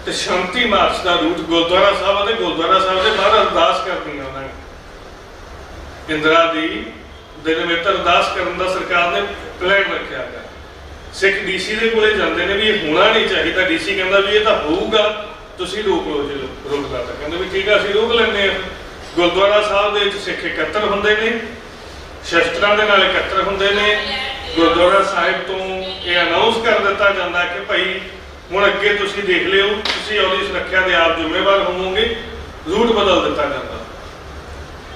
ਤੇ ਸ਼ਾਂਤੀ ਮਾਰਚ ਦਾ ਰੂਟ ਗੁਰਦੁਆਰਾ ਸਾਹਿਬ ਅਤੇ ਗੁਰਦੁਆਰਾ ਸਾਹਿਬ ਦੇ ਬਾਹਰ ਅਰਦਾਸ ਕਰਨੀ ਆ। ਉਹਨਾਂ ਨੇ ਇੰਦਰਾ ਦੀ ਦੇ ਨਿਮਿਤ ਅਰਦਾਸ ਕਰਨ ਦਾ ਸਰਕਾਰ ਨੇ ਪਲਾਨ ਰੱਖਿਆ ਹੈ। ਸਿੱਖ DC ਦੇ ਕੋਲੇ ਜਾਂਦੇ ਨੇ ਵੀ ਇਹ ਹੋਣਾ ਨਹੀਂ ਚਾਹੀਦਾ। DC ਕਹਿੰਦਾ ਵੀ ਇਹ ਤਾਂ ਹੋਊਗਾ, ਤੁਸੀਂ ਰੋਕ ਲਓ। ਜੇ ਰੋਕਦਾ ਤਾਂ ਕਹਿੰਦੇ ਵੀ ਠੀਕ ਆ, ਅਸੀਂ ਰੋਕ ਲੈਂਦੇ ਹਾਂ। ਗੁਰਦੁਆਰਾ ਸਾਹਿਬ ਦੇ ਵਿੱਚ ਸਿੱਖ ਇਕੱਤਰ ਹੁੰਦੇ ਨੇ, ਸ਼ਸਤਰਾਂ ਦੇ ਨਾਲ ਇਕੱਤਰ ਹੁੰਦੇ ਨੇ। ਗੁਰਦੁਆਰਾ ਸਾਹਿਬ ਤੋਂ ਇਹ ਅਨਾਉਂਸ ਕਰ ਦਿੱਤਾ ਜਾਂਦਾ ਕਿ ਭਾਈ ਹੁਣ ਅੱਗੇ ਤੁਸੀਂ ਦੇਖ ਲਿਓ, ਤੁਸੀਂ ਉਹਦੀ ਸੁਰੱਖਿਆ ਦੇ ਆਪ ਜ਼ਿੰਮੇਵਾਰ ਹੋਵੋਗੇ। ਰੂਟ ਬਦਲ ਦਿੱਤਾ ਜਾਂਦਾ।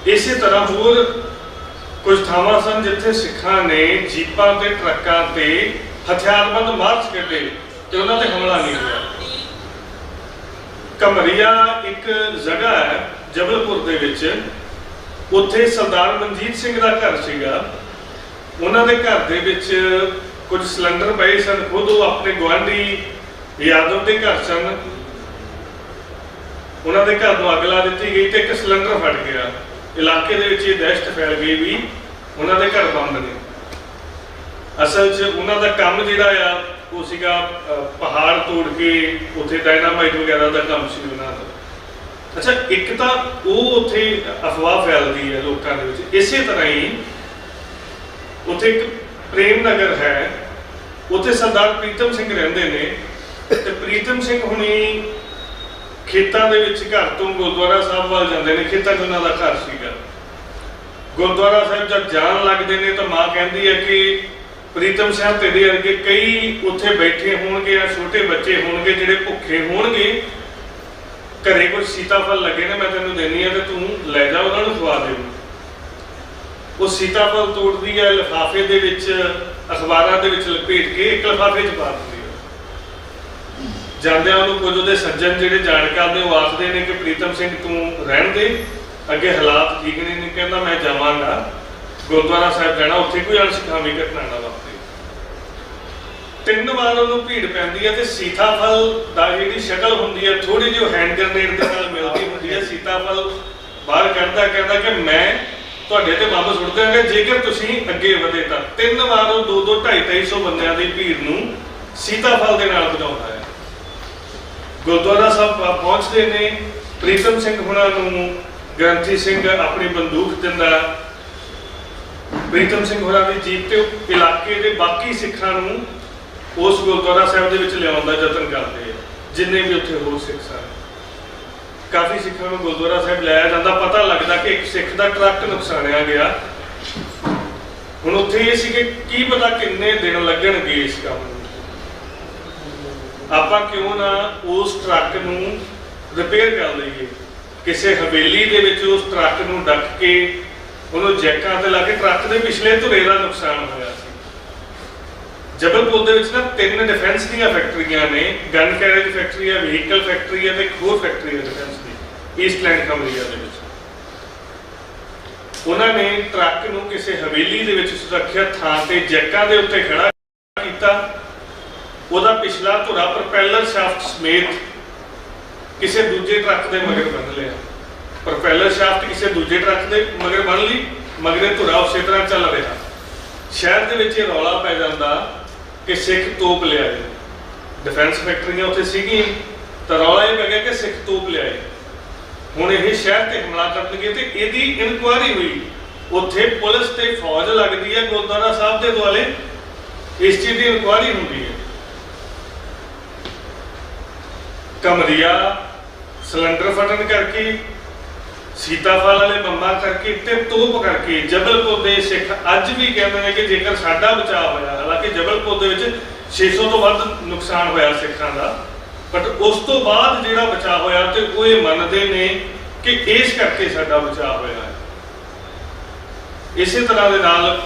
ਇਸੇ ਤਰ੍ਹਾਂ ਹੋਰ ਕੁਝ ਥਾਵਾਂ ਸਨ ਜਿੱਥੇ ਸਿੱਖਾਂ ਨੇ ਜੀਪਾਂ ਤੇ ਟਰੱਕਾਂ ਤੇ ਹਥਿਆਰਬੰਦ ਮਾਰਚ ਕੱਢੇ ਤੇ ਉਹਨਾਂ ਤੇ ਹਮਲਾ ਨਹੀਂ ਹੋਇਆ। ਕਮਰੀਆ ਇੱਕ ਜਗ੍ਹਾ ਹੈ ਜਬਲਪੁਰ ਦੇ ਵਿੱਚ, ਉੱਥੇ ਸਰਦਾਰ ਮਨਜੀਤ ਸਿੰਘ ਦਾ ਘਰ ਸੀਗਾ। ਉਹਨਾਂ ਦੇ ਘਰ ਦੇ ਵਿੱਚ ਕੁਝ ਸਿਲੰਡਰ ਪਏ ਸਨ। ਖੁਦ ਉਹ ਆਪਣੇ ਗੁਆਂਢੀ ਯਾਦਵ ਦੇ ਘਰ ਸਨ। ਉਹਨਾਂ ਦੇ ਘਰ ਨੂੰ ਅੱਗ ਲਾ ਦਿੱਤੀ ਗਈ ਤੇ ਇੱਕ ਸਿਲੰਡਰ ਫਟ ਗਿਆ। ਇਲਾਕੇ ਦੇ ਵਿੱਚ ਇਹ ਦਹਿਸ਼ਤ ਫੈਲ ਗਈ ਵੀ ਉਹਨਾਂ ਦੇ ਘਰ ਬੰਦ ਨੇ। ਅਸਲ 'ਚ ਉਹਨਾਂ ਦਾ ਕੰਮ ਜਿਹੜਾ ਆ ਉਹ ਸੀਗਾ ਪਹਾੜ ਤੋੜ ਕੇ ਉੱਥੇ ਡਾਇਨਾਮਾਈਟ ਵਗੈਰਾ ਦਾ ਕੰਮ ਸੀ ਉਹਨਾਂ ਦਾ। ਅੱਛਾ, ਇੱਕ ਤਾਂ ਉਹ ਉੱਥੇ ਅਫਵਾਹ ਫੈਲਦੀ ਹੈ ਲੋਕਾਂ ਦੇ ਵਿੱਚ। ਇਸੇ ਤਰ੍ਹਾਂ ਹੀ ਉੱਥੇ ਇੱਕ ਪ੍ਰੇਮ ਨਗਰ ਹੈ, ਉੱਥੇ ਸਰਦਾਰ ਪ੍ਰੀਤਮ ਸਿੰਘ ਰਹਿੰਦੇ ਨੇ ਤੇ ਪ੍ਰੀਤਮ ਸਿੰਘ ਹੁਣੀ ਖੇਤਾਂ ਦੇ ਵਿੱਚ ਘਰ ਤੋਂ ਗੁਰਦੁਆਰਾ ਸਾਹਿਬ ਵੱਲ ਜਾਂਦੇ ਨੇ। ਖੇਤਾਂ 'ਚ ਉਹਨਾਂ ਦਾ ਘਰ ਸੀਗਾ। ਗੁਰਦੁਆਰਾ ਸਾਹਿਬ ਜਦ ਜਾਣ ਲੱਗਦੇ ਨੇ ਤਾਂ ਮਾਂ ਕਹਿੰਦੀ ਹੈ ਕਿ ਪ੍ਰੀਤਮ ਸਿੰਘ ਤੇਰੇ ਵਰਗੇ ਕਈ ਉੱਥੇ ਬੈਠੇ ਹੋਣਗੇ ਜਾਂ ਛੋਟੇ ਬੱਚੇ ਹੋਣਗੇ ਜਿਹੜੇ ਭੁੱਖੇ ਹੋਣਗੇ, ਘਰੇ ਕੋਈ ਸੀਤਾਫਲ ਲੱਗੇ ਨੇ, ਮੈਂ ਤੈਨੂੰ ਦੇਣੀ ਹੈ ਤੇ ਤੂੰ ਲੈ ਜਾ, ਉਹਨਾਂ ਨੂੰ ਖਵਾ ਦੇ। ਉਹ ਸੀਤਾਫਲ ਤੋੜਦੀ ਹੈ, ਲਿਫਾਫੇ ਦੇ ਵਿੱਚ ਅਖਬਾਰਾਂ ਦੇ ਵਿੱਚ ਲਪੇਟ ਕੇ ਇੱਕ ਲਿਫਾਫੇ 'ਚ ਪਾ ਦਿੰਦੀ ਹੈ। ਜਾਂਦਿਆਂ ਉਹਨੂੰ ਕੁਝ ਉਹਦੇ ਸੱਜਣ ਜਿਹੜੇ ਜਾਣਕਾਰ ਨੇ ਉਹ ਆਖਦੇ ਨੇ ਕਿ ਪ੍ਰੀਤਮ ਸਿੰਘ ਤੂੰ ਰਹਿਣ ਦੇ, ਅੱਗੇ ਹਾਲਾਤ ਠੀਕ ਨਹੀਂ। ਕਹਿੰਦਾ ਮੈਂ ਜਾਵਾਂਗਾ, ਗੁਰਦੁਆਰਾ ਸਾਹਿਬ ਜਾਣਾ, ਉੱਥੇ ਕੋਈ ਅਣਸੁਖਾਵੀ ਘਟਨਾ ਨਾ ਵਾਪਰੇ। 3 ਵਾਰ ਉਹਨੂੰ ਭੀੜ ਪੈਂਦੀ ਹੈ ਤੇ ਸੀਤਾਫਲ ਦਾ ਜਿਹੜੀ ਸ਼ਕਲ ਹੁੰਦੀ ਹੈ ਥੋੜੀ ਜਿਹੀ ਹੈਂਡ ਗ੍ਰੇਨੇਡ ਦੇ ਨਾਲ ਮਿਲਦੀ ਹੁੰਦੀ ਹੈ। ਸੀਤਾਫਲ ਬਾਹਰ ਕੱਢਦਾ, ਕਹਿੰਦਾ ਕਿ ਮੈਂ ਤੁਹਾਡੇ ਤੇ ਬੰਬ ਸੁੱਟ ਦਿਆਂਗਾ ਜੇਕਰ ਤੁਸੀਂ ਅੱਗੇ ਵਧੇ ਤਾਂ। 3 ਵਾਰ ਉਹ 2-2, 250-250 ਬੰਦਿਆਂ ਦੀ ਭੀੜ ਨੂੰ ਸੀਤਾਫਲ ਦੇ ਨਾਲ ਭਜਾਉਂਦਾ ਹੈ। ਗੁਰਦੁਆਰਾ ਸਾਹਿਬ ਪਹੁੰਚਦੇ ਨੇ। ਪ੍ਰੀਤਮ ਸਿੰਘ ਹੁਣਾਂ ਨੂੰ ਗ੍ਰੰਥੀ ਸਿੰਘ ਆਪਣੀ ਬੰਦੂਕ ਦਿੰਦਾ। ਪ੍ਰੀਤਮ ਸਿੰਘ ਹੋਰਾਂ ਦੀ ਜੀਪ ਤੇ ਇਲਾਕੇ ਦੇ ਬਾਕੀ ਸਿੱਖਾਂ ਨੂੰ ਉਸ ਗੁਰਦੁਆਰਾ ਸਾਹਿਬ ਦੇ ਵਿੱਚ ਲਿਆਉਣ ਦਾ ਯਤਨ ਕਰਦੇ ਆ, ਜਿੰਨੇ ਵੀ ਉੱਥੇ ਹੋਰ ਸਿੱਖ ਸਨ। ਕਾਫੀ ਸਿੱਖਾਂ ਨੂੰ ਗੁਰਦੁਆਰਾ ਸਾਹਿਬ ਲਿਆਇਆ ਜਾਂਦਾ। ਪਤਾ ਲੱਗਦਾ ਕਿ ਇੱਕ ਸਿੱਖ ਦਾ ਟਰੱਕ ਨੁਕਸਾਨਿਆ ਗਿਆ। ਹੁਣ ਉੱਥੇ ਇਹ ਸੀ ਕਿ ਕੀ ਪਤਾ ਕਿੰਨੇ ਦਿਨ ਲੱਗਣਗੇ ਇਸ ਕੰਮ ਨੂੰ। ਆਪਾਂ ਕਿਉਂ ਨਾ ਉਸ ਟਰੱਕ ਨੂੰ ਰਿਪੇਅਰ ਕਰ ਲਈਏ। ਕਿਸੇ ਹਵੇਲੀ ਦੇ ਵਿੱਚ ਉਸ ਟਰੱਕ ਨੂੰ ਡੱਕ ਕੇ ਉਹਨੂੰ ਜੈਕਾਂ ਤੇ ਲਾ ਕੇ ਟਰੱਕ ਦੇ ਪਿਛਲੇ ਧੁਰੇ ਦਾ ਨੁਕਸਾਨ ਹੋਇਆ ਸੀ। ਜਬਲਪੁਰ ਦੇ ਵਿੱਚ ਨਾ 3 ਡਿਫੈਂਸ ਦੀਆਂ ਫੈਕਟਰੀਆਂ ਨੇ। ਗਨ ਕੈਰੇਜ ਫੈਕਟਰੀ ਹੈ, ਵਹੀਕਲ ਫੈਕਟਰੀ ਹੈ ਤੇ ਇੱਕ ਹੋਰ ਫੈਕਟਰੀ ਹੈ ਡਿਫੈਂਸ ਦੀ, ਈਸਟਲੈਂਡ ਕਮਰੀਆ ਦੇ ਵਿੱਚ। ਉਹਨਾਂ ਨੇ ਟਰੱਕ ਨੂੰ ਕਿਸੇ ਹਵੇਲੀ ਦੇ ਵਿੱਚ ਸੁਰੱਖਿਅਤ ਥਾਂ ਤੇ ਜੈਕਾਂ ਦੇ ਉੱਤੇ ਖੜਾ ਕੀਤਾ। ਉਹਦਾ ਪਿਛਲਾ ਧੁਰਾ ਪ੍ਰੋਪੈਲਰ ਸ਼ਾਫਟ ਸਮੇਤ ਕਿਸੇ ਦੂਜੇ ਟਰੱਕ ਦੇ ਮਗਰ ਬੰਨ ਲਿਆ। ਪ੍ਰੋਪੈਲਰ ਸ਼ਾਫਟ ਕਿਸੇ ਦੂਜੇ ਟਰੱਕ ਦੇ ਮਗਰ ਬੰਨ ਲਈ, ਮਗਰੇ ਧੁਰਾ ਉਸੇ ਤਰ੍ਹਾਂ ਚੱਲ ਰਿਹਾ। ਸ਼ਹਿਰ ਦੇ ਵਿੱਚ ਇਹ ਰੌਲਾ ਪੈ ਜਾਂਦਾ ਕਿ ਸਿੱਖ ਤੋਪ ਲਿਆਏ। ਡਿਫੈਂਸ ਫੈਕਟਰੀਆਂ ਉੱਥੇ ਸੀਗੀਆਂ ਤਾਂ ਰੌਲਾ ਇਹ ਪੈ ਗਿਆ ਕਿ ਸਿੱਖ ਤੋਪ ਲਿਆਏ। ਹੁਣ ਇਹ ਸ਼ਹਿਰ ਤੇ ਹਮਲਾ ਕਰਨਗੇ ਤੇ ਇਹਦੀ ਇਨਕੁਆਇਰੀ ਹੋਈ। ਉੱਥੇ ਪੁਲਿਸ ਤੇ ਫੌਜ ਲੱਗਦੀ ਹੈ ਗੁਰਦੁਆਰਾ ਸਾਹਿਬ ਦੇ ਦੁਆਲੇ। ਇਸ ਚੀਜ਼ ਦੀ ਇਨਕੁਆਇਰੀ ਹੁੰਦੀ ਹੈ। ਕਮਰੀਆ ਸਿਲੰਡਰ ਫਟਣ ਕਰਕੇ, ਸੀਤਾਫਲ ਵਾਲੇ ਬੰਬਾਂ ਕਰਕੇ ਤੇ ਤੋਪ ਕਰਕੇ ਜਬਲਪੁਰ ਦੇ ਸਿੱਖ ਅੱਜ ਵੀ ਕਹਿੰਦੇ ਨੇ ਕਿ ਜੇਕਰ ਸਾਡਾ ਬਚਾਅ ਹੋਇਆ, ਹਾਲਾਂਕਿ ਜਬਲਪੁਰ ਦੇ ਵਿੱਚ 600 ਤੋਂ ਵੱਧ ਨੁਕਸਾਨ ਹੋਇਆ ਸਿੱਖਾਂ ਦਾ, ਬਟ ਉਸ ਤੋਂ ਬਾਅਦ ਜਿਹੜਾ ਬਚਾਅ ਹੋਇਆ ਤੇ ਉਹ ਇਹ ਮੰਨਦੇ ਨੇ ਕਿ ਇਸ ਕਰਕੇ ਸਾਡਾ ਬਚਾਅ ਹੋਇਆ ਹੈ। ਇਸੇ ਤਰ੍ਹਾਂ ਦੇ ਨਾਲ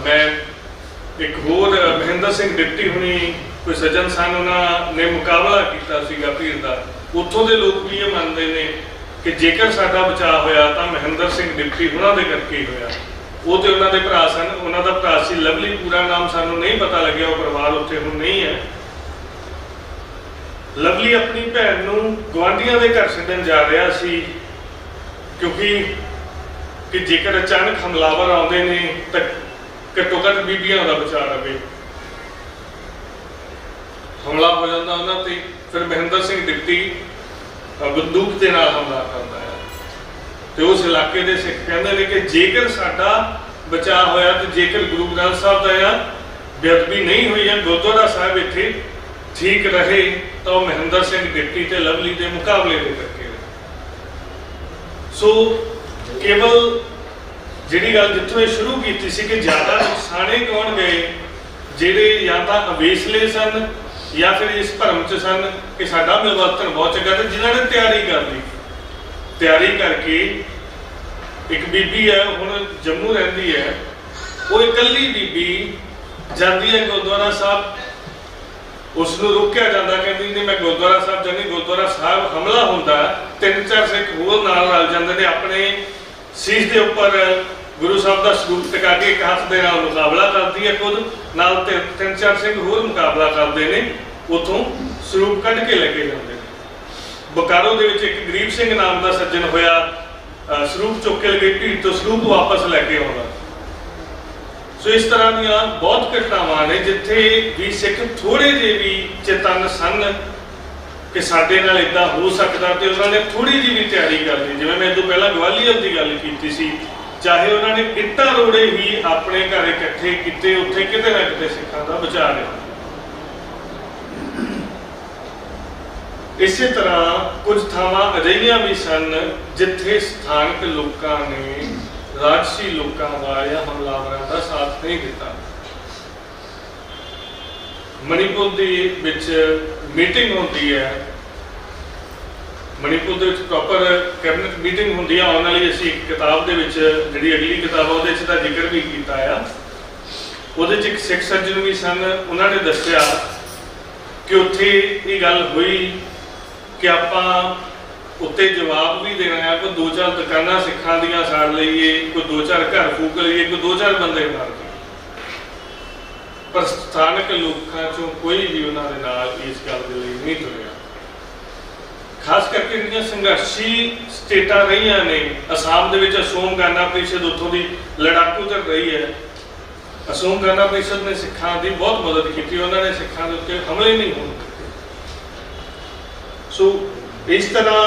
ਮੈਂ ਇੱਕ ਹੋਰ ਮਹਿੰਦਰ ਸਿੰਘ ਡਿਪਟੀ ਹੁਣੀ ਕੋਈ ਸੱਜਣ ਸਨ, ਉਹਨਾਂ ਨੇ ਮੁਕਾਬਲਾ ਕੀਤਾ ਸੀਗਾ ਭੀੜ ਦਾ। ਉੱਥੋਂ ਦੇ ਲੋਕ ਵੀ ਇਹ ਮੰਨਦੇ ਨੇ ਕਿ ਜੇਕਰ ਸਾਡਾ ਬਚਾਅ ਹੋਇਆ ਤਾਂ ਮਹਿੰਦਰ ਸਿੰਘ ਡਿਪਟੀ ਉਹਨਾਂ ਦੇ ਕਰਕੇ ਹੀ ਹੋਇਆ। ਉਹ ਤੇ ਉਹਨਾਂ ਦੇ ਭਰਾ ਸਨ। ਉਹਨਾਂ ਦਾ ਭਰਾ ਸੀ ਲਵਲੀ, ਪੂਰਾ ਨਾਮ ਸਾਨੂੰ ਨਹੀਂ ਪਤਾ ਲੱਗਿਆ, ਉਹ ਪਰਿਵਾਰ ਉੱਥੇ ਹੁਣ ਨਹੀਂ ਹੈ। ਲਵਲੀ ਆਪਣੀ ਭੈਣ ਨੂੰ ਗੁਆਂਢੀਆਂ ਦੇ ਘਰ ਛੱਡਣ ਜਾ ਰਿਹਾ ਸੀ, ਕਿਉਂਕਿ ਜੇਕਰ ਅਚਾਨਕ ਹਮਲਾਵਰ ਆਉਂਦੇ ਨੇ ਤਾਂ ਘੱਟੋ ਘੱਟ ਬੀਬੀਆਂ ਦਾ ਬਚਾਅ ਰਵੇ। ਹਮਲਾ ਹੋ ਜਾਂਦਾ ਉਹਨਾਂ ਤੇ, ਫਿਰ ਮਹਿੰਦਰ ਸਿੰਘ ਡਿਪਟੀ ਬੰਦੂਕ ਦੇ ਨਾਲ ਹਮਲਾ ਕਰਦਾ ਹੈ ਤੇ ਉਸ ਇਲਾਕੇ ਦੇ ਸਿੱਖ ਕਹਿੰਦੇ ਨੇ ਕਿ ਜੇਕਰ ਸਾਡਾ ਬਚਾਅ ਹੋਇਆ ਤੇ ਜੇਕਰ ਗੁਰੂ ਗ੍ਰੰਥ ਸਾਹਿਬ ਦਾ ਬੇਅਦਬੀ ਨਹੀਂ ਹੋਈ ਹੈ, ਗੁਰਦੁਆਰਾ ਸਾਹਿਬ ਇੱਥੇ ਠੀਕ ਰਹੇ, ਤਾਂ ਉਹ ਮਹਿੰਦਰ ਸਿੰਘ ਡਿਪਟੀ ਤੇ ਲਵਲੀ ਦੇ ਮੁਕਾਬਲੇ ਦੇ ਕਰਕੇ। ਸੋ ਕੇਵਲ ਜਿਹੜੀ ਗੱਲ ਜਿੱਥੋਂ ਇਹ ਸ਼ੁਰੂ ਕੀਤੀ ਸੀ ਕਿ ਜ਼ਿਆਦਾ ਨੁਕਸਾਨੇ ਕੌਣ ਗਏ, ਜਿਹੜੇ ਜਾਂ ਤਾਂ ਅਵੇਸਲੇ ਸਨ ਜਾਂ ਫਿਰ ਇਸ ਭਰਮ 'ਚ ਸਨ ਕਿ ਸਾਡਾ ਮਿਲਵਰਤਨ ਬਹੁਤ ਚੰਗਾ, ਤੇ ਜਿਨ੍ਹਾਂ ਨੇ ਤਿਆਰੀ ਕਰ ਲਈ। ਤਿਆਰੀ ਕਰਕੇ ਇੱਕ ਬੀਬੀ ਹੈ, ਹੁਣ ਜੰਮੂ ਰਹਿੰਦੀ ਹੈ, ਉਹ ਇਕੱਲੀ ਬੀਬੀ ਜਾਂਦੀ ਹੈ ਗੁਰਦੁਆਰਾ ਸਾਹਿਬ। ਉਸ ਨੂੰ ਰੋਕਿਆ ਜਾਂਦਾ, ਕਹਿੰਦੀ ਨਹੀਂ ਮੈਂ ਗੁਰਦੁਆਰਾ ਸਾਹਿਬ ਜਾਂਦੀ। ਗੁਰਦੁਆਰਾ ਸਾਹਿਬ ਹਮਲਾ ਹੁੰਦਾ, 3-4 ਸਿੱਖ ਹੋਰ ਨਾਲ ਰਲ ਜਾਂਦੇ ਨੇ, ਆਪਣੇ ਸੀਸ ਦੇ ਉੱਪਰ ਗੁਰੂ ਸਾਹਿਬ ਦਾ ਸਰੂਪ ਟਿਕਾ ਕੇ ਇੱਕ ਹੱਥ ਦੇ ਨਾਲ ਮੁਕਾਬਲਾ ਕਰਦੀ ਹੈ ਖੁਦ, ਨਾਲ 3-4 ਸਿੰਘ ਹੋਰ ਮੁਕਾਬਲਾ ਕਰਦੇ ਨੇ। ਉੱਥੋਂ ਸਰੂਪ ਕੱਢ ਕੇ ਲੈ ਕੇ ਜਾਂਦੇ ਨੇ। ਬੋਕਾਰੋ ਦੇ ਵਿੱਚ ਇੱਕ ਗਰੀਬ ਸਿੰਘ ਨਾਮ ਦਾ ਸੱਜਣ ਹੋਇਆ, ਸਰੂਪ ਚੁੱਕ ਕੇ ਲਗੇ ਭੀੜ ਤੋਂ ਸਰੂਪ ਵਾਪਸ ਲੈ ਕੇ ਆਉਂਦਾ। ਸੋ ਇਸ ਤਰ੍ਹਾਂ ਦੀਆਂ ਬਹੁਤ ਘਟਨਾਵਾਂ ਨੇ ਜਿੱਥੇ ਵੀ ਸਿੱਖ ਥੋੜੇ ਜਿਹੇ ਵੀ ਚੇਤਨ ਸਨ ਕਿ ਸਾਡੇ ਨਾਲ ਇਦਾਂ ਹੋ ਸਕਦਾ, ਤੇ ਉਹਨਾਂ ਨੇ ਥੋੜੀ ਜਿਹੀ ਵੀ ਤਿਆਰੀ ਕਰ ਲਈ। ਜਿਵੇਂ ਮੈਂ ਇਹ ਤੋਂ ਪਹਿਲਾਂ ਗਵਾਲੀਅਰ ਦੀ ਗੱਲ ਕੀਤੀ ਸੀ, ਚਾਹੇ ਉਹਨਾਂ ਨੇ ਇੱਟਾਂ ਰੋੜੇ ਹੀ ਆਪਣੇ ਘਰ ਇਕੱਠੇ ਕੀਤੇ, ਉੱਥੇ ਕਿਤੇ ਨਾ ਕਿਤੇ ਸਿੱਖਾਂ ਦਾ ਬਚਾਅ ਰਿਹਾ। ਇਸੇ ਤਰ੍ਹਾਂ ਕੁਝ ਥਾਵਾਂ ਅਜਿਹੀਆਂ ਵੀ ਸਨ ਜਿੱਥੇ ਸਥਾਨਕ ਲੋਕਾਂ ਨੇ ਰਾਜਸੀ ਲੋਕਾਂ ਦਾ ਜਾਂ ਹਮਲਾਵਰਾਂ ਦਾ ਸਾਥ ਨਹੀਂ ਦਿੱਤਾ। ਮਣੀਪੁਰ ਦੇ ਵਿੱਚ ਮੀਟਿੰਗ ਹੁੰਦੀ ਹੈ, ਮਣੀਪੁਰ ਦੇ ਵਿੱਚ ਪ੍ਰੋਪਰ ਕੈਬਨਿਟ ਮੀਟਿੰਗ ਹੁੰਦੀ ਆ। ਆਉਣ ਵਾਲੀ ਅਸੀਂ ਇੱਕ ਕਿਤਾਬ ਦੇ ਵਿੱਚ, ਜਿਹੜੀ ਅਗਲੀ ਕਿਤਾਬ ਉਹਦੇ 'ਚ ਦਾ ਜ਼ਿਕਰ ਵੀ ਕੀਤਾ ਆ। ਉਹਦੇ 'ਚ ਇੱਕ ਸਿੱਖ ਸੱਜਣ ਵੀ ਸਨ, ਉਹਨਾਂ ਨੇ ਦੱਸਿਆ ਕਿ ਉੱਥੇ ਇਹ ਗੱਲ ਹੋਈ ਕਿ ਆਪਾਂ ਉੱਤੇ ਜਵਾਬ ਵੀ ਦੇਣਾ ਹੈ, ਕੋਈ 2-4 ਦੁਕਾਨਾਂ ਸਿੱਖਾਂ ਦੀਆਂ ਸਾੜ ਲਈਏ, ਕੋਈ 2-4 ਘਰ ਫੂਕ ਲਈਏ, ਕੋਈ 2-4 ਬੰਦੇ ਮਾਰ ਲਈਏ, ਪਰ ਸਥਾਨਕ ਲੋਕਾਂ ਚੋਂ ਕੋਈ ਵੀ ਉਹਨਾਂ ਦੇ ਨਾਲ ਇਸ ਗੱਲ ਦੇ ਲਈ ਨਹੀਂ ਤੁਰਿਆ। ਖਾਸ ਕਰਕੇ ਜਿਹੜੀਆਂ ਸੰਘਰਸ਼ੀ ਸਟੇਟਾਂ ਰਹੀਆਂ ਨੇ, ਅਸਾਮ ਦੇ ਵਿੱਚ ਅਸੋਮ ਗਾਨਾ ਪ੍ਰੀਸ਼ਦ ਉੱਥੋਂ ਦੀ ਲੜਾਕੂ ਧਿਰ ਰਹੀ ਹੈ। ਅਸੋਮ ਗਾਨਾ ਪ੍ਰੀਸ਼ਦ ਨੇ ਸਿੱਖਾਂ ਦੀ ਬਹੁਤ ਮਦਦ ਕੀਤੀ, ਉਹਨਾਂ ਨੇ ਸਿੱਖਾਂ ਦੇ ਉੱਤੇ ਹਮਲੇ ਨਹੀਂ ਹੋਣ ਦਿੱਤੇ। ਸੋ ਇਸ ਤਰ੍ਹਾਂ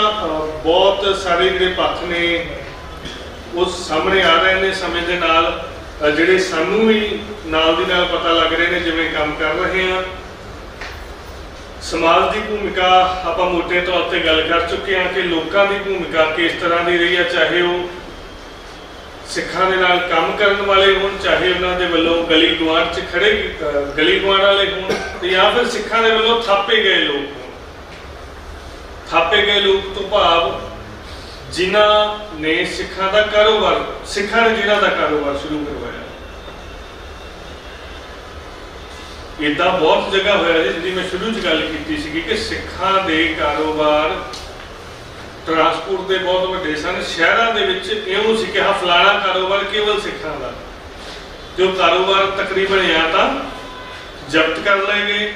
ਬਹੁਤ ਸਾਰੇ ਜਿਹੜੇ ਪੱਖ ਨੇ ਉਹ ਸਾਹਮਣੇ ਆ ਰਹੇ ਨੇ ਸਮੇਂ ਦੇ ਨਾਲ, ਜਿਹੜੇ ਸਾਨੂੰ ਵੀ ਨਾਲ ਦੀ ਨਾਲ ਪਤਾ ਲੱਗ ਰਹੇ ਨੇ ਜਿਵੇਂ ਕੰਮ ਕਰ ਰਹੇ ਹਾਂ। ਸਮਾਜ ਦੀ ਭੂਮਿਕਾ ਆਪਾਂ ਮੋਟੇ ਤੌਰ ਤੇ ਗੱਲ ਕਰ ਚੁੱਕੇ ਹਾਂ ਕਿ ਲੋਕਾਂ ਦੀ ਭੂਮਿਕਾ ਕਿਸ ਤਰ੍ਹਾਂ ਦੀ ਰਹੀ ਹੈ, ਚਾਹੇ ਉਹ ਸਿੱਖਾਂ ਦੇ ਨਾਲ ਕੰਮ ਕਰਨ ਵਾਲੇ ਹੋਣ, ਚਾਹੇ ਉਹਨਾਂ ਦੇ ਵੱਲੋਂ ਗਲੀ ਗੁਆਂਢ 'ਚ ਖੜੇ ਗਲੀ ਗੁਆਂਢ ਵਾਲੇ ਹੋਣ, ਤੇ ਜਾਂ ਫਿਰ ਸਿੱਖਾਂ ਦੇ ਵੱਲੋਂ ਥਾਪੇ ਗਏ ਲੋਕ ਹੋਣ। ਥਾਪੇ ਗਏ ਲੋਕ ਤੋਂ ਭਾਵ ਜਿਨ੍ਹਾਂ ਨੇ ਸਿੱਖਾਂ ਦਾ ਕਾਰੋਬਾਰ, ਸਿੱਖਾਂ ਨੇ ਜਿਨ੍ਹਾਂ ਦਾ ਕਾਰੋਬਾਰ ਸ਼ੁਰੂ ਕਰਵਾਇਆ। ਇਦਾਂ ਬਹੁਤ ਜਗ੍ਹਾ ਹੋਇਆ ਜਿਹਦੀ ਮੈਂ ਸ਼ੁਰੂ 'ਚ ਗੱਲ ਕੀਤੀ ਸੀਗੀ ਕਿ ਸਿੱਖਾਂ ਦੇ ਕਾਰੋਬਾਰ ਟਰਾਂਸਪੋਰਟ ਦੇ ਬਹੁਤ ਵੱਡੇ ਸਨ। ਸ਼ਹਿਰਾਂ ਦੇ ਵਿੱਚ ਇਹੋ ਸੀ ਕਿ ਫਲਾਣਾ ਕਾਰੋਬਾਰ ਕੇਵਲ ਸਿੱਖਾਂ ਦਾ, ਜੋ ਕਾਰੋਬਾਰ ਤਕਰੀਬਨ ਜਾਂ ਤਾਂ ਜ਼ਬਤ ਕਰ ਲਏ ਗਏ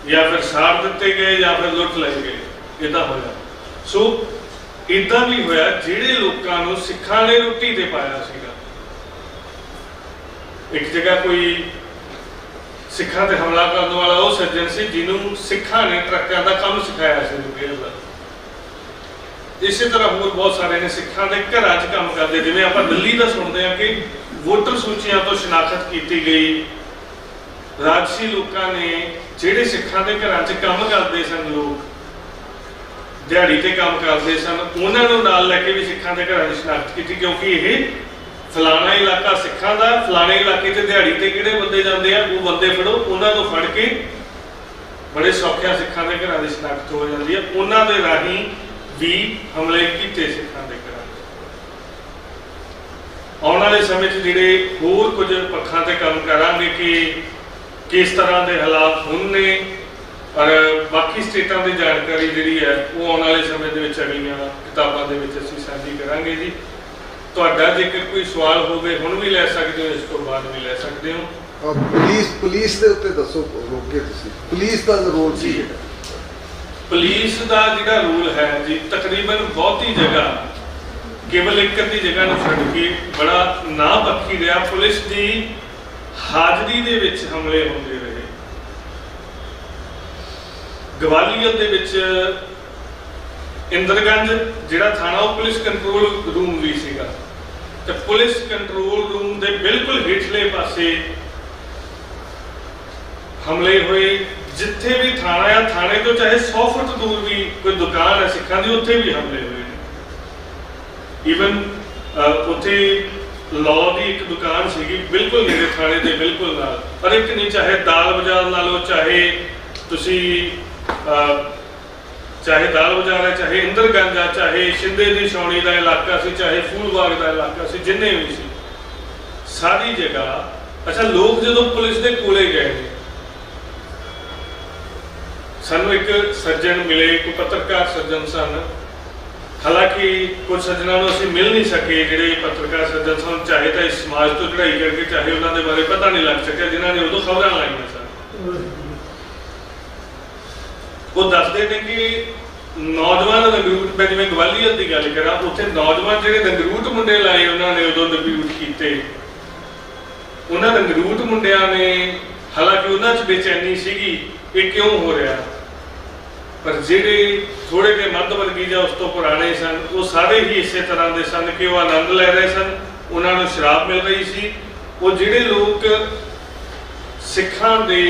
ਜਾਂ ਫਿਰ ਸਾੜ ਦਿੱਤੇ ਗਏ ਜਾਂ ਫਿਰ ਲੁੱਟ ਲਏ ਗਏ, ਇਦਾਂ ਹੋਇਆ। ਸੋ ਇਦਾਂ ਵੀ ਹੋਇਆ ਜਿਹੜੇ ਲੋਕਾਂ ਨੂੰ ਸਿੱਖਾਂ ਨੇ ਰੋਟੀ ਤੇ ਪਾਇਆ ਸੀਗਾ। ਇੱਕ ਜਗ੍ਹਾ ਕੋਈ ਸਿੱਖਾਂ ਤੇ ਹਮਲਾ ਕਰਨ ਵਾਲਾ ਉਹ ਸੱਜਣ ਸੀ ਜਿਹਨੂੰ ਸਿੱਖਾਂ ਨੇ ਟਰੱਕਾਂ ਦਾ ਕੰਮ ਸਿਖਾਇਆ ਸੀ ਰਿਪੇਅਰ ਦਾ। ਇਸੇ ਤਰ੍ਹਾਂ ਹੋਰ ਬਹੁਤ ਸਾਰੇ ਨੇ ਸਿੱਖਾਂ ਦੇ ਘਰਾਂ 'ਚ ਕੰਮ ਕਰਦੇ, ਜਿਵੇਂ ਆਪਾਂ ਦਿੱਲੀ ਦਾ ਸੁਣਦੇ ਹਾਂ ਕਿ ਵੋਟਰ ਸੂਚੀਆਂ ਤੋਂ ਸ਼ਨਾਖਤ ਕੀਤੀ ਗਈ। ਰਾਜਸੀ ਲੋਕਾਂ ਨੇ ਜਿਹੜੇ ਸਿੱਖਾਂ ਦੇ ਘਰਾਂ 'ਚ ਕੰਮ ਕਰਦੇ ਸਨ, ਲੋਕ ਦਿਹਾੜੀ ਤੇ ਕੰਮ ਕਰਦੇ ਸਨ, ਉਹਨਾਂ ਨੂੰ ਨਾਲ ਲੈ ਕੇ ਵੀ ਸਿੱਖਾਂ ਦੇ ਘਰਾਂ ਦੀ ਸ਼ਨਾਖਤ ਕੀਤੀ, ਕਿਉਂਕਿ ਇਹ ਫਲਾਣਾ ਇਲਾਕਾ ਸਿੱਖਾਂ ਦਾ, ਫਲਾਣੇ ਇਲਾਕੇ 'ਚ ਦਿਹਾੜੀ ਤੇ ਕਿਹੜੇ ਬੰਦੇ ਜਾਂਦੇ ਆ, ਉਹ ਬੰਦੇ ਫੜੋ, ਉਹਨਾਂ ਨੂੰ ਫੜ ਕੇ ਬੜੇ ਸੌਖਿਆਂ ਸਿੱਖਾਂ ਦੇ ਘਰਾਂ ਦੀ ਸ਼ਨਾਖਤ ਹੋ ਜਾਂਦੀ ਹੈ। ਉਹਨਾਂ ਦੇ ਰਾਹੀਂ ਵੀ ਹਮਲੇ ਕੀਤੇ ਸਿੱਖਾਂ ਦੇ ਘਰਾਂ 'ਚ। ਆਉਣ ਵਾਲੇ ਸਮੇਂ 'ਚ ਜਿਹੜੇ ਹੋਰ ਕੁਝ ਪੱਖਾਂ ਤੇ ਕੰਮ ਕਰਾਂਗੇ ਕਿ ਕਿਸ ਤਰ੍ਹਾਂ ਦੇ ਹਾਲਾਤ ਹੁਣ ਨੇ, ਔਰ ਬਾਕੀ ਸਟੇਟਾਂ ਦੀ ਜਾਣਕਾਰੀ ਜਿਹੜੀ ਹੈ ਉਹ ਆਉਣ ਵਾਲੇ ਸਮੇਂ ਦੇ ਵਿੱਚ ਅਗਲੀਆਂ ਕਿਤਾਬਾਂ ਦੇ ਵਿੱਚ ਅਸੀਂ ਸਾਂਝੀ ਕਰਾਂਗੇ ਜੀ। ਤੁਹਾਡਾ ਜੇਕਰ ਕੋਈ ਸਵਾਲ ਹੋਵੇ ਹੁਣ ਵੀ ਲੈ ਸਕਦੇ ਹੋ, ਇਸ ਤੋਂ ਬਾਅਦ ਵੀ ਲੈ ਸਕਦੇ ਹੋ। ਪੁਲਿਸ ਦੇ ਉੱਤੇ ਦੱਸੋ, ਰੋਕੇ ਤੁਸੀਂ ਪੁਲਿਸ ਦਾ ਰੋਲ ਸੀ। ਪੁਲਿਸ ਦਾ ਜਿਹੜਾ ਰੂਲ ਹੈ ਜੀ, ਤਕਰੀਬਨ ਬਹੁਤੀ ਜਗ੍ਹਾ ਕੇਵਲ ਇੱਕ ਅੱਧੀ ਜਗ੍ਹਾ ਨੂੰ ਛੱਡ ਕੇ ਬੜਾ ਨਾ ਪੱਖੀ ਰਿਹਾ। ਪੁਲਿਸ ਦੀ ਹਾਜ਼ਰੀ ਦੇ ਵਿੱਚ ਹਮਲੇ ਹੁੰਦੇ ਰਹੇ। ਗਵਾਲੀਅਰ ਦੇ ਵਿੱਚ ਇੰਦਰਗੰਜ ਜਿਹੜਾ ਥਾਣਾ, ਉਹ ਪੁਲਿਸ ਕੰਟਰੋਲ ਰੂਮ ਵੀ ਸੀਗਾ, ਤੇ ਪੁਲਿਸ ਕੰਟਰੋਲ ਰੂਮ ਦੇ ਬਿਲਕੁਲ ਹੇਠਲੇ ਪਾਸੇ ਹਮਲੇ ਹੋਏ। ਜਿੱਥੇ ਵੀ ਥਾਣਾ ਆ, ਥਾਣੇ ਤੋਂ ਚਾਹੇ 100 ਫੁੱਟ ਦੂਰ ਵੀ ਕੋਈ ਦੁਕਾਨ ਹੈ ਸਿੱਖਾਂ ਦੀ, ਉੱਥੇ ਵੀ ਹਮਲੇ ਹੋਏ ਨੇ। ਈਵਨ ਉੱਥੇ ਲਾਅ ਦੀ ਇੱਕ ਦੁਕਾਨ ਸੀਗੀ ਬਿਲਕੁਲ ਨੇੜੇ ਥਾਣੇ ਦੇ ਬਿਲਕੁਲ ਨਾਲ, ਪਰ ਇੱਕ ਨਹੀਂ, ਚਾਹੇ ਦਾਲ ਬਾਜ਼ਾਰ ਲਾ ਲਓ, ਚਾਹੇ ਤੁਸੀਂ ਚਾਹੇ ਦਾਲ ਬਾਜ਼ਾਰ ਹੈ, ਚਾਹੇ ਇੰਦਰਗੰਜ ਆ, ਚਾਹੇ ਸ਼ਿੰਦੇ ਦੀ ਛਾਉਣੀ ਦਾ ਇਲਾਕਾ ਸੀ, ਚਾਹੇ ਫੂਲਬਾਗ ਦਾ ਇਲਾਕਾ ਸੀ, ਜਿੰਨੇ ਵੀ ਸੀ ਸਾਰੀ ਜਗ੍ਹਾ। ਅੱਛਾ, ਲੋਕ ਜਦੋਂ ਪੁਲਿਸ ਦੇ ਕੋਲੇ ਗਏ, ਸਾਨੂੰ ਇੱਕ ਸੱਜਣ ਮਿਲੇ, ਕੋਈ ਪੱਤਰਕਾਰ ਸੱਜਣ ਸਨ। ਹਾਲਾਂਕਿ ਕੁਝ ਸੱਜਣਾਂ ਨੂੰ ਅਸੀਂ ਮਿਲ ਨਹੀਂ ਸਕੇ ਜਿਹੜੇ ਪੱਤਰਕਾਰ ਸੱਜਣ ਸਨ, ਚਾਹੇ ਤਾਂ ਇਸ ਸਮਾਜ ਤੋਂ ਚੜ੍ਹਾਈ ਕਰਕੇ, ਚਾਹੇ ਉਹਨਾਂ ਦੇ ਬਾਰੇ ਪਤਾ ਨਹੀਂ ਲੱਗ ਸਕਿਆ ਜਿਨ੍ਹਾਂ ਨੇ ਉਦੋਂ ਖਬਰਾਂ ਲਾਈਆਂ ਸਨ। ਉਹ ਦੱਸਦੇ ਨੇ ਕਿ ਨੌਜਵਾਨ ਨਗਰੂਟ, ਮੈਂ ਜਿਵੇਂ ਗਵਾਲੀਅਰ ਦੀ ਗੱਲ ਕਰਾਂ, ਉੱਥੇ ਨੌਜਵਾਨ ਜਿਹੜੇ ਨਗਰੂਟ ਮੁੰਡੇ ਲਾਏ, ਉਹਨਾਂ ਨੇ ਉਦੋਂ ਡਿਪਿਊਟ ਕੀਤੇ। ਉਹਨਾਂ ਨਗਰੂਟ ਮੁੰਡਿਆਂ ਨੇ, ਹਾਲਾਂਕਿ ਉਹਨਾਂ 'ਚ ਬੇਚੈਨੀ ਸੀਗੀ ਇਹ ਕਿਉਂ ਹੋ ਰਿਹਾ, ਪਰ ਜਿਹੜੇ ਥੋੜੇ ਜਿਹੇ ਮੱਧ ਵਰਗੀ ਜਾਂ ਉਸ ਤੋਂ ਪੁਰਾਣੇ ਸਨ, ਉਹ ਸਾਰੇ ਹੀ ਇਸੇ ਤਰ੍ਹਾਂ ਦੇ ਸਨ ਕਿ ਉਹ ਆਨੰਦ ਲੈ ਰਹੇ ਸਨ, ਉਹਨਾਂ ਨੂੰ ਸ਼ਰਾਬ ਮਿਲ ਰਹੀ ਸੀ। ਉਹ ਜਿਹੜੇ ਲੋਕ ਸਿੱਖਾਂ ਦੇ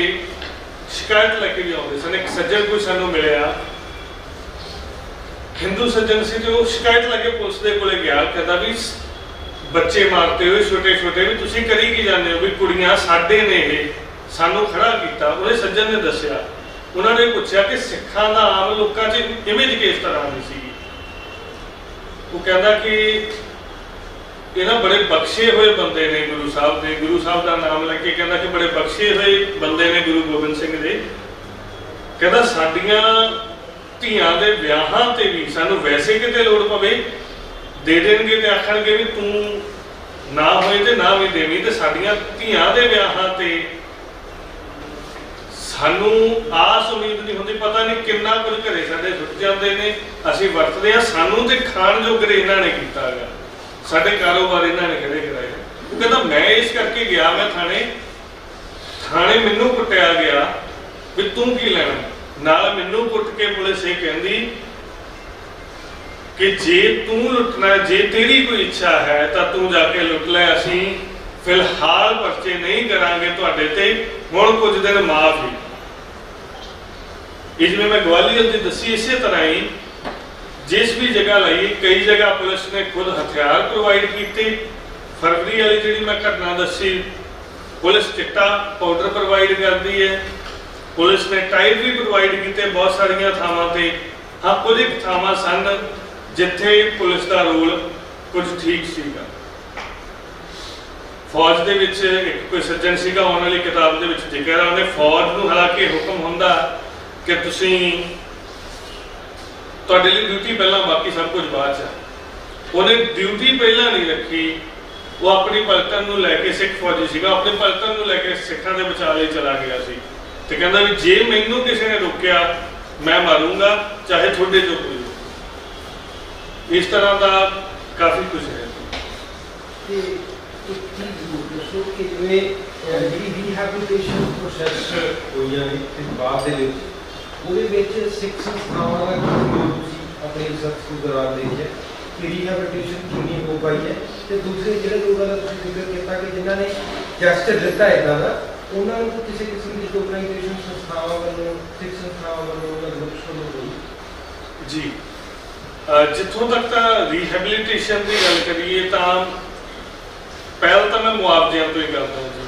ਸ਼ਿਕਾਇਤ ਲੈ ਕੇ ਵੀ ਆਉਂਦੇ ਸਨ, ਇੱਕ ਸੱਜਣ ਕੋਈ ਸਾਨੂੰ ਮਿਲਿਆ, ਹਿੰਦੂ ਸੱਜਣ ਸੀ, ਤੇ ਉਹ ਸ਼ਿਕਾਇਤ ਲੈ ਕੇ ਪੁਲਿਸ ਦੇ ਕੋਲੇ ਗਿਆ, ਕਹਿੰਦਾ ਵੀ ਬੱਚੇ ਮਾਰਤੇ ਹੋਏ ਛੋਟੇ ਛੋਟੇ, ਵੀ ਤੁਸੀਂ ਕਰੀ ਕੀ ਜਾਂਦੇ ਹੋ, ਵੀ ਕੁੜੀਆਂ ਸਾਡੇ ਨੇ ਇਹ ਸਾਨੂੰ ਖੜਾ ਕੀਤਾ। ਉਹਨੇ ਸੱਜਣ ਨੇ ਦੱਸਿਆ, ਉਹਨਾਂ ਨੇ ਪੁੱਛਿਆ ਕਿ ਸਿੱਖਾਂ ਦਾ ਆਮ ਲੋਕਾਂ 'ਚ ਇਮੇਜ ਕਿਸ ਤਰ੍ਹਾਂ ਦੀ ਸੀਗੀ। ਉਹ ਕਹਿੰਦਾ ਕਿ ਇਹ ਨਾ ਬੜੇ ਬਖਸ਼ੇ ਹੋਏ ਬੰਦੇ ਨੇ ਗੁਰੂ ਸਾਹਿਬ ਦੇ, ਗੁਰੂ ਸਾਹਿਬ ਦਾ ਨਾਮ ਲੈ ਕੇ ਕਹਿੰਦਾ ਕਿ ਬੜੇ ਬਖਸ਼ੇ ਹੋਏ ਬੰਦੇ ਨੇ ਗੁਰੂ ਗੋਬਿੰਦ ਸਿੰਘ ਦੇ। ਕਹਿੰਦਾ ਸਾਡੀਆਂ ਧੀਆਂ ਦੇ ਵਿਆਹਾਂ ਤੇ ਵੀ ਸਾਨੂੰ ਵੈਸੇ ਕਿਤੇ ਲੋੜ ਪਵੇ ਦੇ ਦੇਣਗੇ, ਤੇ ਆਖਣਗੇ ਵੀ ਤੂੰ ਨਾ ਹੋਏ ਤੇ ਨਾ ਵੀ ਦੇਵੀਂ, ਤੇ ਸਾਡੀਆਂ ਧੀਆਂ ਦੇ ਵਿਆਹਾਂ ਤੇ ਸਾਨੂੰ ਆਸ ਉਮੀਦ ਨਹੀਂ ਹੁੰਦੀ। ਪਤਾ ਨਹੀਂ ਕਿੰਨਾ ਕੁਝ ਘਰੇ ਸਾਡੇ ਸੁੱਟ ਜਾਂਦੇ ਨੇ, ਅਸੀਂ ਵਰਤਦੇ ਹਾਂ, ਸਾਨੂੰ ਤੇ ਖਾਣ ਜੋਗਰੇ ਇਹਨਾਂ ਨੇ ਕੀਤਾ ਹੈਗਾ, ਸਾਡੇ ਕਾਰੋਬਾਰ ਇਹਨਾਂ ਨੇ ਖੜੇ ਕਰਾਏ। ਉਹ ਕਹਿੰਦਾ ਮੈਂ ਇਸ ਕਰਕੇ ਗਿਆ, ਮੈਂ ਥਾਣੇ ਮੈਨੂੰ ਕੁੱਟਿਆ ਗਿਆ ਵੀ ਤੂੰ ਕੀ ਲੈਣਾ, ਨਾਲ ਮੈਨੂੰ ਕੁੱਟ ਕੇ ਪੁਲਿਸ ਇਹ ਕਹਿੰਦੀ ਕਿ ਜੇ ਤੂੰ ਲੁੱਟਣਾ, ਜੇ ਤੇਰੀ ਕੋਈ ਇੱਛਾ ਹੈ ਤਾਂ ਤੂੰ ਜਾ ਕੇ ਲੁੱਟ ਲੈ, ਅਸੀਂ ਫਿਲਹਾਲ ਪਰਚੇ ਨਹੀਂ ਕਰਾਂਗੇ ਤੁਹਾਡੇ ਤੇ, ਹੁਣ ਕੁਝ ਦਿਨ ਮਾਫ ਹੀ। ਇਹ ਜਿਵੇਂ ਮੈਂ ਗਵਾਲੀਅਰ ਦੀ ਦੱਸੀ, ਇਸੇ ਤਰ੍ਹਾਂ ਹੀ ਜਿਸ ਵੀ ਜਗ੍ਹਾ ਲਈ ਕਈ ਜਗ੍ਹਾ ਪੁਲਿਸ ਨੇ ਖੁਦ ਹਥਿਆਰ ਪ੍ਰੋਵਾਈਡ ਕੀਤੇ। ਫਰਵਰੀ ਵਾਲੀ ਜਿਹੜੀ ਮੈਂ ਘਟਨਾ ਦੱਸੀ, ਪੁਲਿਸ ਚਿੱਟਾ ਪਾਊਡਰ ਪ੍ਰੋਵਾਈਡ ਕਰਦੀ ਹੈ, ਪੁਲਿਸ ਨੇ ਟਾਇਰ ਵੀ ਪ੍ਰੋਵਾਈਡ ਕੀਤੇ ਬਹੁਤ ਸਾਰੀਆਂ ਥਾਵਾਂ ਤੇ। ਹਾਂ, ਕੁਝ ਇੱਕ ਥਾਵਾਂ ਸਨ ਜਿੱਥੇ ਪੁਲਿਸ ਦਾ ਰੋਲ ਕੁਝ ਠੀਕ ਸੀਗਾ। ਫੌਜ ਦੇ ਵਿੱਚ ਇੱਕ ਕੋਈ ਸੱਜਣ ਸੀਗਾ, ਆਉਣ ਵਾਲੀ ਕਿਤਾਬ ਦੇ ਵਿੱਚ ਜ਼ਿਕਰ ਹੈ, ਉਹਨੇ ਫੌਜ ਨੂੰ ਹਾਲਾਂਕਿ ਹੁਕਮ ਹੁੰਦਾ ਕਿ ਤੁਸੀਂ, ਤੁਹਾਡੇ ਲਈ ਡਿਊਟੀ ਪਹਿਲਾਂ, ਬਾਕੀ ਸਭ ਕੁਝ ਬਾਅਦ 'ਚ। ਉਹਨੇ ਡਿਊਟੀ ਪਹਿਲਾਂ ਨਹੀਂ ਰੱਖੀ, ਉਹ ਆਪਣੀ ਪਲਟਨ ਨੂੰ ਲੈ ਕੇ, ਸਿੱਖ ਫੌਜੀ ਸੀਗਾ, ਆਪਣੀ ਪਲਟਨ ਨੂੰ ਲੈ ਕੇ ਸਿੱਖਾਂ ਦੇ ਵਿਚਾਲੇ ਚਲਾ ਗਿਆ ਸੀ ਤੇ ਕਹਿੰਦਾ ਵੀ ਜੇ ਮੈਨੂੰ ਕਿਸੇ ਨੇ ਰੋਕਿਆ ਮੈਂ ਮਾਰੂੰਗਾ, ਚਾਹੇ ਤੁਹਾਡੇ ਜੋ ਕੋਈ। ਇਸ ਤਰ੍ਹਾਂ ਦਾ ਕਾਫੀ ਕੁਝ ਹੈ। ਤੇ ਇੱਕ ਚੀਜ਼ ਹੋਰ ਦੱਸੋ ਕਿ ਜਿਵੇਂ ਜਿਹੜੀ ਰੀਹੈਬਿਲਿਟੇਸ਼ਨ ਪ੍ਰੋਸੈਸ ਹੋਈਆਂ ਨੇ ਬਾਅਦ ਦੇ ਵਿੱਚ, ਉਹਦੇ ਵਿੱਚ ਸਿੱਖ ਸੰਸਥਾਵਾਂ ਦਾ ਤੁਸੀਂ ਆਪਣੇ ਰਿਸਰਚ ਦੇ ਦੌਰਾਨ ਦੇਖਿਆ ਕਿ ਰੀਹੈਬਿਲਿਟੇਸ਼ਨ ਕਿੰਨੀ ਹੋ ਪਾਈ ਹੈ, ਤੇ ਦੂਸਰੇ ਜਿਹੜੇ ਲੋਕਾਂ ਦਾ ਤੁਸੀਂ ਜ਼ਿਕਰ ਕੀਤਾ ਕਿ ਜਿਨ੍ਹਾਂ ਨੇ ਜੈਸਚਰ ਦਿੱਤਾ ਇੱਦਾਂ ਦਾ, ਉਹਨਾਂ ਨੂੰ ਕਿਸੇ ਕਿਸਮ ਦੀ ਆਰਗੇਨਾਈਜੇਸ਼ਨ ਸੰਸਥਾਵਾਂ ਵੱਲੋਂ, ਸਿੱਖ ਸੰਸਥਾਵਾਂ ਵੱਲੋਂ ਉਹਨਾਂ ਗਰੁੱਪਸ ਵੱਲੋਂ ਹੋਈ ਜੀ। ਜਿੱਥੋਂ ਤੱਕ ਤਾਂ ਰੀਹੈਬਿਲਿਟੇਸ਼ਨ ਦੀ ਗੱਲ ਕਰੀਏ ਤਾਂ ਪਹਿਲ ਤਾਂ ਮੈਂ ਮੁਆਵਜ਼ਿਆਂ ਤੋਂ ਹੀ ਕਰਦਾ ਜੀ।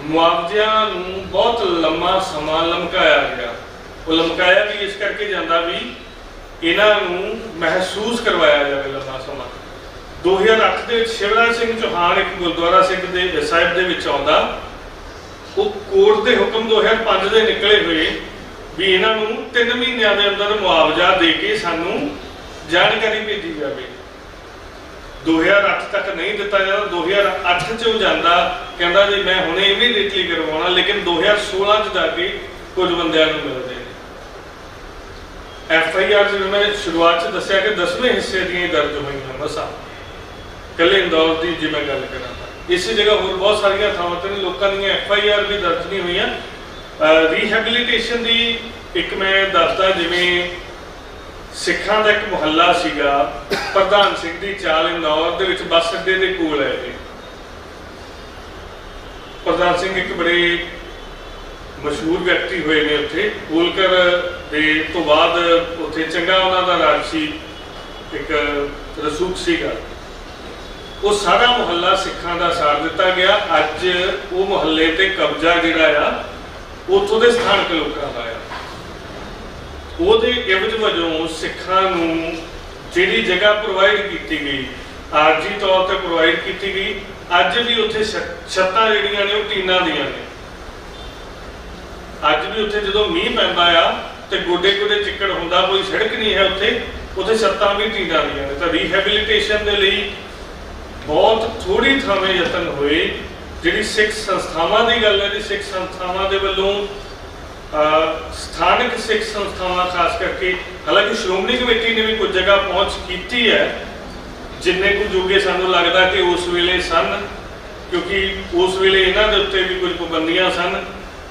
ਮੁਆਵਜ਼ਿਆਂ ਨੂੰ ਬਹੁਤ ਲੰਮਾ ਸਮਾਂ ਲਮਕਾਇਆ ਗਿਆ। ਉਹ ਲਮਕਾਇਆ ਵੀ ਇਸ ਕਰਕੇ ਜਾਂਦਾ ਵੀ ਇਹਨਾਂ ਨੂੰ ਮਹਿਸੂਸ ਕਰਵਾਇਆ ਜਾਵੇ ਲੰਮਾ ਸਮਾਂ। 2008 ਦੇ ਵਿੱਚ ਸ਼ਿਵਰਾਜ ਸਿੰਘ ਚੌਹਾਨ ਇੱਕ ਗੁਰਦੁਆਰਾ ਸਿੰਘ ਦੇ ਸਾਹਿਬ ਦੇ ਵਿੱਚ ਆਉਂਦਾ, ਉਹ ਕੋਰਟ ਦੇ ਹੁਕਮ 2005 ਦੇ ਨਿਕਲੇ ਹੋਏ ਵੀ ਇਹਨਾਂ ਨੂੰ 3 ਮਹੀਨਿਆਂ ਦੇ ਅੰਦਰ ਮੁਆਵਜ਼ਾ ਦੇ ਕੇ ਸਾਨੂੰ ਜਾਣਕਾਰੀ ਭੇਜੀ ਜਾਵੇ। 2008 ਤੱਕ ਨਹੀਂ ਦਿੱਤਾ ਜਾਂਦਾ, 2008 ਚ ਉਹ ਜਾਂਦਾ, ਕਹਿੰਦਾ ਜੀ ਮੈਂ ਹੁਣੇ ਇਮੀਡੀਏਟਲੀ ਕਰਵਾਉਣਾ, ਲੇਕਿਨ 2016 ਚ ਜਾ ਕੇ ਕੁਝ ਬੰਦਿਆਂ ਨੂੰ ਮਿਲਦੇ ਨੇ। FIR ਜਿਵੇਂ ਮੈਂ ਸ਼ੁਰੂਆਤ ਚ ਦੱਸਿਆ ਕਿ 10ਵੇਂ ਹਿੱਸੇ ਦੀਆਂ ਦਰਜ ਹੋਈਆਂ ਮਸਾਂ, ਕੱਲੇ ਇੰਦੌਰ ਦੀ ਜੇ ਮੈਂ ਗੱਲ ਕਰਾਂ ਤਾਂ। ਇਸੇ ਜਗ੍ਹਾ ਹੋਰ ਬਹੁਤ ਸਾਰੀਆਂ ਥਾਵਾਂ ਤੇ ਲੋਕਾਂ ਦੀਆਂ FIR ਵੀ ਦਰਜ ਨਹੀਂ ਹੋਈਆਂ। ਰੀਹੈਬਿਲਿਟੇਸ਼ਨ ਦੀ ਇੱਕ ਮੈਂ ਦੱਸਦਾ, ਜਿਵੇਂ ਸਿੱਖਾਂ ਦਾ ਇੱਕ ਮੁਹੱਲਾ ਸੀਗਾ ਪ੍ਰਧਾਨ ਸਿੰਘ ਦੀ ਚਾਲ, ਇੰਦੌਰ ਦੇ ਵਿੱਚ ਬੱਸ ਅੱਡੇ ਦੇ ਕੋਲ ਹੈ ਇਹ। ਪ੍ਰਧਾਨ ਸਿੰਘ ਇੱਕ ਬੜੇ ਮਸ਼ਹੂਰ ਵਿਅਕਤੀ ਹੋਏ ਨੇ ਉੱਥੇ, ਹੋਲਕਰ ਦੇ ਤੋਂ ਬਾਅਦ ਉੱਥੇ ਚੰਗਾ ਉਹਨਾਂ ਦਾ ਰਾਜ ਸੀ, ਇੱਕ ਰਸੂਖ ਸੀਗਾ। ਉਹ ਸਾਰਾ ਮੁਹੱਲਾ ਸਿੱਖਾਂ ਦਾ ਸਾੜ ਦਿੱਤਾ ਗਿਆ। ਅੱਜ ਉਹ ਮੁਹੱਲੇ ਤੇ ਕਬਜ਼ਾ ਜਿਹੜਾ ਆ ਉੱਥੋਂ ਦੇ ਸਥਾਨਕ ਲੋਕਾਂ ਦਾ ਆ। ਉਹਦੇ ਇਵਜ਼ ਵਜੋਂ ਸਿੱਖਾਂ ਨੂੰ ਜਿਹੜੀ ਜਗ੍ਹਾ ਪ੍ਰੋਵਾਈਡ ਕੀਤੀ ਗਈ, ਆਰਜੀ ਤੌਰ ਤੇ ਪ੍ਰੋਵਾਈਡ ਕੀਤੀ ਗਈ, ਅੱਜ ਵੀ ਉੱਥੇ ਛੱਤਾਂ ਜਿਹੜੀਆਂ ਨੇ ਉਹ ਟੀਨਾਂ ਦੀਆਂ ਨੇ। ਅੱਜ ਵੀ ਉੱਥੇ ਜਦੋਂ ਮੀਂਹ ਪੈਂਦਾ ਆ ਤੇ ਗੋਡੇ ਗੋਡੇ ਚਿੱਕੜ ਹੁੰਦਾ, ਕੋਈ ਸੜਕ ਨਹੀਂ ਹੈ ਉੱਥੇ ਛੱਤਾਂ ਵੀ ਟੀਨਾਂ ਦੀਆਂ ਨੇ। ਤਾਂ ਰੀਹੈਬਿਲਿਟੇਸ਼ਨ ਦੇ ਲਈ ਬਹੁਤ ਥੋੜੀ ਥਾਵੇਂ ਯਤਨ ਹੋਏ। ਜਿਹੜੀ ਸਿੱਖ ਸੰਸਥਾਵਾਂ ਦੀ ਗੱਲ ਹੈ ਜੀ, ਸਿੱਖ ਸੰਸਥਾਵਾਂ ਦੇ ਵੱਲੋਂ, ਸਥਾਨਕ ਸਿੱਖ ਸੰਸਥਾਵਾਂ ਖਾਸ ਕਰਕੇ, ਹਾਲਾਂਕਿ ਸ਼੍ਰੋਮਣੀ ਕਮੇਟੀ ਨੇ ਵੀ ਕੁਝ ਜਗ੍ਹਾ ਪਹੁੰਚ ਕੀਤੀ ਹੈ, ਜਿੰਨੇ ਕੁ ਜੋਗੇ ਸਾਨੂੰ ਲੱਗਦਾ ਕਿ ਉਸ ਵੇਲੇ ਸਨ, ਕਿਉਂਕਿ ਉਸ ਵੇਲੇ ਇਹਨਾਂ ਦੇ ਉੱਤੇ ਵੀ ਕੁਝ ਪਾਬੰਦੀਆਂ ਸਨ,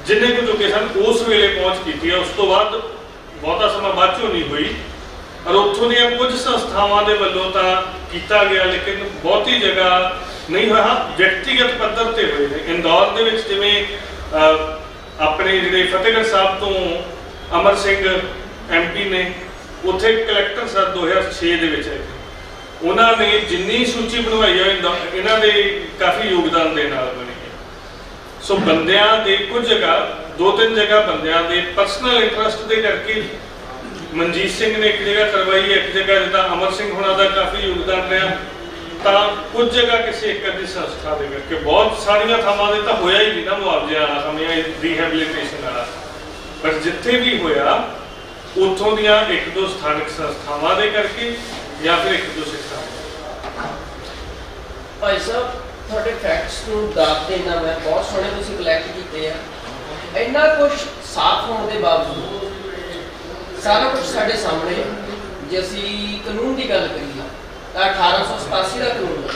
ਜਿੰਨੇ ਕੁ ਜੋਗੇ ਸਨ ਉਸ ਵੇਲੇ ਪਹੁੰਚ ਕੀਤੀ ਹੈ। ਉਸ ਤੋਂ ਬਾਅਦ ਬਹੁਤਾ ਸਮਾਂ ਬਾਅਦ ਚੋਂ ਨਹੀਂ ਹੋਈ, ਔਰ ਉੱਥੋਂ ਦੀਆਂ ਕੁਝ ਸੰਸਥਾਵਾਂ ਦੇ ਵੱਲੋਂ ਤਾਂ ਕੀਤਾ ਗਿਆ, ਲੇਕਿਨ ਬਹੁਤੀ ਜਗ੍ਹਾ ਨਹੀਂ ਹੋਇਆ। ਵਿਅਕਤੀਗਤ ਪੱਧਰ ਤੇ ਹੋਏ ਨੇ। ਇੰਦੌਰ ਦੇ ਵਿੱਚ ਜਿਵੇਂ ਆਪਣੇ ਜਿਹੜੇ ਫਤਿਹਗੜ੍ਹ ਸਾਹਿਬ ਤੋਂ ਅਮਰ ਸਿੰਘ MP ਨੇ, ਉੱਥੇ ਕਲੈਕਟਰ ਸਰ 2006 ਦੇ ਵਿੱਚ ਆਏ, ਉਹਨਾਂ ਨੇ ਜਿੰਨੀ ਸੂਚੀ ਬਣਵਾਈ ਹੈ ਇਹਨਾਂ ਦੇ ਕਾਫੀ ਯੋਗਦਾਨ ਦੇ ਨਾਲ ਬਣੀ ਹੈ। ਸੋ ਬੰਦਿਆਂ ਦੇ ਕੁਝ ਜਗ੍ਹਾ, 2-3 ਜਗ੍ਹਾ ਬੰਦਿਆਂ ਦੇ ਪਰਸਨਲ ਇੰਟਰਸਟ ਦੇ ਕਰਕੇ ਮਨਜੀਤ ਸਿੰਘ ਨੇ ਇੱਕ ਜਗ੍ਹਾ ਕਰਵਾਈ ਹੈ, ਇੱਕ ਜਗ੍ਹਾ ਜਿੱਦਾਂ ਅਮਰ ਸਿੰਘ ਹੋਣਾ ਦਾ ਕਾਫੀ ਯੋਗਦਾਨ ਰਿਹਾ, ਤਾਂ ਕੁਝ ਜਗ੍ਹਾ ਕਿਸੇ ਇੱਕ ਅੱਧੀ ਸੰਸਥਾ ਦੇ ਕਰਕੇ। ਬਹੁਤ ਸਾਰੀਆਂ ਥਾਵਾਂ ਦੇ ਤਾਂ ਹੋਇਆ ਹੀ ਨਹੀਂ ਨਾ ਮੁਆਵਜ਼ਿਆਂ ਵਾਲਾ ਕੰਮ ਜਾਂ ਰੀਹੈਬਿਲਿਟੇਸ਼ਨ ਵਾਲਾ, ਪਰ ਜਿੱਥੇ ਵੀ ਹੋਇਆ ਉੱਥੋਂ ਦੀਆਂ 1-2 ਸਥਾਨਕ ਸੰਸਥਾਵਾਂ ਦੇ ਕਰਕੇ ਜਾਂ ਫਿਰ 1-2 ਸਿੱਖਾਂ। ਭਾਈ ਸਾਹਿਬ, ਤੁਹਾਡੇ ਫੈਕਟਸ ਨੂੰ ਦਾਤ ਦੇਣਾ ਮੈਂ ਬਹੁਤ ਸੋਹਣੇ ਤੁਸੀਂ ਕਲੈਕਟ ਕੀਤੇ ਆ। ਇੰਨਾ ਕੁਝ ਸਾਫ਼ ਹੋਣ ਦੇ ਬਾਵਜੂਦ ਸਾਰਾ ਕੁਝ ਸਾਡੇ ਸਾਹਮਣੇ, ਜੇ ਅਸੀਂ ਕਾਨੂੰਨ ਦੀ ਗੱਲ ਕਰੀਏ ਤਾਂ 1887 ਦਾ ਕਾਨੂੰਨ,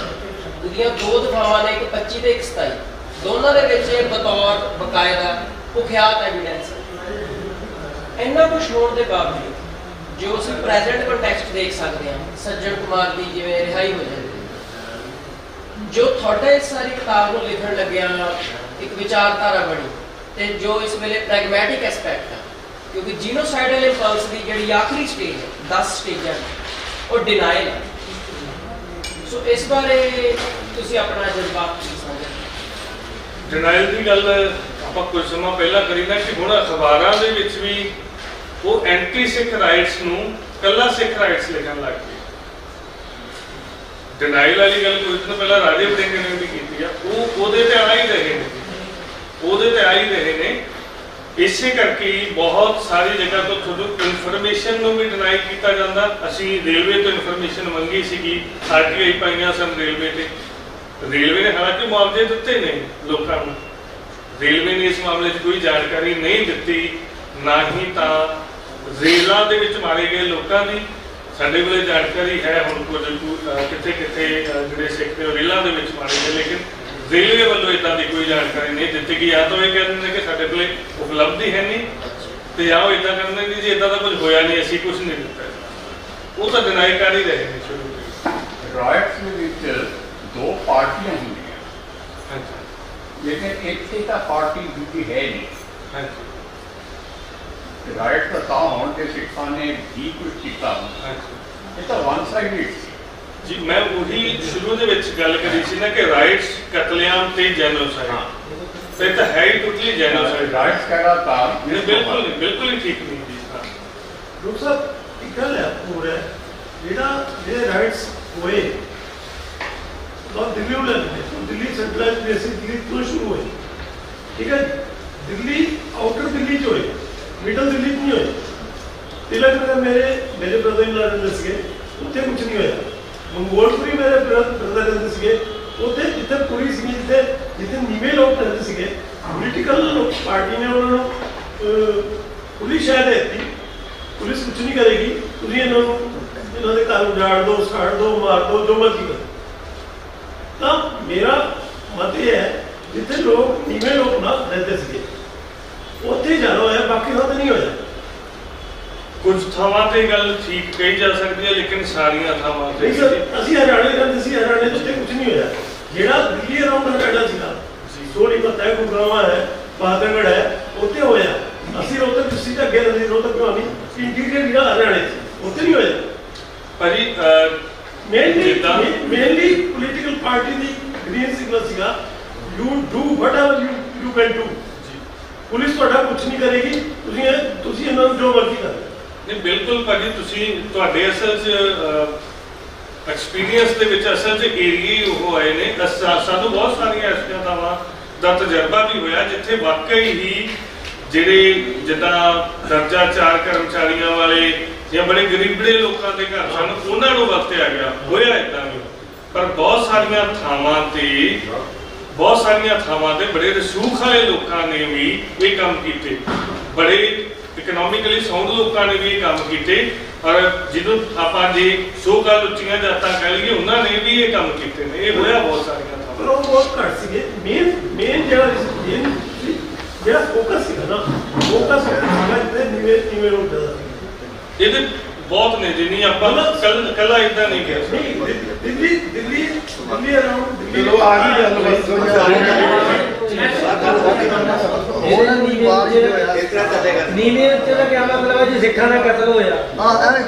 ਉਹਦੀਆਂ 2 ਦਫਾਵਾਂ ਨੇ, ਇੱਕ 25 ਤੇ ਇੱਕ 27, ਦੋਨਾਂ ਦੇ ਵਿੱਚ ਬਤੌਰ ਬਕਾਇਦਾ ਪੁਖਿਆਤ ਐਵੀਡੈਂਸ ਇੰਨਾ ਕੁਝ ਹੋਣ ਦੇ ਬਾਵਜੂਦ ਜੋ ਅਸੀਂ ਪ੍ਰੈਜ਼ੈਂਟ ਕੰਟੈਕਸਟ ਦੇਖ ਸਕਦੇ ਹਾਂ, ਸੱਜਣ ਕੁਮਾਰ ਦੀ ਜਿਵੇਂ ਰਿਹਾਈ ਹੋ ਜਾਂਦੀ, ਜੋ ਤੁਹਾਡਾ ਇਸ ਸਾਰੀ ਕਿਤਾਬ ਨੂੰ ਲਿਖਣ ਲੱਗਿਆ ਇੱਕ ਵਿਚਾਰਧਾਰਾ ਬਣੀ, ਤੇ ਜੋ ਇਸ ਵੇਲੇ ਪ੍ਰੈਗਮੈਟਿਕ ਐਸਪੈਕਟ ਹੈ, ਕਿਉਂਕਿ ਜੀਨੋਸਾਈਡਲ ਇੰਪਲਸ ਦੀ ਜਿਹੜੀ ਆਖਰੀ ਸਟੇਜ ਹੈ, 10 ਸਟੇਜਾਂ ਉਹ ਡਿਨਾਈਲ ਹੈ। ਸੋ ਇਸ ਬਾਰੇ ਤੁਸੀਂ ਆਪਣਾ ਜਜ਼ਬਾਤ ਕੀ ਸਮਝਦੇ? ਡਿਨਾਈਲ ਦੀ ਗੱਲ ਆਪਾਂ ਕੁਝ ਸਮਾਂ ਪਹਿਲਾਂ ਕਰੀ ਨਾ ਕਿ ਹੁਣ ਅਖਬਾਰਾਂ ਦੇ ਵਿੱਚ ਵੀ ਉਹ ਐਂਟੀ ਸਿੱਖ ਰਾਈਟਸ ਨੂੰ ਕੱਲਾ ਸਿੱਖ ਰਾਈਟਸ ਲਿਖਣ ਲੱਗ ਗਏ। ਡਿਨਾਈਲ ਵਾਲੀ ਗੱਲ ਕੁਝ ਦਿਨ ਪਹਿਲਾਂ ਰਾਜੇ ਵੜਿੰਗ ਨੇ ਵੀ ਕੀਤੀ ਆ, ਉਹ ਉਹਦੇ ਤੇ ਆ ਹੀ ਰਹੇ ਨੇ, ਉਹਦੇ ਤੇ ਆ ਹੀ ਰਹੇ ਨੇ। ਇਸੇ ਕਰਕੇ ਬਹੁਤ ਸਾਰੀ ਜਗ੍ਹਾ ਤੋਂ ਤੁਹਾਨੂੰ ਇਨਫੋਰਮੇਸ਼ਨ ਨੂੰ ਵੀ ਡਿਨਾਈ ਕੀਤਾ ਜਾਂਦਾ। ਅਸੀਂ ਰੇਲਵੇ ਤੋਂ ਇਨਫੋਰਮੇਸ਼ਨ ਮੰਗੀ ਸੀਗੀ, ਆਰਟੀਆਈ ਪਾਈਆਂ ਸਨ ਰੇਲਵੇ ਤੇ, ਰੇਲਵੇ ਨੇ ਹਾਲਾਂਕਿ ਮੁਆਵਜ਼ੇ ਦਿੱਤੇ ਨੇ ਲੋਕਾਂ ਨੂੰ, ਰੇਲਵੇ ਨੇ ਇਸ ਮਾਮਲੇ 'ਚ ਕੋਈ ਜਾਣਕਾਰੀ ਨਹੀਂ ਦਿੱਤੀ, ਨਾ ਹੀ ਤਾਂ ਰੇਲਾਂ ਦੇ ਵਿੱਚ ਮਾਰੇ ਗਏ ਲੋਕਾਂ ਦੀ ਸਾਡੇ ਕੋਲ ਜਾਣਕਾਰੀ ਹੈ। ਹੁਣ ਕੁਝ ਕਿੱਥੇ ਕਿੱਥੇ ਜਿਹੜੇ ਸਿੱਖ ਨੇ ਰੇਲਾਂ ਦੇ ਵਿੱਚ ਮਾਰੇ ਗਏ, ਲੇਕਿਨ ਰੇਲਵੇ ਵੱਲੋਂ ਇਦਾਂ ਦੀ ਕੋਈ ਜਾਣਕਾਰੀ ਨਹੀਂ ਦਿੱਤੀ ਗਈ। ਜਾਂ ਤਾਂ ਇਹ ਕਹਿੰਦੇ ਨੇ ਕਿ ਸਾਡੇ ਕੋਲ ਉਪਲਬਧੀ ਹੈ ਨਹੀਂ, ਤੇ ਜਾਂ ਉਹ ਇਦਾਂ ਕਹਿੰਦੇ ਨੇ ਜੀ ਇਦਾਂ ਦਾ ਕੁਝ ਹੋਇਆ ਨਹੀਂ, ਅਸੀਂ ਕੁਝ ਨਹੀਂ ਦਿੱਤਾ। ਉਹ ਤਾਂ ਡਿਨਾਈ ਕਰ ਹੀ ਰਹੇ ਨੇ ਸ਼ੁਰੂ ਤੋਂ। ਰਾਈਟਸ ਦੇ ਵਿੱਚ ਦੋ ਪਾਰਟੀਆਂ ਹੁੰਦੀਆਂ, ਹਾਂਜੀ ਲੇਕਿਨ ਇੱਕ ਤਾਂ ਪਾਰਟੀ ਦੂਜੀ ਹੈ ਨਹੀਂ। ਹਾਂਜੀ ਰਾਈਟ ਤਾਂ ਹੋਣ ਤੇ ਸਿੱਖਾਂ ਨੇ ਵੀ ਕੁਝ ਕੀਤਾ, ਹਾਂਜੀ ਇਹ ਤਾਂ ਵਨ ਸਾਈਡਡ ਜੀ। ਮੈਂ ਉਹੀ ਸ਼ੁਰੂ ਦੇ ਵਿੱਚ ਗੱਲ ਕਰੀ ਸੀ ਨਾ ਕਿ ਰਾਈਟਸ ਕਤਲੇਆਮ ਤੇ ਜੈਨੋਸਾਈਡ, ਫਿਰ ਤਾਂ ਹੈ ਹੀ ਟੋਟਲੀ ਜੈਨੋਸਾਈਡ। ਰਾਈਟਸ ਕਹਿਣਾ ਤਾਂ ਬਿਲਕੁਲ ਹੀ ਠੀਕ ਨਹੀਂ ਜੀ। ਹਾਂ ਡਾਕਟਰ ਸਾਹਿਬ ਇੱਕ ਗੱਲ ਹੈ ਹੋਰ ਹੈ, ਜਿਹੜੇ ਰਾਈਟਸ ਹੋਏ ਤਾਂ ਦਿੱਲੀ ਨੂੰ ਲੈਂਦੇ, ਦਿੱਲੀ ਸੈਂਟਰਲਾਈਜ਼ ਬੇਸਿਸ ਦਿੱਲੀ ਤੋਂ ਸ਼ੁਰੂ ਹੋਏ, ਠੀਕ ਹੈ। ਦਿੱਲੀ ਆਊਟਰ ਦਿੱਲੀ 'ਚ ਹੋਏ, ਮਿਡਲ ਦਿੱਲੀ 'ਚ ਨਹੀਂ ਹੋਏ। ਤਿਲਕ ਨਗਰ ਮੇਰੇ ਬ੍ਰਦਰ ਇਨ ਲਾ ਰਹਿੰਦੇ ਸੀਗੇ, ਉੱਥੇ ਕੁਝ ਨਹੀਂ ਹੋਇਆ। ਮੰਗੋਲਪੁਰੀ ਮੇਰੇ ਬ੍ਰਦਰ ਰਹਿੰਦੇ ਸੀਗੇ, ਉੱਥੇ ਜਿੱਥੇ ਪੂਰੀ ਸੀ, ਜਿੱਥੇ ਨੀਵੇਂ ਲੋਕ ਰਹਿੰਦੇ ਸੀਗੇ, ਪੋਲੀਟੀਕਲ ਪਾਰਟੀ ਨੇ ਉਹਨਾਂ ਨੂੰ ਪੁਲਿਸ ਸ਼ਾਇਦ ਦਿੱਤੀ, ਪੁਲਿਸ ਕੁਝ ਨਹੀਂ ਕਰੇਗੀ, ਤੁਸੀਂ ਇਹਨਾਂ ਦੇ ਘਰ ਉਜਾੜ ਦਿਓ, ਸਾੜ ਦਿਓ, ਮਾਰ ਦਿਓ, ਜੋ ਮਰਜ਼ੀ ਕਰੋ। ਤਾਂ ਮੇਰਾ ਮਤ ਇਹ ਹੈ ਜਿੱਥੇ ਲੋਕ ਨੀਵੇਂ ਲੋਕ ਨਾ ਰਹਿੰਦੇ ਸੀਗੇ ਉੱਥੇ ਜਾਣਾ ਹੋਇਆ, ਬਾਕੀ ਥਾਂ ਤੇ ਨਹੀਂ ਹੋਇਆ। ਕੁਝ ਥਾਵਾਂ ਤੇ ਗੱਲ ਠੀਕ ਕਹੀ ਜਾ ਸਕਦੀ ਹੈ, ਲੇਕਿਨ ਸਾਰੀਆਂ ਥਾਵਾਂ ਤੇ ਨਹੀਂ ਸਰ, ਅਸੀਂ ਹਰਿਆਣੇ ਰਹਿੰਦੇ ਸੀ, ਹਰਿਆਣੇ ਤੋਂ ਕੁਝ ਨਹੀਂ ਹੋਇਆ। ਜਿਹੜਾ ਦਿੱਲੀ ਅਰਾਊਂਡ ਹਰਿਆਣਾ ਸੀਗਾ, ਸੋਨੀਪਤ ਹੈ, ਗੁਰਗਾਵਾਂ ਹੈ, ਬਾਦਰਗੜ੍ਹ ਹੈ, ਉੱਥੇ ਹੋਇਆ। ਅਸੀਂ ਰੋਹਤਕ ਡਿਸਟ੍ਰਿਕਟ ਅੱਗੇ ਰਹਿੰਦੇ, ਰੋਹਤਕ ਭਵਾਨੀ ਇੰਟੀਰੀਅਰ ਜਿਹੜਾ ਹਰਿਆਣੇ ਸੀ, ਉੱਥੇ ਨਹੀਂ ਹੋਇਆ। ਭਾਜੀ ਮੇਨਲੀ ਪੋਲੀਟੀਕਲ ਪਾਰਟੀ ਦੀ ਗ੍ਰੀਨ ਸਿਗਨਲ ਸੀਗਾ, you do whatever you can do. Police ਤੁਹਾਡਾ ਕੁਝ ਨਹੀਂ ਕਰੇਗੀ, ਤੁਸੀਂ ਇਹਨਾਂ ਨੂੰ ਜੋ ਮਰਜ਼ੀ ਕਰੋ। ਨਹੀਂ ਬਿਲਕੁਲ ਭਾਜੀ, ਤੁਸੀਂ ਤੁਹਾਡੇ ਅਸਲ 'ਚ ਐਕਸਪੀਰੀਅੰਸ ਦੇ ਵਿੱਚ ਅਸਲ 'ਚ ਏਰੀਏ ਉਹ ਆਏ ਨੇ। ਸਾਨੂੰ ਬਹੁਤ ਸਾਰੀਆਂ ਐਸੀਆਂ ਥਾਵਾਂ ਦਾ ਤਜਰਬਾ ਵੀ ਹੋਇਆ ਜਿੱਥੇ ਵਾਕਈ ਹੀ ਜਿਹੜੇ ਜਿੱਦਾਂ ਦਰਜਾ 4 ਕਰਮਚਾਰੀਆਂ ਵਾਲੇ ਜਾਂ ਬੜੇ ਗਰੀਬੜੇ ਲੋਕਾਂ ਦੇ ਘਰ ਸਨ, ਉਹਨਾਂ ਨੂੰ ਵਰਤਿਆ ਗਿਆ, ਹੋਇਆ ਏਦਾਂ ਵੀ। ਪਰ ਬਹੁਤ ਸਾਰੀਆਂ ਥਾਵਾਂ ਤੇ ਬੜੇ ਰਸੂਖ ਵਾਲੇ ਲੋਕਾਂ ਨੇ ਵੀ ਇਹ ਕੰਮ ਕੀਤੇ, ਬੜੇ ਇਕਨੋਮਿਕਲੀ ਸਾਊਂਡ ਲੋਕਾਂ ਨੇ ਵੀ ਇਹ ਕੰਮ ਕੀਤੇ। ਔਰ ਜਿਹਨੂੰ ਆਪਾਂ ਜੇ ਸੋ ਗੱਲ ਉੱਚੀਆਂ ਜਾਤਾਂ ਕਹਿ ਲਈਏ, ਉਹਨਾਂ ਨੇ ਵੀ ਇਹ ਕੰਮ ਕੀਤੇ ਨੇ। ਇਹ ਹੋਇਆ ਬਹੁਤ ਸਾਰੀਆਂ ਥਾਵਾਂ। ਪਰ ਉਹ ਬਹੁਤ ਘੱਟ ਸੀਗੇ। ਮੇਨ ਜਿਹੜਾ ਫੋਕਸ ਸੀਗਾ ਨਾ, ਫੋਕਸ ਸੀਗਾ ਜਿੱਥੇ ਨੀਵੇਂ ਲੋਕ ਜ਼ਿਆਦਾ ਸੀ। ਇਹਦੇ ਬਹੁਤ ਨੇ, ਜਿੰਨੀ ਆਪਾਂ ਕੱਲਾ ਇਦਾਂ ਨਹੀਂ ਕਹਿ ਸਕਦੇ। ਦਿੱਲੀ ਅਰਾਊਂਡ ਦਿੱਲੀ ਚਲੋ ਆ ਗਈ ਗੱਲ ਬਸ ਨੀਵੇਂ ਉੱਤੇ ਦਾ ਕੀ ਮਤਲਬ ਹੈ ਜੀ? ਸਿੱਖਾਂ ਦਾ ਕਤਲ ਹੋਇਆ,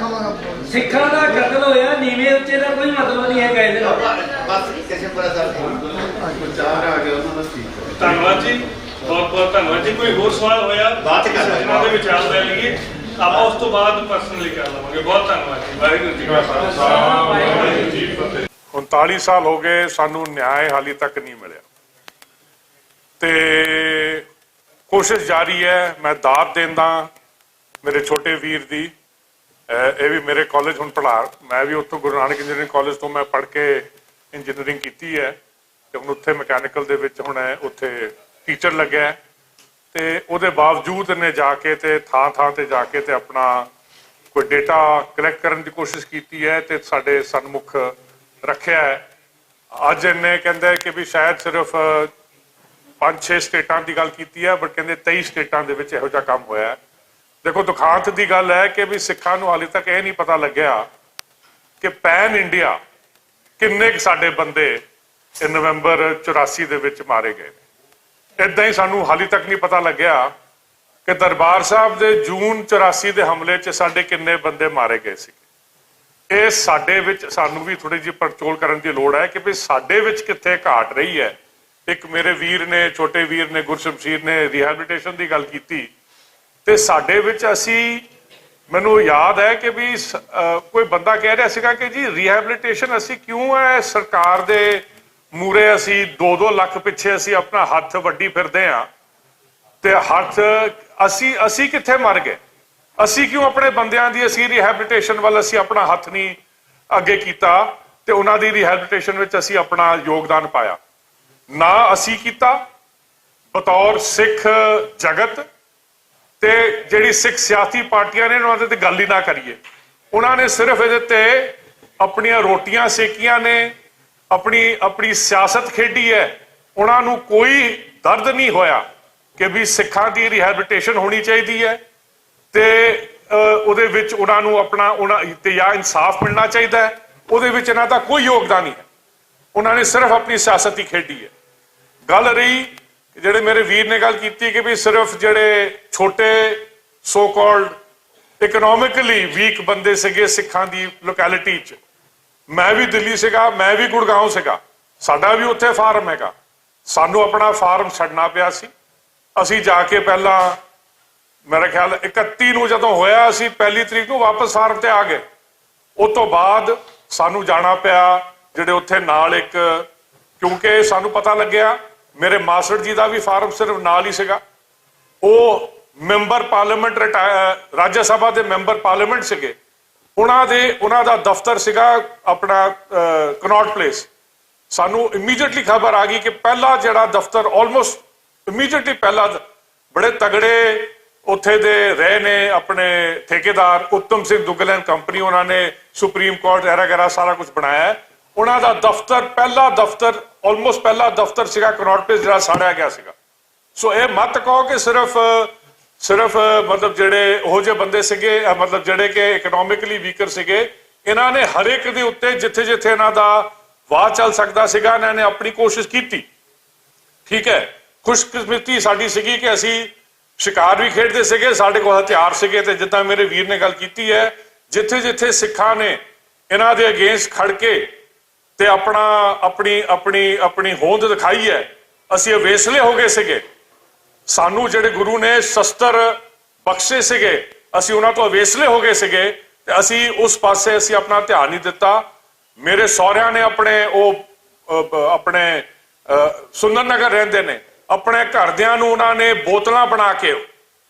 ਸਿੱਖਾਂ ਦਾ ਕਤਲ ਹੋਇਆ, ਨੀਵੇਂ ਉੱਤੇ ਦਾ ਕੋਈ ਮਤਲਬ ਨਹੀਂ ਹੈਗਾ ਇਹਦੇ ਨਾਲ। ਧੰਨਵਾਦ ਜੀ, ਬਹੁਤ ਬਹੁਤ ਧੰਨਵਾਦ ਜੀ। ਕੋਈ ਹੋਰ ਸਵਾਲ ਹੋਇਆ ਬਾਅਦ ਚ ਵਿਚਾਰ ਲੈ ਲਈਏ, ਆਪਾਂ ਉਸ ਤੋਂ ਬਾਅਦ ਪਰਸਨਲੀ ਕਰ ਲਵਾਂਗੇ। ਬਹੁਤ ਧੰਨਵਾਦ ਜੀ। ਵਾਹਿਗੁਰੂ ਜੀ ਕਾ ਖਾਲਸਾ, ਵਾਹਿਗੁਰੂ ਜੀ ਕੀ ਫਤਿਹ। 39 ਸਾਲ ਹੋ ਗਏ, ਸਾਨੂੰ ਨਿਆਂ ਹਾਲੇ ਤੱਕ ਨਹੀਂ ਮਿਲਿਆ ਤੇ ਕੋਸ਼ਿਸ਼ ਜਾਰੀ ਹੈ। ਮੈਂ ਦਾਤ ਦਿੰਦਾ ਮੇਰੇ ਛੋਟੇ ਵੀਰ ਦੀ, ਇਹ ਵੀ ਮੇਰੇ ਕਾਲਜ ਹੁਣ ਪੜ੍ਹਾ, ਮੈਂ ਵੀ ਉੱਥੋਂ ਗੁਰੂ ਨਾਨਕ ਇੰਜੀਨੀਅਰਿੰਗ ਕਾਲਜ ਤੋਂ ਮੈਂ ਪੜ੍ਹ ਕੇ ਇੰਜੀਨੀਅਰਿੰਗ ਕੀਤੀ ਹੈ ਤੇ ਹੁਣ ਉੱਥੇ ਮਕੈਨੀਕਲ ਦੇ ਵਿੱਚ ਹੁਣ ਉੱਥੇ ਟੀਚਰ ਲੱਗਿਆ। ਤੇ ਉਹਦੇ ਬਾਵਜੂਦ ਇਹਨੇ ਜਾ ਕੇ ਤੇ ਥਾਂ ਤੇ ਜਾ ਕੇ ਤੇ ਆਪਣਾ ਕੋਈ ਡੇਟਾ ਕਲੈਕਟ ਕਰਨ ਦੀ ਕੋਸ਼ਿਸ਼ ਕੀਤੀ ਹੈ ਤੇ ਸਾਡੇ ਸਨਮੁਖ ਰੱਖਿਆ ਹੈ। ਅੱਜ ਇਹਨੇ ਕਹਿੰਦਾ ਕਿ ਵੀ ਸ਼ਾਇਦ ਸਿਰਫ 5-6 ਸਟੇਟਾਂ ਦੀ ਗੱਲ ਕੀਤੀ ਹੈ, ਬਟ ਕਹਿੰਦੇ 23 ਸਟੇਟਾਂ ਦੇ ਵਿੱਚ ਇਹੋ ਜਿਹਾ ਕੰਮ ਹੋਇਆ। ਦੇਖੋ ਦੁਖਾਂਤ ਦੀ ਗੱਲ ਹੈ ਕਿ ਵੀ ਸਿੱਖਾਂ ਨੂੰ ਹਾਲੇ ਤੱਕ ਇਹ ਨਹੀਂ ਪਤਾ ਲੱਗਿਆ ਕਿ ਪੈਨ ਇੰਡੀਆ ਕਿੰਨੇ ਕੁ ਸਾਡੇ ਬੰਦੇ ਇਹ ਨਵੰਬਰ 84 ਦੇ ਵਿੱਚ ਮਾਰੇ ਗਏ ਨੇ। ਇਦਾਂ ਹੀ ਸਾਨੂੰ ਹਾਲੇ ਤੱਕ ਨਹੀਂ ਪਤਾ ਲੱਗਿਆ ਕਿ ਦਰਬਾਰ ਸਾਹਿਬ ਦੇ ਜੂਨ 84 ਦੇ ਹਮਲੇ 'ਚ ਸਾਡੇ ਕਿੰਨੇ ਬੰਦੇ ਮਾਰੇ ਗਏ ਸੀ। ਇਹ ਸਾਡੇ ਵਿੱਚ ਸਾਨੂੰ ਵੀ ਥੋੜੀ ਜਿਹੀ ਪੜਚੋਲ ਕਰਨ ਦੀ ਲੋੜ ਹੈ ਕਿ ਵੀ ਸਾਡੇ ਵਿੱਚ ਕਿੱਥੇ ਘਾਟ ਰਹੀ ਹੈ। ਇੱਕ ਮੇਰੇ ਵੀਰ ਨੇ, ਛੋਟੇ ਵੀਰ ਨੇ, ਗੁਰਸ਼ਮਸ਼ੀਰ ਨੇ ਰਿਹੈਬਿਲਿਟੇਸ਼ਨ ਦੀ ਗੱਲ ਕੀਤੀ ਤੇ ਸਾਡੇ ਵਿੱਚ ਅਸੀਂ, ਮੈਨੂੰ ਯਾਦ ਹੈ ਕਿ ਵੀ ਕੋਈ ਬੰਦਾ ਕਹਿ ਰਿਹਾ ਸੀਗਾ ਕਿ ਜੀ ਰਿਹੈਬਿਲਿਟੇਸ਼ਨ ਅਸੀਂ ਕਿਉਂ ਹੈ ਸਰਕਾਰ ਦੇ ਮੂਰੇ ਅਸੀਂ 2-2 ਲੱਖ ਪਿੱਛੇ ਅਸੀਂ ਆਪਣਾ ਹੱਥ ਵੱਢੀ ਫਿਰਦੇ ਆ ਤੇ ਹੱਥ ਅਸੀਂ ਕਿੱਥੇ ਮਰ ਗਏ, ਅਸੀਂ ਕਿਉਂ ਆਪਣੇ ਬੰਦਿਆਂ ਦੀ ਅਸੀਂ ਰਿਹੈਬਿਲਿਟੇਸ਼ਨ ਵੱਲ ਅਸੀਂ ਆਪਣਾ ਹੱਥ ਨਹੀਂ ਅੱਗੇ ਕੀਤਾ ਤੇ ਉਹਨਾਂ ਦੀ ਰਿਹੈਬਿਲਿਟੇਸ਼ਨ ਵਿੱਚ ਅਸੀਂ ਆਪਣਾ ਯੋਗਦਾਨ ਪਾਇਆ ਨਾ ਅਸੀਂ ਕੀਤਾ ਬਤੌਰ ਸਿੱਖ ਜਗਤ। ਤੇ ਜਿਹੜੀ ਸਿੱਖ ਸਿਆਸੀ ਪਾਰਟੀਆਂ ਨੇ ਉਹਨਾਂ ਤੇ ਗੱਲ ਹੀ ਨਾ ਕਰੀਏ, ਉਹਨਾਂ ਨੇ ਸਿਰਫ ਇਹਦੇ ਤੇ ਆਪਣੀਆਂ ਰੋਟੀਆਂ ਸੇਕੀਆਂ ਨੇ, ਆਪਣੀ ਸਿਆਸਤ ਖੇਡੀ ਹੈ। ਉਹਨਾਂ ਨੂੰ ਕੋਈ ਦਰਦ ਨਹੀਂ ਹੋਇਆ ਕਿ ਵੀ ਸਿੱਖਾਂ ਦੀ ਰਿਹੈਬਿਲਿਟੇਸ਼ਨ ਹੋਣੀ ਚਾਹੀਦੀ ਹੈ ਤੇ ਉਹਦੇ ਵਿੱਚ ਉਹਨਾਂ ਨੂੰ ਉਹਨਾਂ ਤੇ ਜਾਂ ਇਨਸਾਫ ਮਿਲਣਾ ਚਾਹੀਦਾ ਹੈ, ਉਹਦੇ ਵਿੱਚ ਇਹਨਾਂ ਦਾ ਕੋਈ ਯੋਗਦਾਨ ਨਹੀਂ ਹੈ। ਉਹਨਾਂ ਨੇ ਸਿਰਫ ਆਪਣੀ ਸਿਆਸਤ ਹੀ ਖੇਡੀ ਹੈ। ਗੱਲ ਰਹੀ ਜਿਹੜੇ ਮੇਰੇ ਵੀਰ ਨੇ ਗੱਲ ਕੀਤੀ ਕਿ ਵੀ ਸਿਰਫ ਜਿਹੜੇ ਛੋਟੇ ਸੋ ਕਾਲਡ ਇਕਨੋਮਿਕਲੀ ਵੀਕ ਬੰਦੇ ਸੀਗੇ ਸਿੱਖਾਂ ਦੀ ਲੋਕੈਲਿਟੀ 'ਚ, ਮੈਂ ਵੀ ਦਿੱਲੀ ਸੀਗਾ, ਮੈਂ ਵੀ ਗੁੜਗਾਉਂ ਸੀਗਾ, ਸਾਡਾ ਵੀ ਉੱਥੇ ਫਾਰਮ ਹੈਗਾ, ਸਾਨੂੰ ਆਪਣਾ ਫਾਰਮ ਛੱਡਣਾ ਪਿਆ ਸੀ। ਅਸੀਂ ਜਾ ਕੇ ਪਹਿਲਾਂ ਮੇਰਾ ਖਿਆਲ 31 ਨੂੰ ਜਦੋਂ ਹੋਇਆ ਅਸੀਂ 1 ਤਰੀਕ ਨੂੰ ਵਾਪਸ ਫਾਰਮ ਤੇ ਆ ਗਏ। ਉਸ ਤੋਂ ਬਾਅਦ ਸਾਨੂੰ ਜਾਣਾ ਪਿਆ ਜਿਹੜੇ ਉੱਥੇ ਨਾਲ ਇੱਕ, ਕਿਉਂਕਿ ਸਾਨੂੰ ਪਤਾ ਲੱਗਿਆ ਮੇਰੇ ਮਾਸਟਰ ਜੀ ਦਾ ਵੀ ਫਾਰਮ ਸਿਰਫ ਨਾਲ ਹੀ ਸੀਗਾ, ਉਹ ਮੈਂਬਰ ਪਾਰਲੀਮੈਂਟ ਰਾਜ ਸਭਾ ਦੇ ਮੈਂਬਰ ਪਾਰਲੀਮੈਂਟ ਸੀਗੇ, ਉਹਨਾਂ ਦਾ ਦਫ਼ਤਰ ਸੀਗਾ ਆਪਣਾ ਕਨੌਟ ਪਲੇਸ। ਸਾਨੂੰ ਇਮੀਡੀਏਟਲੀ ਖਬਰ ਆ ਗਈ ਕਿ ਪਹਿਲਾ ਜਿਹੜਾ ਦਫ਼ਤਰ ਆਲਮੋਸਟ ਇਮੀਡੀਏਟਲੀ ਪਹਿਲਾ ਬੜੇ ਤਗੜੇ ਉੱਥੇ ਦੇ ਰਹੇ ਨੇ ਆਪਣੇ ਠੇਕੇਦਾਰ ਉੱਤਮ ਸਿੰਘ ਦੁੱਗਲ ਐਂਡ ਕੰਪਨੀ, ਉਹਨਾਂ ਨੇ ਸੁਪਰੀਮ ਕੋਰਟ ਐਰਾ ਸਾਰਾ ਕੁਝ ਬਣਾਇਆ। ਉਹਨਾਂ ਦਾ ਦਫ਼ਤਰ ਪਹਿਲਾ ਦਫ਼ਤਰ ਸੀਗਾ ਕਨੌਟ ਪਲੇਸ ਜਿਹੜਾ ਸਾੜਿਆ ਗਿਆ ਸੀਗਾ। ਸੋ ਇਹ ਮਤ ਕਹੋ ਕਿ ਸਿਰਫ ਮਤਲਬ ਜਿਹੜੇ ਉਹ ਜਿਹੇ ਬੰਦੇ ਸੀਗੇ ਮਤਲਬ ਜਿਹੜੇ ਕਿ ਇਕਨੋਮਿਕਲੀ ਵੀਕਰ ਸੀਗੇ, ਇਹਨਾਂ ਨੇ ਹਰ ਇੱਕ ਦੇ ਉੱਤੇ ਜਿੱਥੇ ਜਿੱਥੇ ਇਹਨਾਂ ਦਾ ਵਾਹ ਚੱਲ ਸਕਦਾ ਸੀਗਾ ਇਹਨਾਂ ਨੇ ਆਪਣੀ ਕੋਸ਼ਿਸ਼ ਕੀਤੀ। ਠੀਕ ਹੈ, ਖੁਸ਼ਕਿਸਮਤੀ ਸਾਡੀ ਸੀਗੀ ਕਿ ਅਸੀਂ ਸ਼ਿਕਾਰ ਵੀ ਖੇਡਦੇ ਸੀਗੇ, ਸਾਡੇ ਕੋਲ ਹਥਿਆਰ ਸੀਗੇ ਤੇ ਜਿੱਦਾਂ ਮੇਰੇ ਵੀਰ ਨੇ ਗੱਲ ਕੀਤੀ ਹੈ ਜਿੱਥੇ ਜਿੱਥੇ ਸਿੱਖਾਂ ਨੇ ਇਹਨਾਂ ਦੇ ਅਗੇਂਸਟ ਖੜ ਕੇ ਤੇ ਆਪਣੀ ਹੋਂਦ ਦਿਖਾਈ ਹੈ, ਅਸੀਂ ਅਵੇਸਲੇ ਹੋ ਗਏ ਸੀਗੇ। ਸਾਨੂੰ ਜਿਹੜੇ ਗੁਰੂ ਨੇ ਸ਼ਸਤਰ ਬਖਸ਼ੇ ਸੀਗੇ ਅਸੀਂ ਉਹਨਾਂ ਤੋਂ ਅਵੇਸਲੇ ਹੋ ਗਏ ਸੀਗੇ ਤੇ ਅਸੀਂ ਉਸ ਪਾਸੇ ਅਸੀਂ ਆਪਣਾ ਧਿਆਨ ਨਹੀਂ ਦਿੱਤਾ। ਮੇਰੇ ਸਹੁਰਿਆਂ ਨੇ ਆਪਣੇ ਸੁੰਦਰ ਨਗਰ ਰਹਿੰਦੇ ਨੇ, ਆਪਣੇ ਘਰਦਿਆਂ ਨੂੰ ਉਹਨਾਂ ਨੇ ਬੋਤਲਾਂ ਬਣਾ ਕੇ,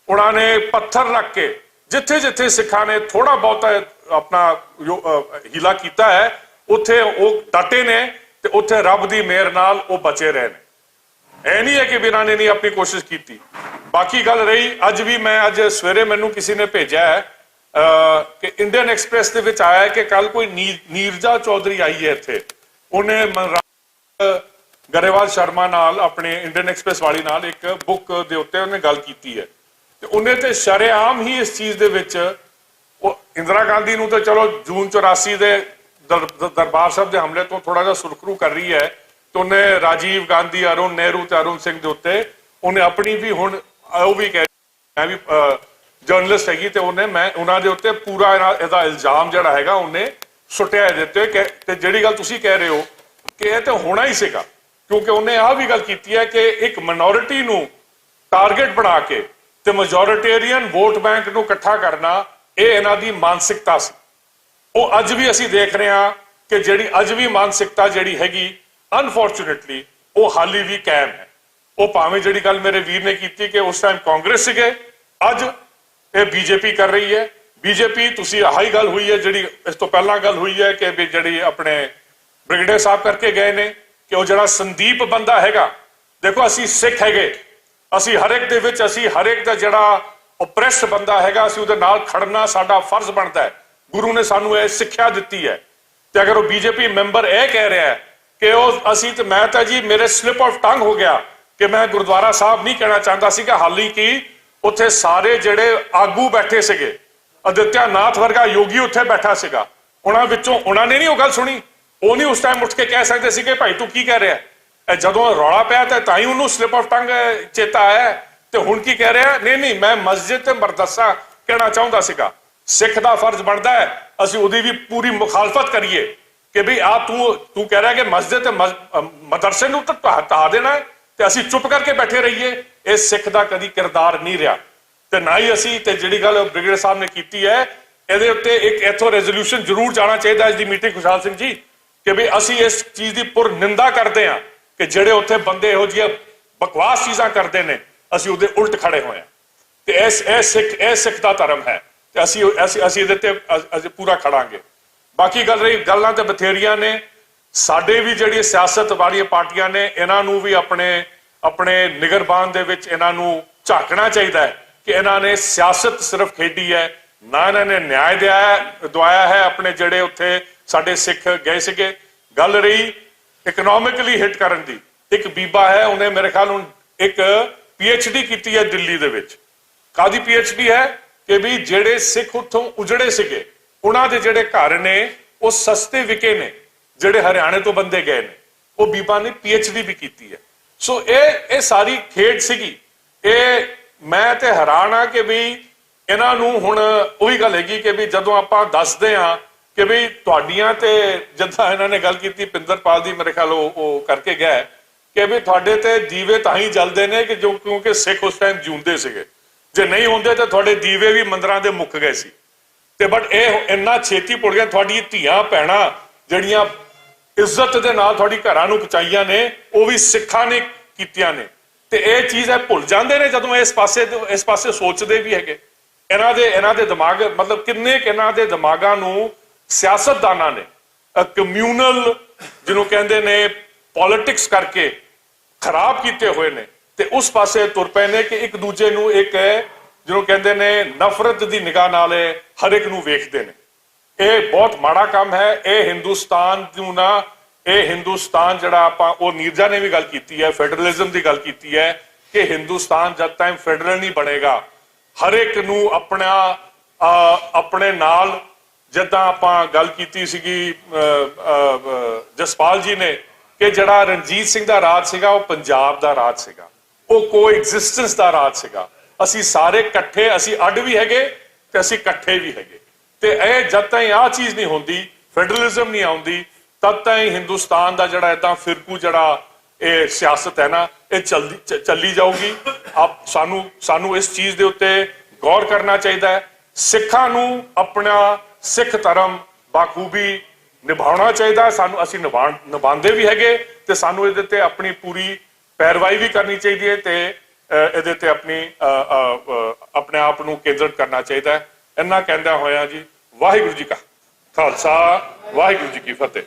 ਉਹਨਾਂ ਨੇ ਪੱਥਰ ਰੱਖ ਕੇ ਜਿੱਥੇ ਜਿੱਥੇ ਸਿੱਖਾਂ ਨੇ ਥੋੜਾ ਬਹੁਤਾ ਆਪਣਾ ਹੀਲਾ ਕੀਤਾ ਹੈ ਉੱਥੇ ਉਹ ਡਟੇ ਨੇ ਤੇ ਉੱਥੇ ਰੱਬ ਦੀ ਮਿਹਰ ਨਾਲ ਉਹ ਬਚੇ ਰਹੇ ਨੇ। ਇਹ ਨਹੀਂ ਹੈ ਕਿ ਬਿਨਾਂ ਨੇ ਨਹੀਂ ਆਪਣੀ ਕੋਸ਼ਿਸ਼ ਕੀਤੀ। ਬਾਕੀ ਗੱਲ ਰਹੀ, ਅੱਜ ਸਵੇਰੇ ਮੈਨੂੰ ਕਿਸੇ ਨੇ ਭੇਜਿਆ ਹੈ ਕਿ ਇੰਡੀਅਨ ਐਕਸਪ੍ਰੈਸ ਦੇ ਵਿੱਚ ਆਇਆ ਹੈ ਕਿ ਕੱਲ ਕੋਈ ਨੀਰਜਾ ਚੌਧਰੀ ਆਈ ਹੈ ਇੱਥੇ, ਉਹਨੇ ਗਰੇਵਾਲ ਸ਼ਰਮਾ ਨਾਲ ਆਪਣੇ ਇੰਡੀਅਨ ਐਕਸਪ੍ਰੈਸ ਵਾਲੀ ਨਾਲ ਇੱਕ ਬੁੱਕ ਦੇ ਉੱਤੇ ਉਹਨੇ ਗੱਲ ਕੀਤੀ ਹੈ ਤੇ ਉਹਨੇ ਤੇ ਸ਼ਰੇਆਮ ਹੀ ਇਸ ਚੀਜ਼ ਦੇ ਵਿੱਚ ਉਹ ਇੰਦਰਾ ਗਾਂਧੀ ਨੂੰ ਤਾਂ ਚਲੋ ਜੂਨ 84 ਦੇ ਦਰਬਾਰ ਸਾਹਿਬ ਦੇ ਹਮਲੇ ਤੋਂ ਥੋੜਾ ਜਿਹਾ ਸੁਰਖਰੂ ਕਰ ਰਹੀ ਹੈ ਤੇ ਉਹਨੇ ਰਾਜੀਵ ਗਾਂਧੀ, ਅਰੁਣ ਨਹਿਰੂ ਤੇ ਅਰੁਣ ਸਿੰਘ ਦੇ ਉੱਤੇ ਉਹਨੇ ਆਪਣੀ ਵੀ ਹੁਣ ਉਹ ਵੀ ਕਹਿ, ਮੈਂ ਵੀ ਜਰਨਲਿਸਟ ਹੈਗੀ ਤੇ ਮੈਂ ਉਹਨਾਂ ਦੇ ਉੱਤੇ ਪੂਰਾ ਇਹਦਾ ਇਲਜ਼ਾਮ ਜਿਹੜਾ ਹੈਗਾ ਉਹਨੇ ਸੁੱਟਿਆ ਇਹਦੇ ਉੱਤੇ। ਤੇ ਜਿਹੜੀ ਗੱਲ ਤੁਸੀਂ ਕਹਿ ਰਹੇ ਹੋ ਕਿ ਇਹ ਤਾਂ ਹੋਣਾ ਹੀ ਸੀਗਾ, ਕਿਉਂਕਿ ਉਹਨੇ ਆਹ ਵੀ ਗੱਲ ਕੀਤੀ ਹੈ ਕਿ ਇੱਕ ਮਿਨੋਰਿਟੀ ਨੂੰ ਟਾਰਗੇਟ ਬਣਾ ਕੇ ਤੇ ਮੈਜੋਰਿਟੇਰੀਅਨ ਵੋਟ ਬੈਂਕ ਨੂੰ ਇਕੱਠਾ ਕਰਨਾ ਇਹ ਇਹਨਾਂ ਦੀ ਮਾਨਸਿਕਤਾ ਸੀ। ਉਹ ਅੱਜ ਵੀ ਅਸੀਂ ਦੇਖ ਰਹੇ ਹਾਂ ਕਿ ਜਿਹੜੀ ਅੱਜ ਵੀ ਮਾਨਸਿਕਤਾ ਜਿਹੜੀ ਹੈਗੀ ਅਨਫੋਰਚੂਨੇਟਲੀ ਉਹ ਹਾਲੀ ਵੀ ਕਾਇਮ ਹੈ। ਉਹ ਭਾਵੇਂ ਜਿਹੜੀ ਗੱਲ ਮੇਰੇ ਵੀਰ ਨੇ ਕੀਤੀ ਕਿ ਉਸ ਟਾਈਮ ਕਾਂਗਰਸ ਸੀਗੇ, ਅੱਜ ਇਹ ਬੀਜੇਪੀ ਕਰ ਰਹੀ ਹੈ। ਬੀਜੇਪੀ ਤੁਸੀਂ ਆਹੀ ਗੱਲ ਹੋਈ ਹੈ ਜਿਹੜੀ ਇਸ ਤੋਂ ਪਹਿਲਾਂ ਗੱਲ ਹੋਈ ਹੈ ਕਿ ਜਿਹੜੀ ਆਪਣੇ ਬ੍ਰਿਗੇਡੀਅਰ ਸਾਹਿਬ ਕਰਕੇ ਗਏ ਨੇ ਕਿ ਉਹ ਜਿਹੜਾ ਸੰਦੀਪ ਬੰਦਾ ਹੈਗਾ, ਦੇਖੋ ਅਸੀਂ ਸਿੱਖ ਹੈਗੇ, ਅਸੀਂ ਹਰ ਇੱਕ ਦੇ ਵਿੱਚ ਅਸੀਂ ਹਰ ਇੱਕ ਦਾ ਜਿਹੜਾ ਓਪਰੈਸਡ ਬੰਦਾ ਹੈਗਾ ਅਸੀਂ ਉਹਦੇ ਨਾਲ ਖੜਨਾ ਸਾਡਾ ਫਰਜ਼ ਬਣਦਾ ਹੈ। ਗੁਰੂ ਨੇ ਸਾਨੂੰ ਇਹ ਸਿੱਖਿਆ ਦਿੱਤੀ ਹੈ। ਤੇ ਅਗਰ ਉਹ ਬੀਜੇਪੀ ਮੈਂਬਰ ਇਹ ਕਹਿ ਰਿਹਾ ਹੈ ਕਿ ਉਹ ਅਸੀਂ ਤੇ ਮੈਂ ਤਾਂ ਜੀ ਮੇਰੇ ਸਲਿਪ ਆਫ ਟੰਗ ਹੋ ਗਿਆ ਕਿ ਮੈਂ ਗੁਰਦੁਆਰਾ ਸਾਹਿਬ ਨਹੀਂ ਕਹਿਣਾ ਚਾਹੁੰਦਾ ਸੀ ਕਿ ਹਾਲੀ ਕਿ ਉੱਥੇ ਸਾਰੇ ਜਿਹੜੇ ਆਗੂ ਬੈਠੇ ਸੀਗੇ, ਅਦਿੱਤਿਆ ਨਾਥ ਵਰਗਾ ਯੋਗੀ ਉੱਥੇ ਬੈਠਾ ਸੀਗਾ, ਉਹਨਾਂ ਵਿੱਚੋਂ ਉਹਨਾਂ ਨੇ ਨਹੀਂ ਉਹ ਗੱਲ ਸੁਣੀ। ਉਹ ਨਹੀਂ ਉਸ ਟਾਈਮ ਉੱਠ ਕੇ ਕਹਿ ਸਕਦੇ ਸੀ ਕਿ ਭਾਈ ਤੂੰ ਕੀ ਕਹਿ ਰਿਹਾ। ਜਦੋਂ ਰੌਲਾ ਪਿਆ ਤਾਂ ਹੀ ਉਹਨੂੰ ਸਲਿਪ ਆਫ ਟੰਗ ਚੇਤਾ ਆਇਆ, ਤੇ ਹੁਣ ਕੀ ਕਹਿ ਰਿਹਾ, ਨਹੀਂ ਮੈਂ ਮਸਜਿਦ ਤੇ ਮਰਦਸਾ ਕਹਿਣਾ ਚਾਹੁੰਦਾ ਸੀਗਾ। ਸਿੱਖ ਦਾ ਫਰਜ਼ ਬਣਦਾ ਹੈ ਅਸੀਂ ਉਹਦੀ ਵੀ ਪੂਰੀ ਮੁਖਾਲਫਤ ਕਰੀਏ ਕਿ ਵੀ ਆ ਤੂੰ ਕਹਿ ਰਿਹਾ ਕਿ ਮਸਜਿਦ ਤੇ ਮਦਰਸੇ ਨੂੰ ਤਾਂ ਢਾ ਦੇਣਾ ਹੈ ਤੇ ਅਸੀਂ ਚੁੱਪ ਕਰਕੇ ਬੈਠੇ ਰਹੀਏ। ਇਹ ਸਿੱਖ ਦਾ ਕਦੀ ਕਿਰਦਾਰ ਨਹੀਂ ਰਿਹਾ, ਤੇ ਨਾ ਹੀ ਅਸੀਂ। ਤੇ ਜਿਹੜੀ ਗੱਲ ਬ੍ਰਿਗੇਡੀਅਰ ਸਾਹਿਬ ਨੇ ਕੀਤੀ ਹੈ, ਇਹਦੇ ਉੱਤੇ ਇੱਕ ਇੱਥੋਂ ਰੈਜ਼ੋਲੂਸ਼ਨ ਜ਼ਰੂਰ ਜਾਣਾ ਚਾਹੀਦਾ ਅੱਜ ਦੀ ਮੀਟਿੰਗ, ਖੁਸ਼ਹਾਲ ਸਿੰਘ ਜੀ, ਕਿ ਵੀ ਅਸੀਂ ਇਸ ਚੀਜ਼ ਦੀ ਪੁਰ ਨਿੰਦਾ ਕਰਦੇ ਹਾਂ ਕਿ ਜਿਹੜੇ ਉੱਥੇ ਬੰਦੇ ਇਹੋ ਜਿਹੀਆਂ ਬਕਵਾਸ ਚੀਜ਼ਾਂ ਕਰਦੇ ਨੇ, ਅਸੀਂ ਉਹਦੇ ਉਲਟ ਖੜੇ ਹੋਏ ਹਾਂ। ਤੇ ਇਹ ਸਿੱਖ ਦਾ ਧਰਮ ਹੈ ਤੇ ਅਸੀਂ ਇਹਦੇ ਤੇ ਅਸੀਂ ਪੂਰਾ ਖੜਾਂਗੇ। ਬਾਕੀ ਗੱਲ ਰਹੀ, ਗੱਲਾਂ ਤੇ ਬਥੇਰੀਆਂ ਨੇ। ਸਾਡੇ ਵੀ ਜਿਹੜੀ ਸਿਆਸਤ ਵਾਲੀਆਂ ਪਾਰਟੀਆਂ ਨੇ, ਇਹਨਾਂ ਨੂੰ ਵੀ ਆਪਣੇ ਨਿਗਰਬਾਨ ਦੇ ਵਿੱਚ ਇਹਨਾਂ ਨੂੰ ਝਾਕਣਾ ਚਾਹੀਦਾ ਹੈ ਕਿ ਇਹਨਾਂ ਨੇ ਸਿਆਸਤ ਸਿਰਫ ਖੇਡੀ ਹੈ, ਨਾ ਇਹਨਾਂ ਨੇ ਨਿਆਂ ਦਵਾਇਆ ਹੈ ਆਪਣੇ ਜਿਹੜੇ ਉੱਥੇ ਸਾਡੇ ਸਿੱਖ ਗਏ ਸੀਗੇ। ਗੱਲ ਰਹੀ ਇਕਨੋਮਿਕਲੀ ਹਿੱਟ ਕਰਨ ਦੀ, ਇੱਕ ਬੀਬਾ ਹੈ, ਉਹਨੇ ਮੇਰੇ ਖਿਆਲ ਨੂੰ ਇੱਕ PhD ਕੀਤੀ ਹੈ ਦਿੱਲੀ ਦੇ ਵਿੱਚ। ਕਾਹਦੀ PhD ਹੈ ਕਿ ਵੀ ਜਿਹੜੇ ਸਿੱਖ ਉੱਥੋਂ ਉਜੜੇ ਸੀਗੇ, ਉਹਨਾਂ ਦੇ ਜਿਹੜੇ ਘਰ ਨੇ ਉਹ ਸਸਤੇ ਵਿਕੇ ਨੇ, ਜਿਹੜੇ ਹਰਿਆਣੇ ਤੋਂ ਬੰਦੇ ਗਏ ਨੇ, ਉਹ ਬੀਬਾ ਨੇ PhD ਵੀ ਕੀਤੀ ਹੈ। ਸੋ ਇਹ ਸਾਰੀ ਖੇਡ ਸੀਗੀ। ਇਹ ਮੈਂ ਤੇ ਹੈਰਾਨ ਆ ਕਿ ਵੀ ਇਹਨਾਂ ਨੂੰ ਹੁਣ ਉਹੀ ਗੱਲ ਹੈਗੀ ਕਿ ਵੀ ਜਦੋਂ ਆਪਾਂ ਦੱਸਦੇ ਹਾਂ ਕਿ ਵੀ ਤੁਹਾਡੀਆਂ, ਤੇ ਜਿੱਦਾਂ ਇਹਨਾਂ ਨੇ ਗੱਲ ਕੀਤੀ ਪਿੰਦਰਪਾਲ ਦੀ, ਮੇਰੇ ਖਿਆਲ ਉਹ ਕਰਕੇ ਗਿਆ ਕਿ ਵੀ ਤੁਹਾਡੇ ਤੇ ਦੀਵੇ ਤਾਂ ਹੀ ਜਲਦੇ ਨੇ ਕਿ ਕਿਉਂਕਿ ਸਿੱਖ ਉਸ ਟਾਈਮ ਜਿਉਂਦੇ ਸੀਗੇ, ਜੇ ਨਹੀਂ ਹੁੰਦੇ ਤਾਂ ਤੁਹਾਡੇ ਦੀਵੇ ਵੀ ਮੰਦਰਾਂ ਦੇ ਮੁੱਕ ਗਏ ਸੀ। ਤੇ ਬਟ ਇਹ ਇੰਨਾ ਛੇਤੀ ਭੁੱਲ ਗਿਆ, ਤੁਹਾਡੀ ਧੀਆਂ ਭੈਣਾਂ ਜਿਹੜੀਆਂ ਇੱਜ਼ਤ ਦੇ ਨਾਲ ਤੁਹਾਡੀ ਘਰਾਂ ਨੂੰ ਪਹੁੰਚਾਈਆਂ ਨੇ, ਉਹ ਵੀ ਸਿੱਖਾਂ ਨੇ ਕੀਤੀਆਂ ਨੇ। ਤੇ ਇਹ ਚੀਜ਼ ਹੈ ਭੁੱਲ ਜਾਂਦੇ ਨੇ ਜਦੋਂ ਇਸ ਪਾਸੇ ਸੋਚਦੇ ਵੀ ਹੈਗੇ। ਇਹਨਾਂ ਦੇ ਦਿਮਾਗ, ਮਤਲਬ ਕਿੰਨੇ ਇਹਨਾਂ ਦੇ ਦਿਮਾਗਾਂ ਨੂੰ ਸਿਆਸਤਦਾਨਾਂ ਨੇ ਕਮਿਊਨਲ ਜਿਹਨੂੰ ਕਹਿੰਦੇ ਨੇ ਪੋਲਿਟਿਕਸ ਕਰਕੇ ਖਰਾਬ ਕੀਤੇ ਹੋਏ ਨੇ, ਤੇ ਉਸ ਪਾਸੇ ਤੁਰ ਪਏ ਨੇ ਕਿ ਇੱਕ ਦੂਜੇ ਨੂੰ ਇੱਕ ਜਿਹਨੂੰ ਕਹਿੰਦੇ ਨੇ ਨਫ਼ਰਤ ਦੀ ਨਿਗਾਹ ਨਾਲ ਹਰ ਇੱਕ ਨੂੰ ਵੇਖਦੇ ਨੇ। ਇਹ ਬਹੁਤ ਮਾੜਾ ਕੰਮ ਹੈ। ਇਹ ਹਿੰਦੁਸਤਾਨ ਨੂੰ ਨਾ, ਇਹ ਹਿੰਦੁਸਤਾਨ ਜਿਹੜਾ ਆਪਾਂ, ਉਹ ਨੀਰਜਾ ਨੇ ਵੀ ਗੱਲ ਕੀਤੀ ਹੈ, ਫੈਡਰਲਿਜ਼ਮ ਦੀ ਗੱਲ ਕੀਤੀ ਹੈ ਕਿ ਹਿੰਦੁਸਤਾਨ ਜਦ ਤੱਕ ਫੈਡਰਲ ਨਹੀਂ ਬਣੇਗਾ, ਹਰ ਇੱਕ ਨੂੰ ਆਪਣੇ ਨਾਲ, ਜਿੱਦਾਂ ਆਪਾਂ ਗੱਲ ਕੀਤੀ ਸੀਗੀ ਜਸਪਾਲ ਜੀ ਨੇ ਕਿ ਜਿਹੜਾ ਰਣਜੀਤ ਸਿੰਘ ਦਾ ਰਾਜ ਸੀਗਾ ਉਹ ਪੰਜਾਬ ਦਾ ਰਾਜ ਸੀਗਾ, ਉਹ ਕੋਐਗਜ਼ਿਸਟੈਂਸ ਦਾ ਰਾਜ ਸੀਗਾ। ਅਸੀਂ ਸਾਰੇ ਇਕੱਠੇ, ਅਸੀਂ ਅੱਡ ਵੀ ਹੈਗੇ ਤੇ ਅਸੀਂ ਇਕੱਠੇ ਵੀ ਹੈਗੇ। ਤੇ ਇਹ ਜਦ ਤਾਈਂ ਆਹ ਚੀਜ਼ ਨਹੀਂ ਹੁੰਦੀ, ਫੈਡਰਲਿਜ਼ਮ ਨਹੀਂ ਆਉਂਦੀ, ਤਦ ਤਾਈਂ ਹਿੰਦੁਸਤਾਨ ਦਾ ਜਿਹੜਾ ਏਦਾਂ ਫਿਰਕੂ ਜਿਹੜਾ ਇਹ ਸਿਆਸਤ ਹੈ ਨਾ, ਇਹ ਚੱਲੀ ਜਾਊਗੀ। ਸਾਨੂੰ ਇਸ ਚੀਜ਼ ਦੇ ਉੱਤੇ ਗੌਰ ਕਰਨਾ ਚਾਹੀਦਾ ਹੈ। ਸਿੱਖਾਂ ਨੂੰ ਆਪਣਾ ਸਿੱਖ ਧਰਮ ਬਾਖੂਬੀ ਨਿਭਾਉਣਾ ਚਾਹੀਦਾ। ਅਸੀਂ ਨਿਭਾਉਂਦੇ ਵੀ ਹੈਗੇ ਤੇ ਸਾਨੂੰ ਇਹਦੇ ਤੇ ਆਪਣੀ ਪੂਰੀ ਪੈਰਵਾਈ ਵੀ ਕਰਨੀ ਚਾਹੀਦੀ ਹੈ ਤੇ ਇਹਦੇ ਤੇ ਆਪਣੇ ਆਪ ਨੂੰ ਕੇਂਦਰਿਤ ਕਰਨਾ ਚਾਹੀਦਾ ਹੈ। ਇੰਨਾ ਕਹਿੰਦਾ ਹੋਇਆ ਜੀ, ਵਾਹਿਗੁਰੂ ਜੀ ਕਾ ਖਾਲਸਾ, ਵਾਹਿਗੁਰੂ ਜੀ ਕੀ ਫਤਿਹ।